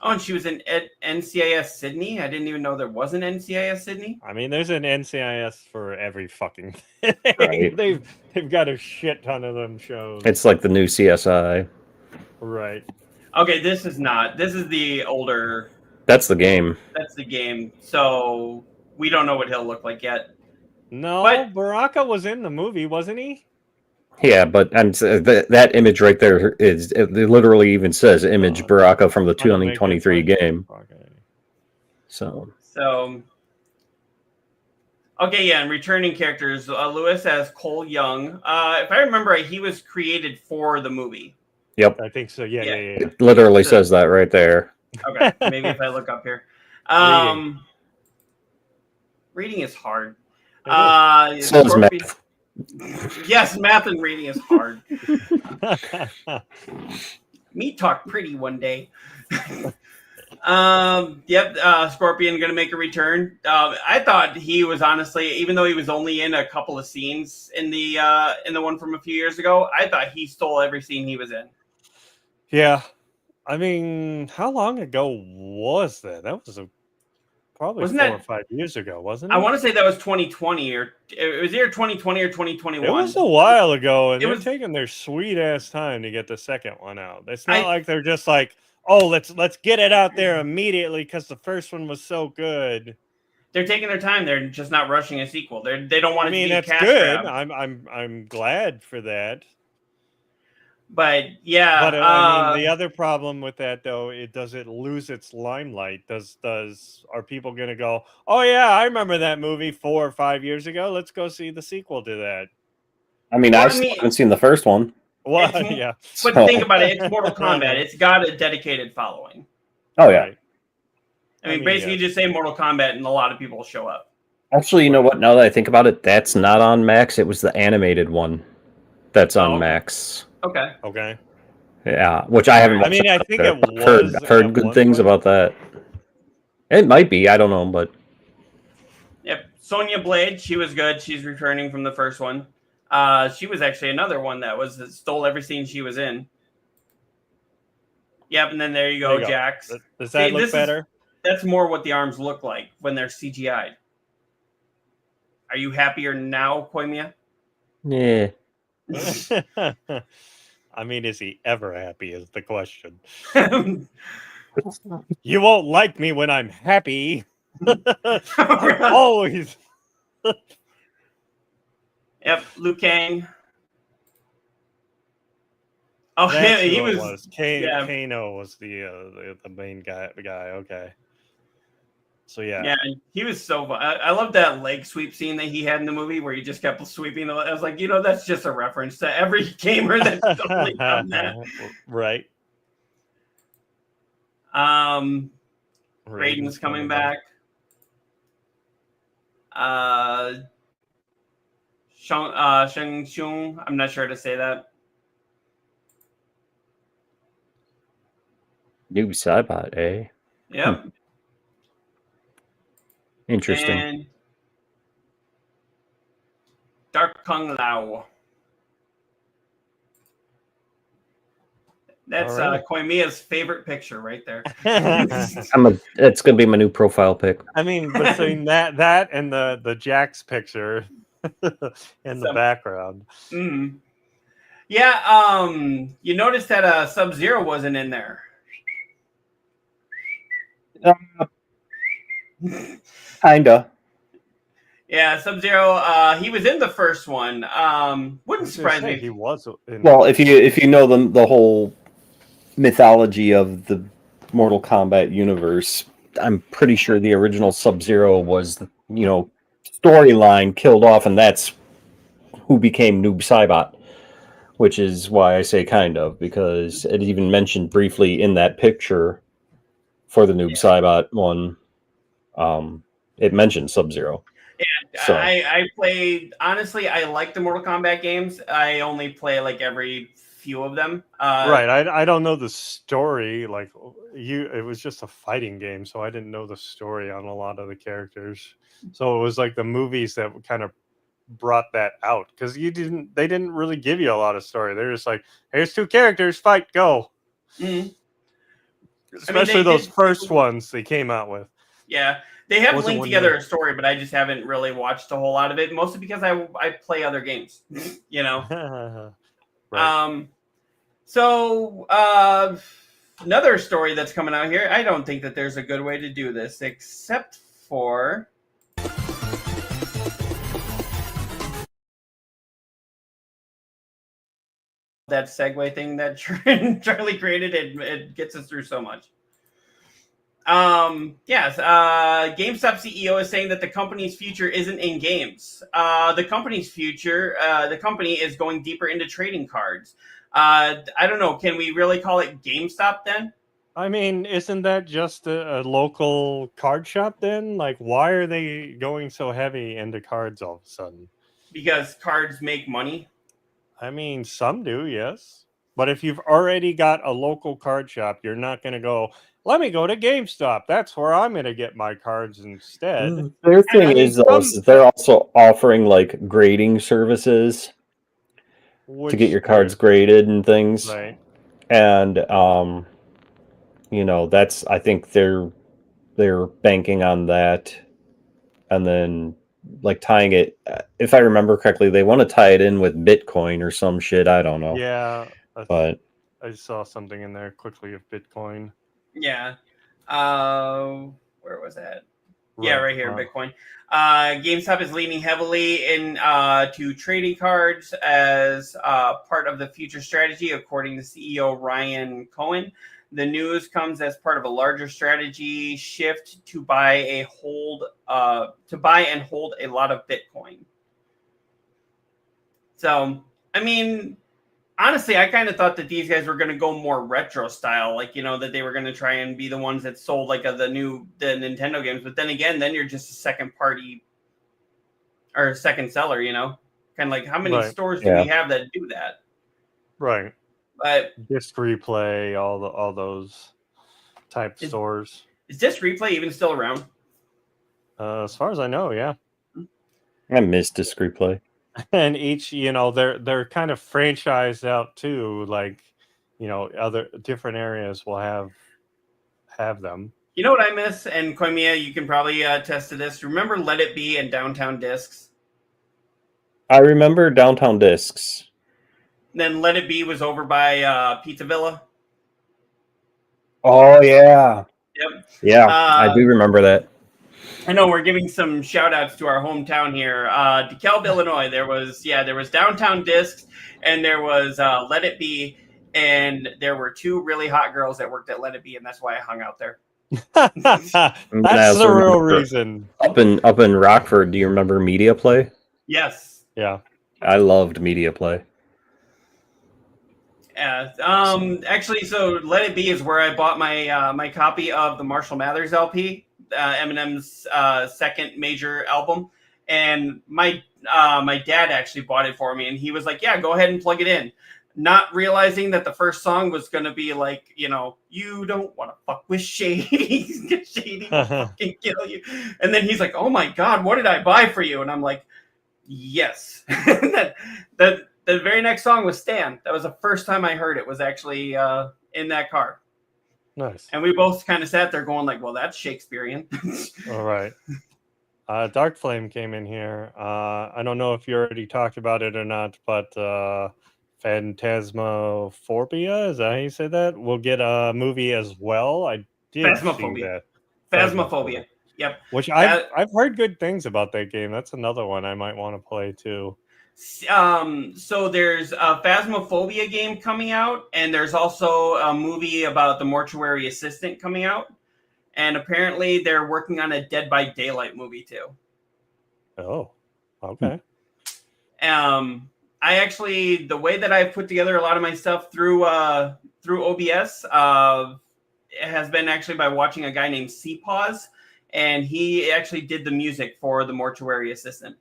Oh, and she was in NCIS Sydney. I didn't even know there was an NCIS Sydney. I mean, there's an NCIS for every fucking thing. Right. They've got a shit ton of them shows. It's like the new CSI. Right. Okay, this is not. This is the older. That's the game. That's the game. So we don't know what he'll look like yet. No, But- Baraka was in the movie, wasn't he? Yeah, but that image right there is it literally even says image Baraka from the 2023 game. So okay, yeah, and returning characters, Lewis as Cole Young. If I remember right, he was created for the movie. yep, I think so. Yeah. it literally says that right there. Okay, maybe if I look up here. Reading is hard. So is math. Yes, math and reading is hard. Me talk pretty one day. Scorpion gonna make a return. I thought he was honestly, even though he was only in a couple of scenes in the one from a few years ago, I thought he stole every scene he was in. Yeah. I mean, how long ago was that? That was probably Wasn't 4 that- or 5 years ago, wasn't it? I want to say that was 2020, or it was either 2020 or 2021. It was a while ago, and It they're was- taking their sweet ass time to get the second one out. It's not like they're just like, oh, let's get it out there immediately because the first one was so good. They're taking their time. They're just not rushing a sequel. They don't want I it mean, to be a that's cash good. grab. I'm glad for that. But yeah, But I mean, the other problem with that though, does it lose its limelight? Are people going to go, oh yeah, I remember that movie 4 or 5 years ago. Let's go see the sequel to that. I mean, I still haven't seen the first one. Well, It's- yeah. but So- think about it. It's Mortal Kombat. It's got a dedicated following. Oh yeah. Right. I mean, basically, yes. you just say Mortal Kombat, and a lot of people show up. Actually, you know what? Now that I think about it, that's not on Max. It was the animated one that's on Oh. Max. Okay. Okay. Yeah, which I haven't. I mean, I watched think yet, it but was I've heard at good one things point. about that. It might be. I don't know, but Yep. Sonya Blade, she was good. She's returning from the first one. She was actually another one that stole every scene she was in. Yep, and then there you go, There you go. Jax. Does that See, look better? That's more what the arms look like when they're CGI'd. Are you happier now, Koimia? Yeah. I mean, is he ever happy is the question. You won't like me when I'm happy. I'm always. Yep, Liu Kang. Oh, That's he who it was. was. Yeah, Kano was the main guy. The guy. Okay. So yeah. yeah, he was so. I love that leg sweep scene that he had in the movie where he just kept sweeping. I was like, that's just a reference to every gamer that's totally done that. Right. Raiden's coming back. Sheng Chung. I'm not sure how to say that. New Cybot, eh? Yep. Interesting. And Dark Kung Lao. That's Koimia's favorite picture right there. It's gonna be my new profile pic. I mean, between that and the Jax picture in the background. Mm. Yeah, you noticed that Sub-Zero wasn't in there. Kinda. Yeah, Sub-Zero. He was in the first one. Wouldn't surprise me. He was. Well, if you know the whole mythology of the Mortal Kombat universe, I'm pretty sure the original Sub-Zero was, storyline killed off, and that's who became Noob Saibot, which is why I say kind of, because it even mentioned briefly in that picture for the Noob Saibot one, it mentioned Sub-Zero. Yeah, so. I played, honestly, I like the Mortal Kombat games. I only play like every few of them. Right. I don't know the story. Like it was just a fighting game, so I didn't know the story on a lot of the characters. So it was like the movies that kind of brought that out, because they didn't really give you a lot of story. They're just like, here's two characters, fight, go. Mm-hmm. Especially those first ones they came out with. Yeah, they have linked together a story, but I just haven't really watched a whole lot of it, mostly because I play other games, Right. So another story that's coming out here, I don't think that there's a good way to do this, except for that segue thing that Charlie created. It gets us through so much. Yes. GameStop CEO is saying that the company's future isn't in games. The company's future, the company is going deeper into trading cards. I don't know. Can we really call it GameStop then? I mean, isn't that just a local card shop then? Like, why are they going so heavy into cards all of a sudden? Because cards make money. I mean, some do, yes. But if you've already got a local card shop, you're not going to go, let me go to GameStop. That's where I'm going to get my cards instead. Their thing is they're also offering like grading services to get your cards graded and things. Right. And that's, I think they're banking on that, and then like tying it, if I remember correctly, they want to tie it in with Bitcoin or some shit. I don't know. Yeah. But I saw something in there quickly of Bitcoin. Yeah. Where was that? Right. Yeah, right here, Bitcoin. GameStop is leaning heavily in to trading cards as part of the future strategy, according to CEO Ryan Cohen. The news comes as part of a larger strategy shift to buy and hold a lot of Bitcoin. So, I mean, honestly, I kind of thought that these guys were going to go more retro style, like, that they were going to try and be the ones that sold like the Nintendo games. But then again, then you're just a second party or a second seller, kind of like how many stores do we have that do that? Right. But Disc Replay, all those type stores. Is Disc Replay even still around? As far as I know, yeah. I miss Disc Replay. And each, they're kind of franchised out too. Like, other different areas will have them. You know what I miss? And Koimiya, you can probably attest to this. Remember Let It Be and Downtown Discs? I remember Downtown Discs. Then Let It Be was over by Pizza Villa. Oh yeah, Yep. yeah, I do remember that. I know we're giving some shout outs to our hometown here. DeKalb, Illinois, there was Downtown Discs and there was Let It Be, and there were two really hot girls that worked at Let It Be, and that's why I hung out there. That's the real reason. Up in Rockford, do you remember Media Play? Yes. Yeah. I loved Media Play. Yeah. Actually, so Let It Be is where I bought my my copy of the Marshall Mathers LP, Eminem's second major album, and my dad actually bought it for me, and he was like, "Yeah, go ahead and plug it in," not realizing that the first song was gonna be like, you don't want to fuck with Shady, Shady will fucking kill you, and then he's like, "Oh my God, what did I buy for you?" And I'm like, "Yes." that The very next song was Stan. That was the first time I heard it, was actually in that car. Nice. And we both kind of sat there going like, well, that's Shakespearean. All right. Dark Flame came in here. I don't know if you already talked about it or not, but Phantasmophobia, is that how you say that? We'll get a movie as well. I did see that. Phasmophobia. Yep. Which I've heard good things about that game. That's another one I might want to play too. So there's a Phasmophobia game coming out, and there's also a movie about the mortuary assistant coming out, and apparently they're working on a Dead by Daylight movie too. Oh, okay. I actually, the way that I've put together a lot of my stuff through OBS has been actually by watching a guy named CPause, and he actually did the music for the mortuary assistant.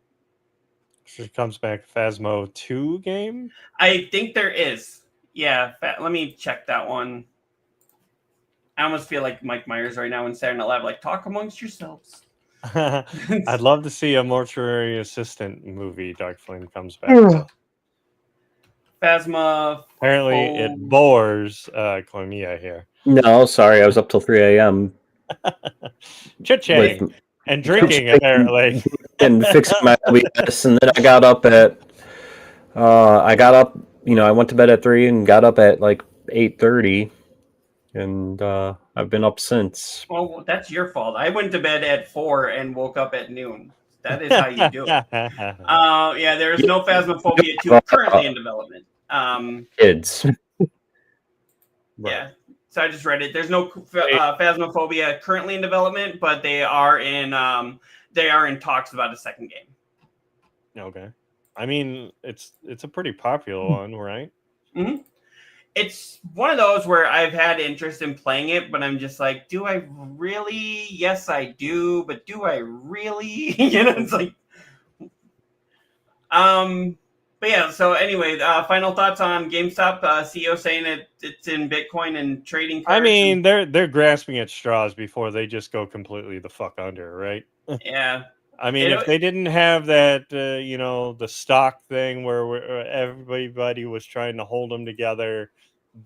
It comes back Phasmo 2 game? I think there is. Yeah, let me check that one. I almost feel like Mike Myers right now and Saturday Night Live, like, talk amongst yourselves. I'd love to see a mortuary assistant movie. Dark Flame comes back. Phasma. Apparently, it bores Koimiya here. No, sorry, I was up till 3 a.m. Chit-chatting and drinking, apparently. And fixing my OBS, and then I got up, I went to bed at 3 and got up at like 8:30, and I've been up since. Well, that's your fault. I went to bed at 4 and woke up at noon. That is how you do it. Yeah, there's no Phasmophobia 2 currently in development. Kids. Yeah. So I just read it. There's no Phasmophobia currently in development, but they are in talks about a second game. Okay. I mean, it's a pretty popular one, right? Mm-hmm. It's one of those where I've had interest in playing it, but I'm just like, do I really? Yes, I do, but do I really? It's like, But yeah. So anyway, final thoughts on GameStop. CEO saying it's in Bitcoin and trading cards. I mean, they're grasping at straws before they just go completely the fuck under, right? Yeah. I mean, if they didn't have that, the stock thing where everybody was trying to hold them together,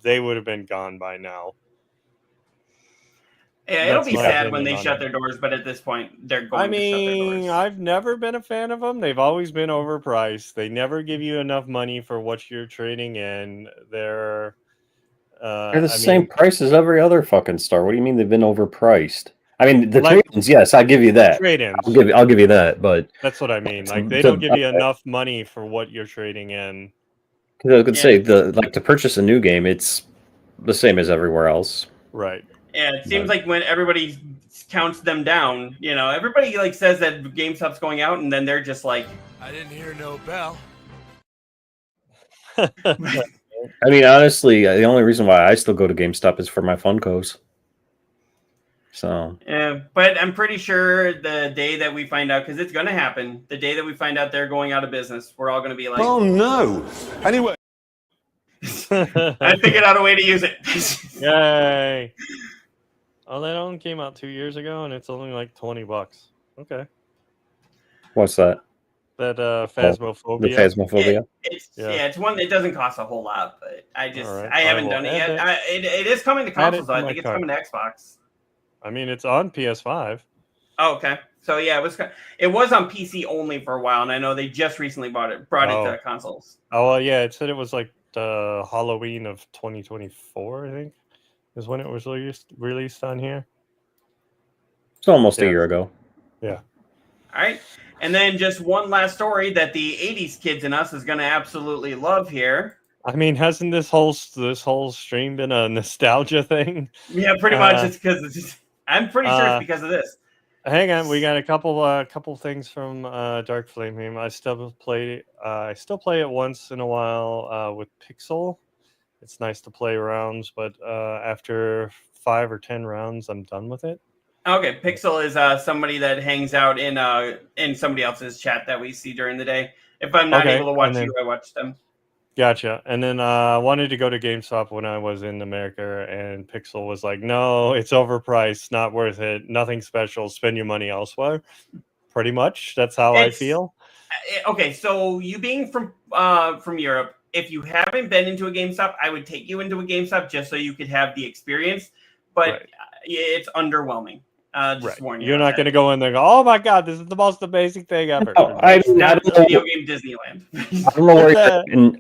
they would have been gone by now. Yeah, it'll be sad when they shut their doors, but at this point, they're going to shut their doors. I've never been a fan of them. They've always been overpriced. They never give you enough money for what you're trading in. They're the same price as every other fucking store. What do you mean they've been overpriced? I mean, the trade-ins, yes, I give you that. Trade-ins. I'll give you that, but that's what I mean. Like, they don't give you enough money for what you're trading in. I could say to purchase a new game, it's the same as everywhere else. Right. Yeah, it seems like when everybody counts them down, everybody like says that GameStop's going out, and then they're just like, I didn't hear no bell. I mean, honestly, the only reason why I still go to GameStop is for my Funkos. So yeah, but I'm pretty sure the day that we find out, because it's going to happen, the day that we find out they're going out of business, we're all going to be like, oh no. Anyway, I figured out a way to use it. Yay! Oh, that one came out 2 years ago, and it's only like $20. Okay. What's that? That Phasmophobia. The Phasmophobia. It's one that doesn't cost a whole lot, but I haven't done it yet. It is coming to consoles, though. I think it's coming to Xbox. I mean, it's on PS5. Oh, okay. So yeah, it was on PC only for a while, and I know they just recently brought it to consoles. Oh well, yeah, it said it was like the Halloween of 2024, I think, is when it was released on here. It's almost a year ago. Yeah. All right. And then just one last story that the 80s kids in us is going to absolutely love here. I mean, hasn't this whole stream been a nostalgia thing? Yeah, pretty much. It's because I'm pretty sure it's because of this. Hang on, we got a couple things from Dark Flame here. I still play it once in a while with Pixel. It's nice to play rounds, but after 5 or 10 rounds, I'm done with it. Okay, Pixel is somebody that hangs out in somebody else's chat that we see during the day. If I'm not able to watch you, I watch them. Gotcha. And then I wanted to go to GameStop when I was in America, and Pixel was like, no, it's overpriced, not worth it, nothing special, spend your money elsewhere. Pretty much. That's how I feel. Okay, so you being from Europe, if you haven't been into a GameStop, I would take you into a GameStop just so you could have the experience. But it's underwhelming. Just warn you. You're not going to go in there and go, oh my God, this is the most amazing thing ever. No, I don't know. Video game Disneyland.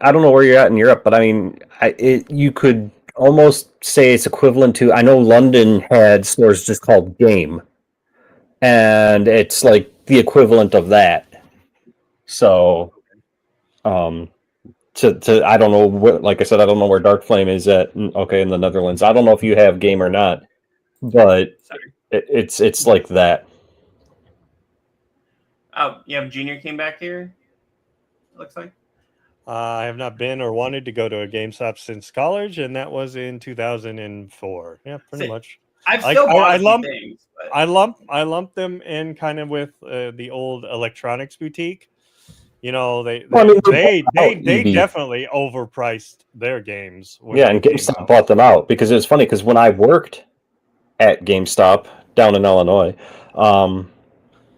I don't know where you're at in Europe, but I mean, you could almost say it's equivalent to. I know London had stores just called Game, and it's like the equivalent of that. So, to I don't know what. Like I said, I don't know where Dark Flame is at. Okay, in the Netherlands, I don't know if you have Game or not, but. It's like that. Oh, you have Junior came back here? It looks like. I have not been or wanted to go to a GameStop since college, and that was in 2004. Yeah, pretty much. I've still bought things. But... I lump them in kind of with the old electronics boutique. You know, they definitely overpriced their games. Yeah, and GameStop bought them out because it was funny because when I worked at GameStop down in Illinois,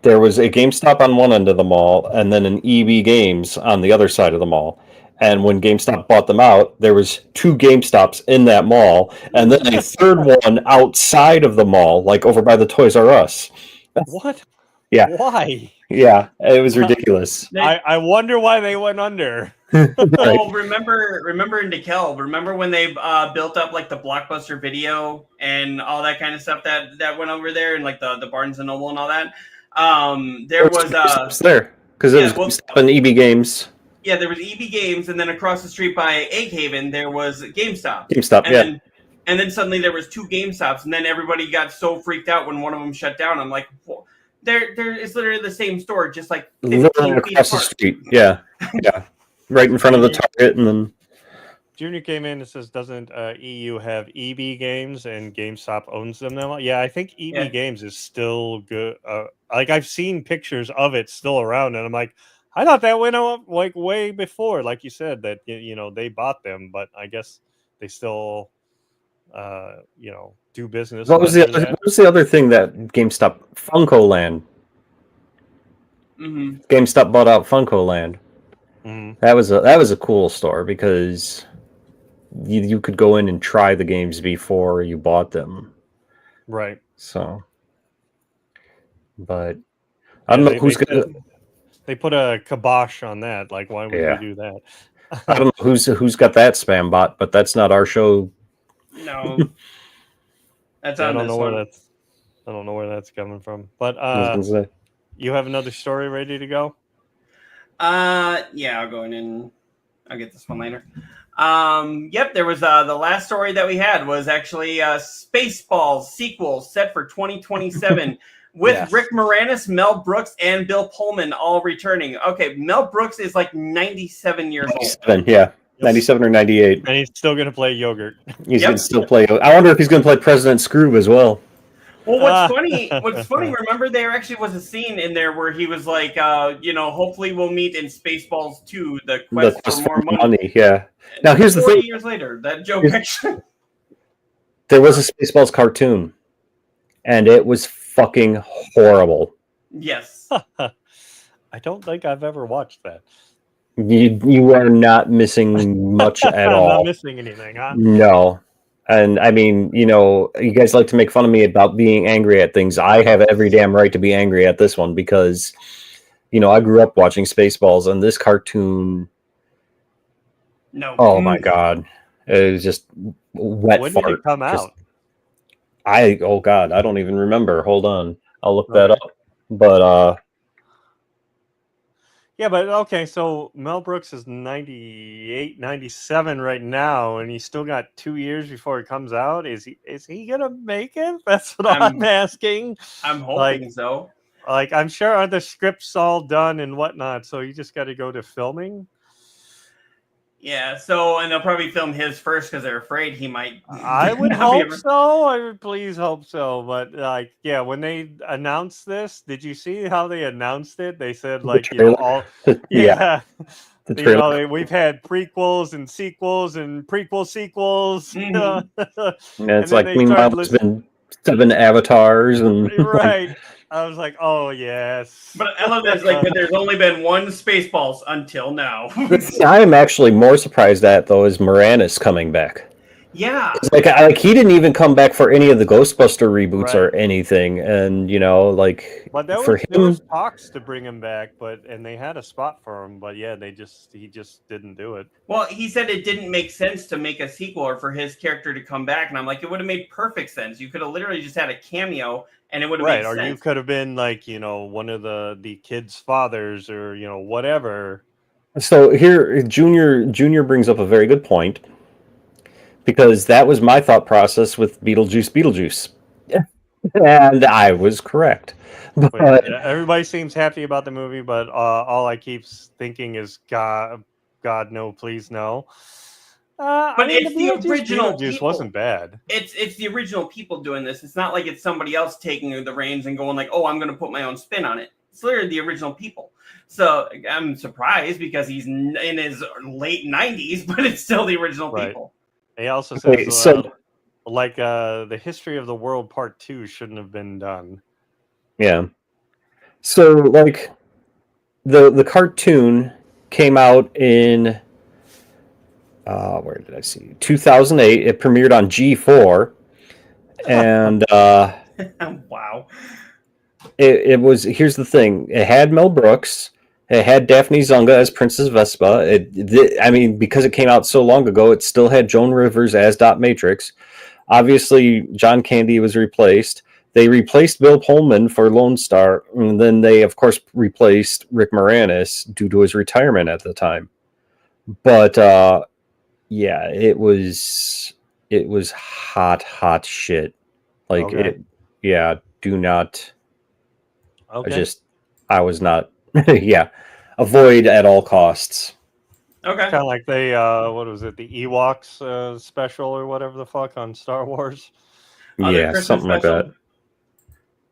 there was a GameStop on one end of the mall and then an EB Games on the other side of the mall. And when GameStop bought them out, there was 2 GameStops in that mall and then a third one outside of the mall, like over by the Toys R Us. What? Yeah. Why? Yeah, it was ridiculous. I wonder why they went under. Well, remember in DeKalb, remember when they built up like the Blockbuster Video and all that kind of stuff that went over there, and like the Barnes and Noble and all that. There was there because it was an EB Games. Yeah, there was EB Games, and then across the street by Egg Haven there was GameStop. And then suddenly there was 2 GameStops, and then everybody got so freaked out when one of them shut down. I'm like, well, it's literally the same store, just like 15 across the street. Yeah, yeah, right in front of the Target, and then. Junior came in and says, doesn't EU have EB Games and GameStop owns them now? Yeah, I think EB Games is still good. Like, I've seen pictures of it still around, and I'm like, I thought that went up like way before, like you said, that, you know, they bought them, but I guess they still, you know, do business. What was the other thing that GameStop? Funko Land. Mm-hmm. GameStop bought out Funko Land. Mm-hmm. That was a cool store because you could go in and try the games before you bought them. Right. So, but I don't know who's gonna. They put a kibosh on that. Like, why would we do that? I don't know who's got that spam bot, but that's not our show. No, that's on I don't this know one. I don't know where that's coming from. But you have another story ready to go? Yeah, I'll go in and I'll get this one later. Yep, there was the last story that we had was actually Spaceballs sequel set for 2027 with Rick Moranis, Mel Brooks, and Bill Pullman all returning. Okay, Mel Brooks is like 97 years old. Yeah. 97 or 98. And he's still going to play Yogurt. He's going to still play. I wonder if he's going to play President Scrooge as well. Well, what's funny, remember there actually was a scene in there where he was like, you know, hopefully we'll meet in Spaceballs 2, the quest for more money. Yeah. Now, here's the thing. 40 years later, that joke actually. There was a Spaceballs cartoon, and it was fucking horrible. Yes. I don't think I've ever watched that. You are not missing much at all. Not missing anything, huh? No. And I mean, you guys like to make fun of me about being angry at things. I have every damn right to be angry at this one because, I grew up watching Spaceballs, and this cartoon. No. Oh my god, it was just wet When fart. did it come out? Oh god, I don't even remember. Hold on, I'll look that Okay. up. But Yeah, but okay, so Mel Brooks is 98, 97 right now, and he's still got 2 years before it comes out. Is he gonna make it? That's what I'm asking. I'm hoping so. Like, I'm sure are the scripts all done and whatnot, so you just got to go to filming. Yeah, and they'll probably film his first because they're afraid he might. I would not be hope able- so. I would please hope so. But when they announced this, did you see how they announced it? They said trailer. yeah. The trailer. We've had prequels and sequels and prequel sequels. Mhm. And it's then like, they meanwhile, started there's been 7 avatars and right. I was like, oh yes. But I love this. But there's only been one Spaceballs until now. The thing I am actually more surprised at, though, is Moranis coming back. Yeah. It's like he didn't even come back for any of the Ghostbuster reboots or Right. anything, and But there for was him, talks to bring him back, and they had a spot for him, but yeah, he just didn't do it. Well, he said it didn't make sense to make a sequel or for his character to come back, and I'm like, it would have made perfect sense. You could have literally just had a cameo, and it would have Right, made or sense. you could have been like, one of the kids' fathers, or whatever. so here Junior brings up a very good point, because that was my thought process with Beetlejuice, and I was correct. But Everybody seems happy about the movie, but all I keep thinking is, God, no, please no. But it's the original Beetlejuice people. wasn't bad. It's the original people doing this. It's not like it's somebody else taking the reins and going like, oh, I'm going to put my own spin on it. It's literally the original people. So I'm surprised because he's in his late 90s, but it's still the original people. He also says, Okay, so- the History of the World Part 2 shouldn't have been done. yeah, so like the cartoon came out in where did I see 2008. It premiered on G4, and Wow. it was, here's the thing, it had Mel Brooks, it had Daphne Zunga as Princess Vespa. I mean, because it came out so long ago, it still had Joan Rivers as Dot Matrix. Obviously, John Candy was replaced. They replaced Bill Pullman for Lone Star, and then they, of course, replaced Rick Moranis due to his retirement at the time. But yeah, it was hot shit. Like Okay. do not. Okay. I was not. Yeah, avoid at all costs. Okay. Kind of like the what was it, the Ewoks special or whatever the fuck on Star Wars. Their Yeah, Christmas something like special. that.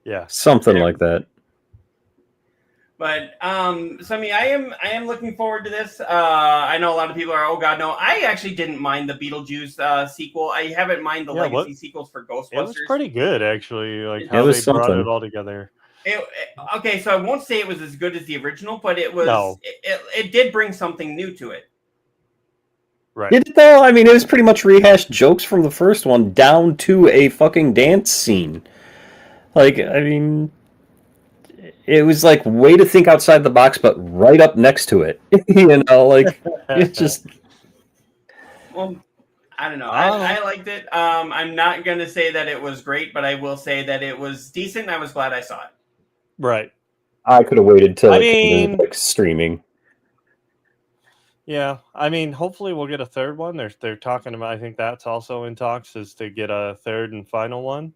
Yeah. Something Yeah. like that. But so I mean, I am looking forward to this. I know a lot of people are, oh god, no. I actually didn't mind the Beetlejuice sequel. I haven't mind the legacy sequels for Ghostbusters. It was pretty good, actually. Like It how was they brought something. it all together. Okay, so I won't say it was as good as the original, but it was. No. It did bring something new to it. Right. Did it though? I mean, it was pretty much rehashed jokes from the first one down to a fucking dance scene. Like, I mean, it was like way to think outside the box, but right up next to it. Like it's just. Well, I don't know. I liked it. I'm not gonna say that it was great, but I will say that it was decent. I was glad I saw it. Right. I could have waited till I it came mean- to, like, streaming. Yeah. I mean, hopefully we'll get a third one. They're talking about. I think that's also in talks, is to get a third and final one.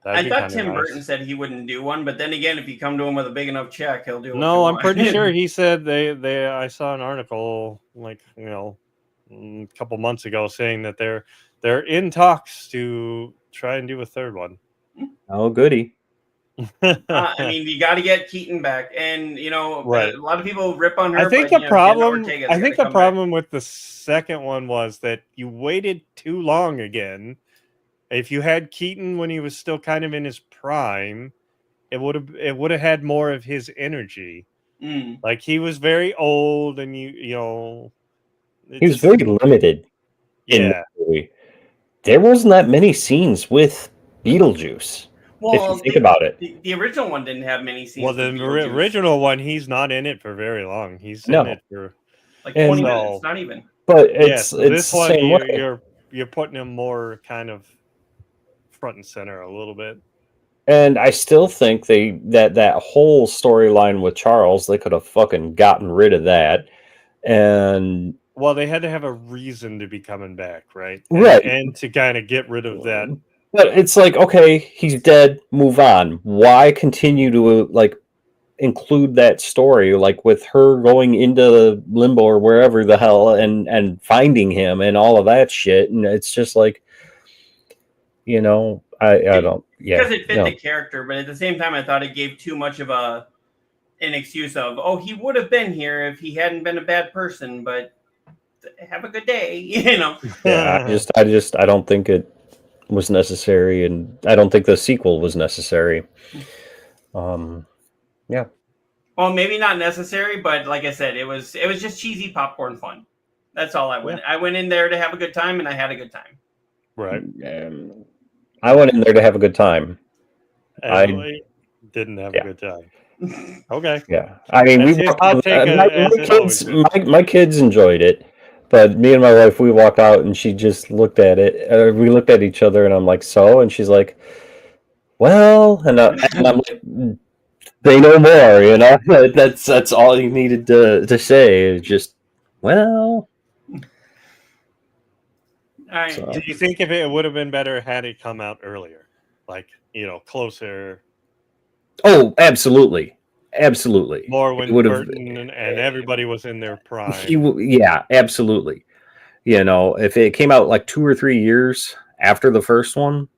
I thought Tim Burton said he wouldn't do one, but then again, if you come to him with a big enough check, he'll do it. No, I'm pretty sure he said they. I saw an article like a couple months ago saying that they're in talks to try and do a third one. Oh, goody. I mean, you got to get Keaton back, and Right. a lot of people rip on her. I think but, the problem. Jenna Ortega's I think gotta the come problem with the second one was that you waited too long again. If you had Keaton when he was still kind of in his prime, it would have had more of his energy. back. Mm. Like, he was very old, and He was very limited in yeah. the movie. there wasn't that many scenes with Beetlejuice. Well, if you think about it. The original one didn't have many scenes. Well, the with Beetlejuice. original one, he's not in it for very long. He's No. in it for like and 20 so- minutes, not even. But yes. it's This the one, same way. you're putting him more kind of front and center a little bit. And I still think that whole storyline with Charles, they could have fucking gotten rid of that. And Well, they had to have a reason to be coming back, right? Right. And to kind of get rid of that. but it's like, okay, he's dead, move on. Why continue to like include that story, like with her going into limbo or wherever the hell and finding him and all of that shit? And it's just like, I don't. Yeah, Because it fit no. the character, but at the same time, I thought it gave too much of an excuse of, oh, he would have been here if he hadn't been a bad person, but have a good day, Yeah, I don't think it was necessary, and I don't think the sequel was necessary. Yeah. Well, maybe not necessary, but like I said, it was just cheesy popcorn fun. That's all I went. I went in there to have a good time, and I had a good time. Right. I went in there to have a good time. I didn't have a good time. Okay. Yeah, I mean, That's his hot take, my kids enjoyed it, but me and my wife, we walked out and she just looked at it. We looked at each other and I'm like, so, and she's like, well, and I'm like, they know more, That's all you needed to say. Just, well. All right. So. Do you think if it would have been better had it come out earlier, like closer? Oh, absolutely. More when Burton and everybody was in their prime. Yeah, absolutely. If it came out like 2 or 3 years after the first one,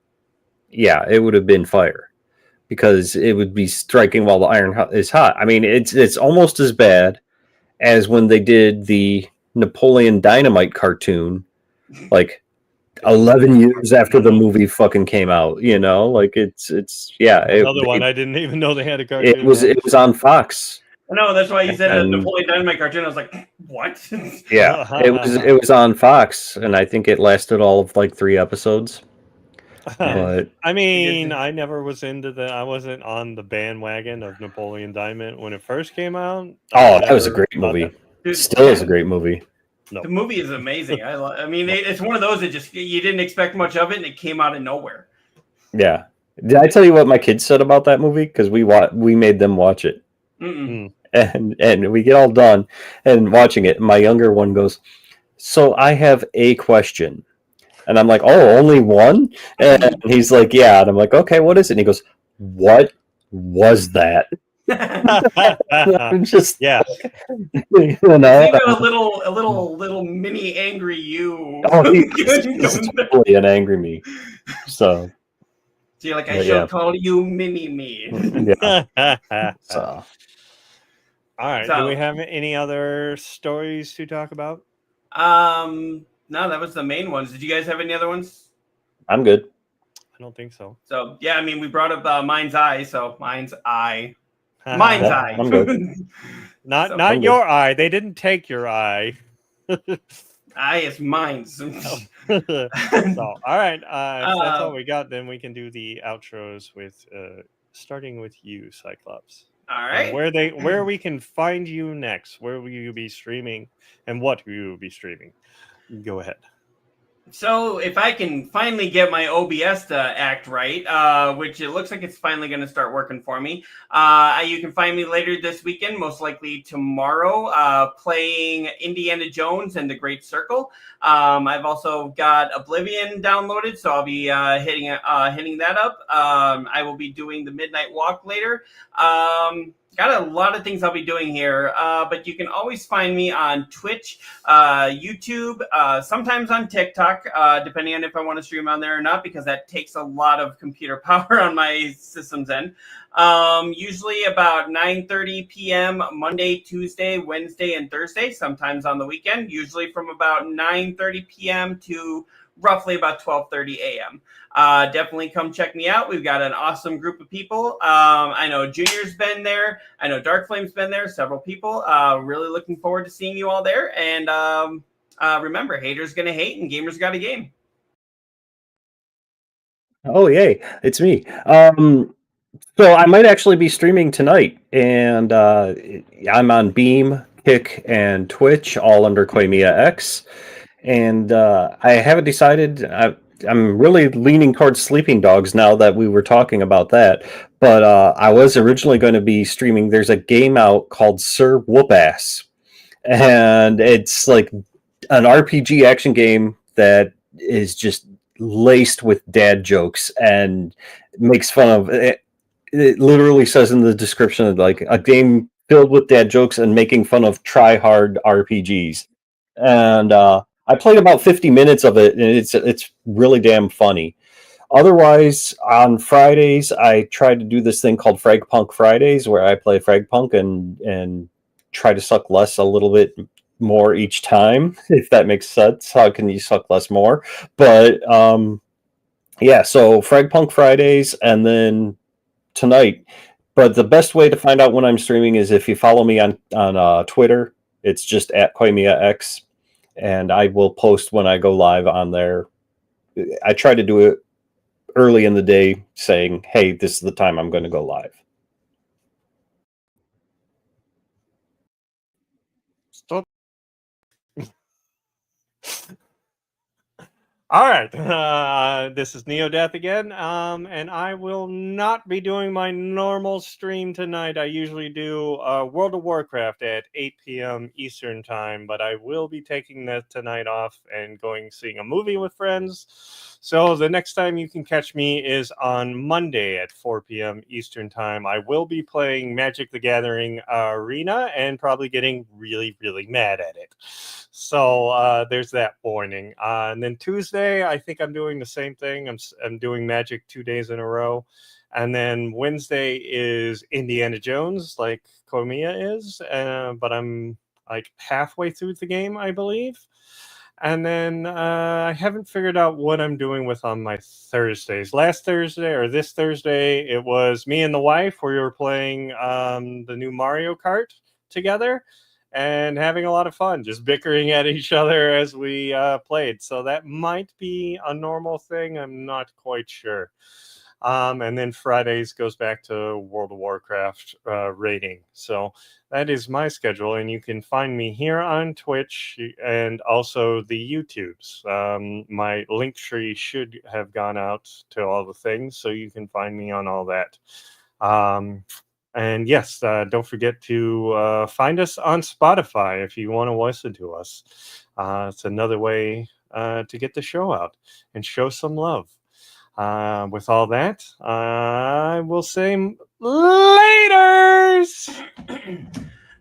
yeah, it would have been fire, because it would be striking while the iron is hot. I mean, it's almost as bad as when they did the Napoleon Dynamite cartoon, like 11 years after the movie fucking came out. Like it's another one I didn't even know they had a cartoon. It was on Fox. No, that's why you said a Napoleon Dynamite cartoon. I was like, what? Yeah, it was on Fox, and I think it lasted all of like 3 episodes. But I mean, I never was I wasn't on the bandwagon of Napoleon Dynamite when it first came out. Oh, that was a great movie. Still is a great movie. No. The movie is amazing. I mean, it's one of those that just, you didn't expect much of it, and it came out of nowhere. Yeah. Did I tell you what my kids said about that movie? Because we made them watch it. And we get all done and watching it. My younger one goes, so I have a question. And I'm like, oh, only one? And he's like, yeah. And I'm like, okay, what is it? And he goes, what was that? I'm just, yeah. Even a little mini angry you. Oh, he's totally an angry me. So you're like, I shall call you mini me. Yeah. So. All right. Do we have any other stories to talk about? No, that was the main ones. Did you guys have any other ones? I'm good. I don't think so. So yeah, I mean, we brought up Mind's Eye. So Mind's Eye. Mind's Eye. I'm good. Not your eye. They didn't take your eye. Eye is mine's. So, all right. If that's all we got, then we can do the outros with starting with you, Cyclops. All right. Where we can find you next? Where will you be streaming, and what will you be streaming? Go ahead. So if I can finally get my OBS to act right, which it looks like it's finally going to start working for me, you can find me later this weekend, most likely tomorrow, playing Indiana Jones and the Great Circle. I've also got Oblivion downloaded, so I'll be hitting that up. I will be doing the Midnight Walk later. Got a lot of things I'll be doing here, but you can always find me on Twitch, YouTube, sometimes on TikTok, depending on if I want to stream on there or not, because that takes a lot of computer power on my system's end. Usually about 9:30 p.m. Monday, Tuesday, Wednesday, and Thursday, sometimes on the weekend, usually from about 9:30 p.m. to roughly about 12:30 a.m. Definitely come check me out. We've got an awesome group of people. I know Junior's been there. I know Dark Flame's been there. Several people. Really looking forward to seeing you all there. And remember, haters gonna hate and gamers got a game. Oh, yay! It's me. So I might actually be streaming tonight, and I'm on Beam, Kick, and Twitch, all under KoimiaX. And I haven't decided. I'm really leaning towards Sleeping Dogs now that we were talking about that. But I was originally going to be streaming. There's a game out called Sir Whoop-Ass, and it's like an RPG action game that is just laced with dad jokes and makes fun of it. It literally says in the description like a game filled with dad jokes and making fun of try hard RPGs. And I played about 50 minutes of it, and it's really damn funny. Otherwise, on Fridays, I try to do this thing called Frag Punk Fridays, where I play Frag Punk and try to suck less a little bit more each time, if that makes sense. How can you suck less more? But yeah, so Frag Punk Fridays, and then tonight. But the best way to find out when I'm streaming is if you follow me on Twitter. It's just at KoimiaX, and I will post when I go live on there. I try to do it early in the day, saying, "Hey, this is the time I'm going to go live." Stop. All right, this is neo-deth again, and I will not be doing my normal stream tonight. I usually do World of Warcraft at 8 p.m. Eastern time, but I will be taking that tonight off and going seeing a movie with friends. So the next time you can catch me is on Monday at 4 p.m. Eastern time. I will be playing Magic the Gathering Arena and probably getting really, really mad at it. So there's that warning. And then Tuesday, I think I'm doing the same thing. I'm doing Magic 2 days in a row. And then Wednesday is Indiana Jones, like Koimiya is. But I'm like halfway through the game, I believe. And then I haven't figured out what I'm doing with on my Thursdays. Last Thursday or this Thursday, it was me and the wife. We were playing the new Mario Kart together and having a lot of fun, just bickering at each other as we played. So that might be a normal thing. I'm not quite sure. And then Fridays goes back to World of Warcraft rating. So that is my schedule, and you can find me here on Twitch and also the YouTubes. My link tree should have gone out to all the things, so you can find me on all that. And yes, don't forget to find us on Spotify if you want to listen to us. It's another way to get the show out and show some love. With all that, I will say laters.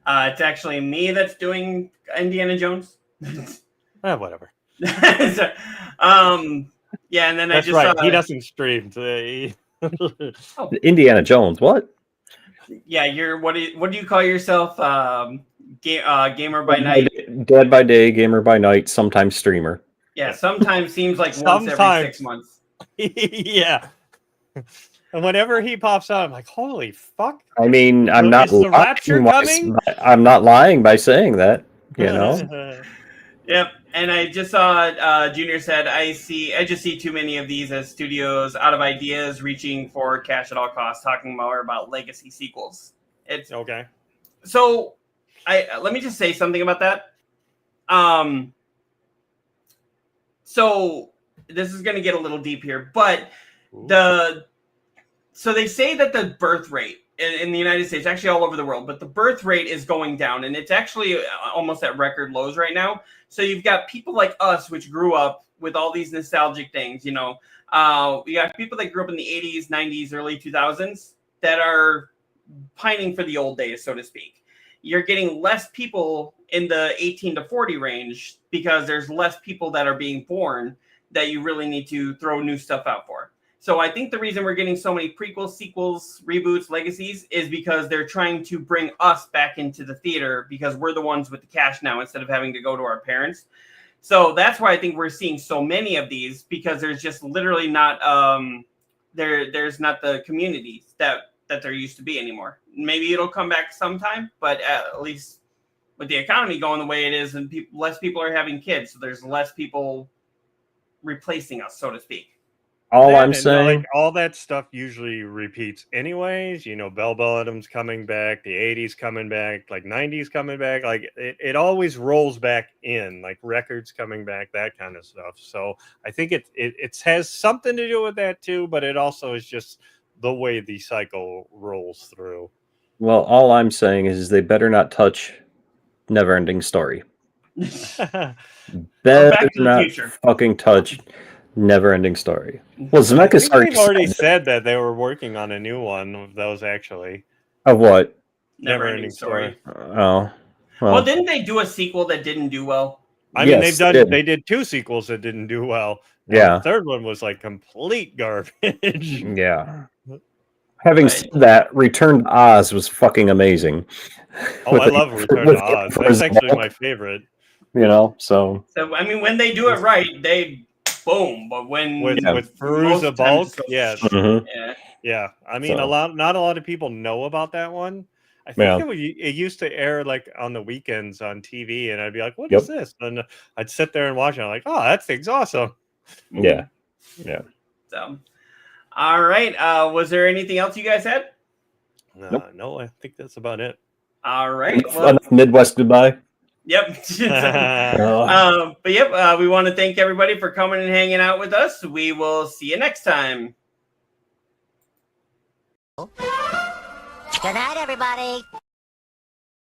It's actually me that's doing Indiana Jones. Whatever. So, yeah, and then That's I just right. saw, He doesn't stream today. Indiana Jones, what? Yeah, you're what do you call yourself? Gamer by night. Dead by day, gamer by night, sometimes streamer. Yeah, sometimes seems like once every 6 months. Yeah. And whenever he pops out, I'm like, holy fuck. I mean, I'm not Is the rapture coming? I'm not lying by saying that, you know. Yep. And I just saw Junior said, I just see too many of these as studios out of ideas, reaching for cash at all costs, talking more about legacy sequels. It's okay. So let me just say something about that. So this is going to get a little deep here, but so they say that the birth rate in the United States, actually all over the world, but the birth rate is going down, and it's actually almost at record lows right now. So you've got people like us, which grew up with all these nostalgic things, you know. We got people that grew up in the 80s, 90s, early 2000s that are pining for the old days, so to speak. You're getting less people in the 18 to 40 range because there's less people that are being born that you really need to throw new stuff out for. So I think the reason we're getting so many prequels, sequels, reboots, legacies is because they're trying to bring us back into the theater because we're the ones with the cash now instead of having to go to our parents. So that's why I think we're seeing so many of these, because there's just literally not there's not the communities that there used to be anymore. Maybe it'll come back sometime, but at least with the economy going the way it is, and less people are having kids, so there's less people replacing us, so to speak. All that, I'm and, saying, like, all that stuff usually repeats anyways. Bell Bottoms coming back, the 80s coming back, like 90s coming back. Like it always rolls back in, like records coming back, that kind of stuff. So I think it has something to do with that too, but it also is just the way the cycle rolls through. well, all I'm saying is they better not touch Neverending Story. Or Better Back to the not Future. fucking touch Neverending Story. Well, I Zemeckis think they've already said said that they were working on a new one of those, actually. of what? Never Never-ending ending story. Oh, Well, well, didn't they do a sequel that didn't do well? I mean, yes, they did 2 sequels that didn't do well, and Yeah. the third one was like complete garbage. Yeah. Having But- said that, Return to Oz was fucking amazing. Oh, I love Return to Oz. That's actually Zack, my favorite. So So I mean, when they do it right, they boom. But when With Yeah. with most Feruza of the time Balk, it's so- yes, mhm. Yeah. yeah. I mean, So. not a lot of people know about that one. I think it used to air like on the weekends on TV, and I'd be like, "What is this?" And I'd sit there and watch it. I'm like, "Oh, that thing's awesome." Yeah. So, all right. Was there anything else you guys had? Nope. No, I think that's about it. All right. Well, Enough Midwest goodbye. yep. But yep, we want to thank everybody for coming and hanging out with us. We will see you next time. Good night, everybody.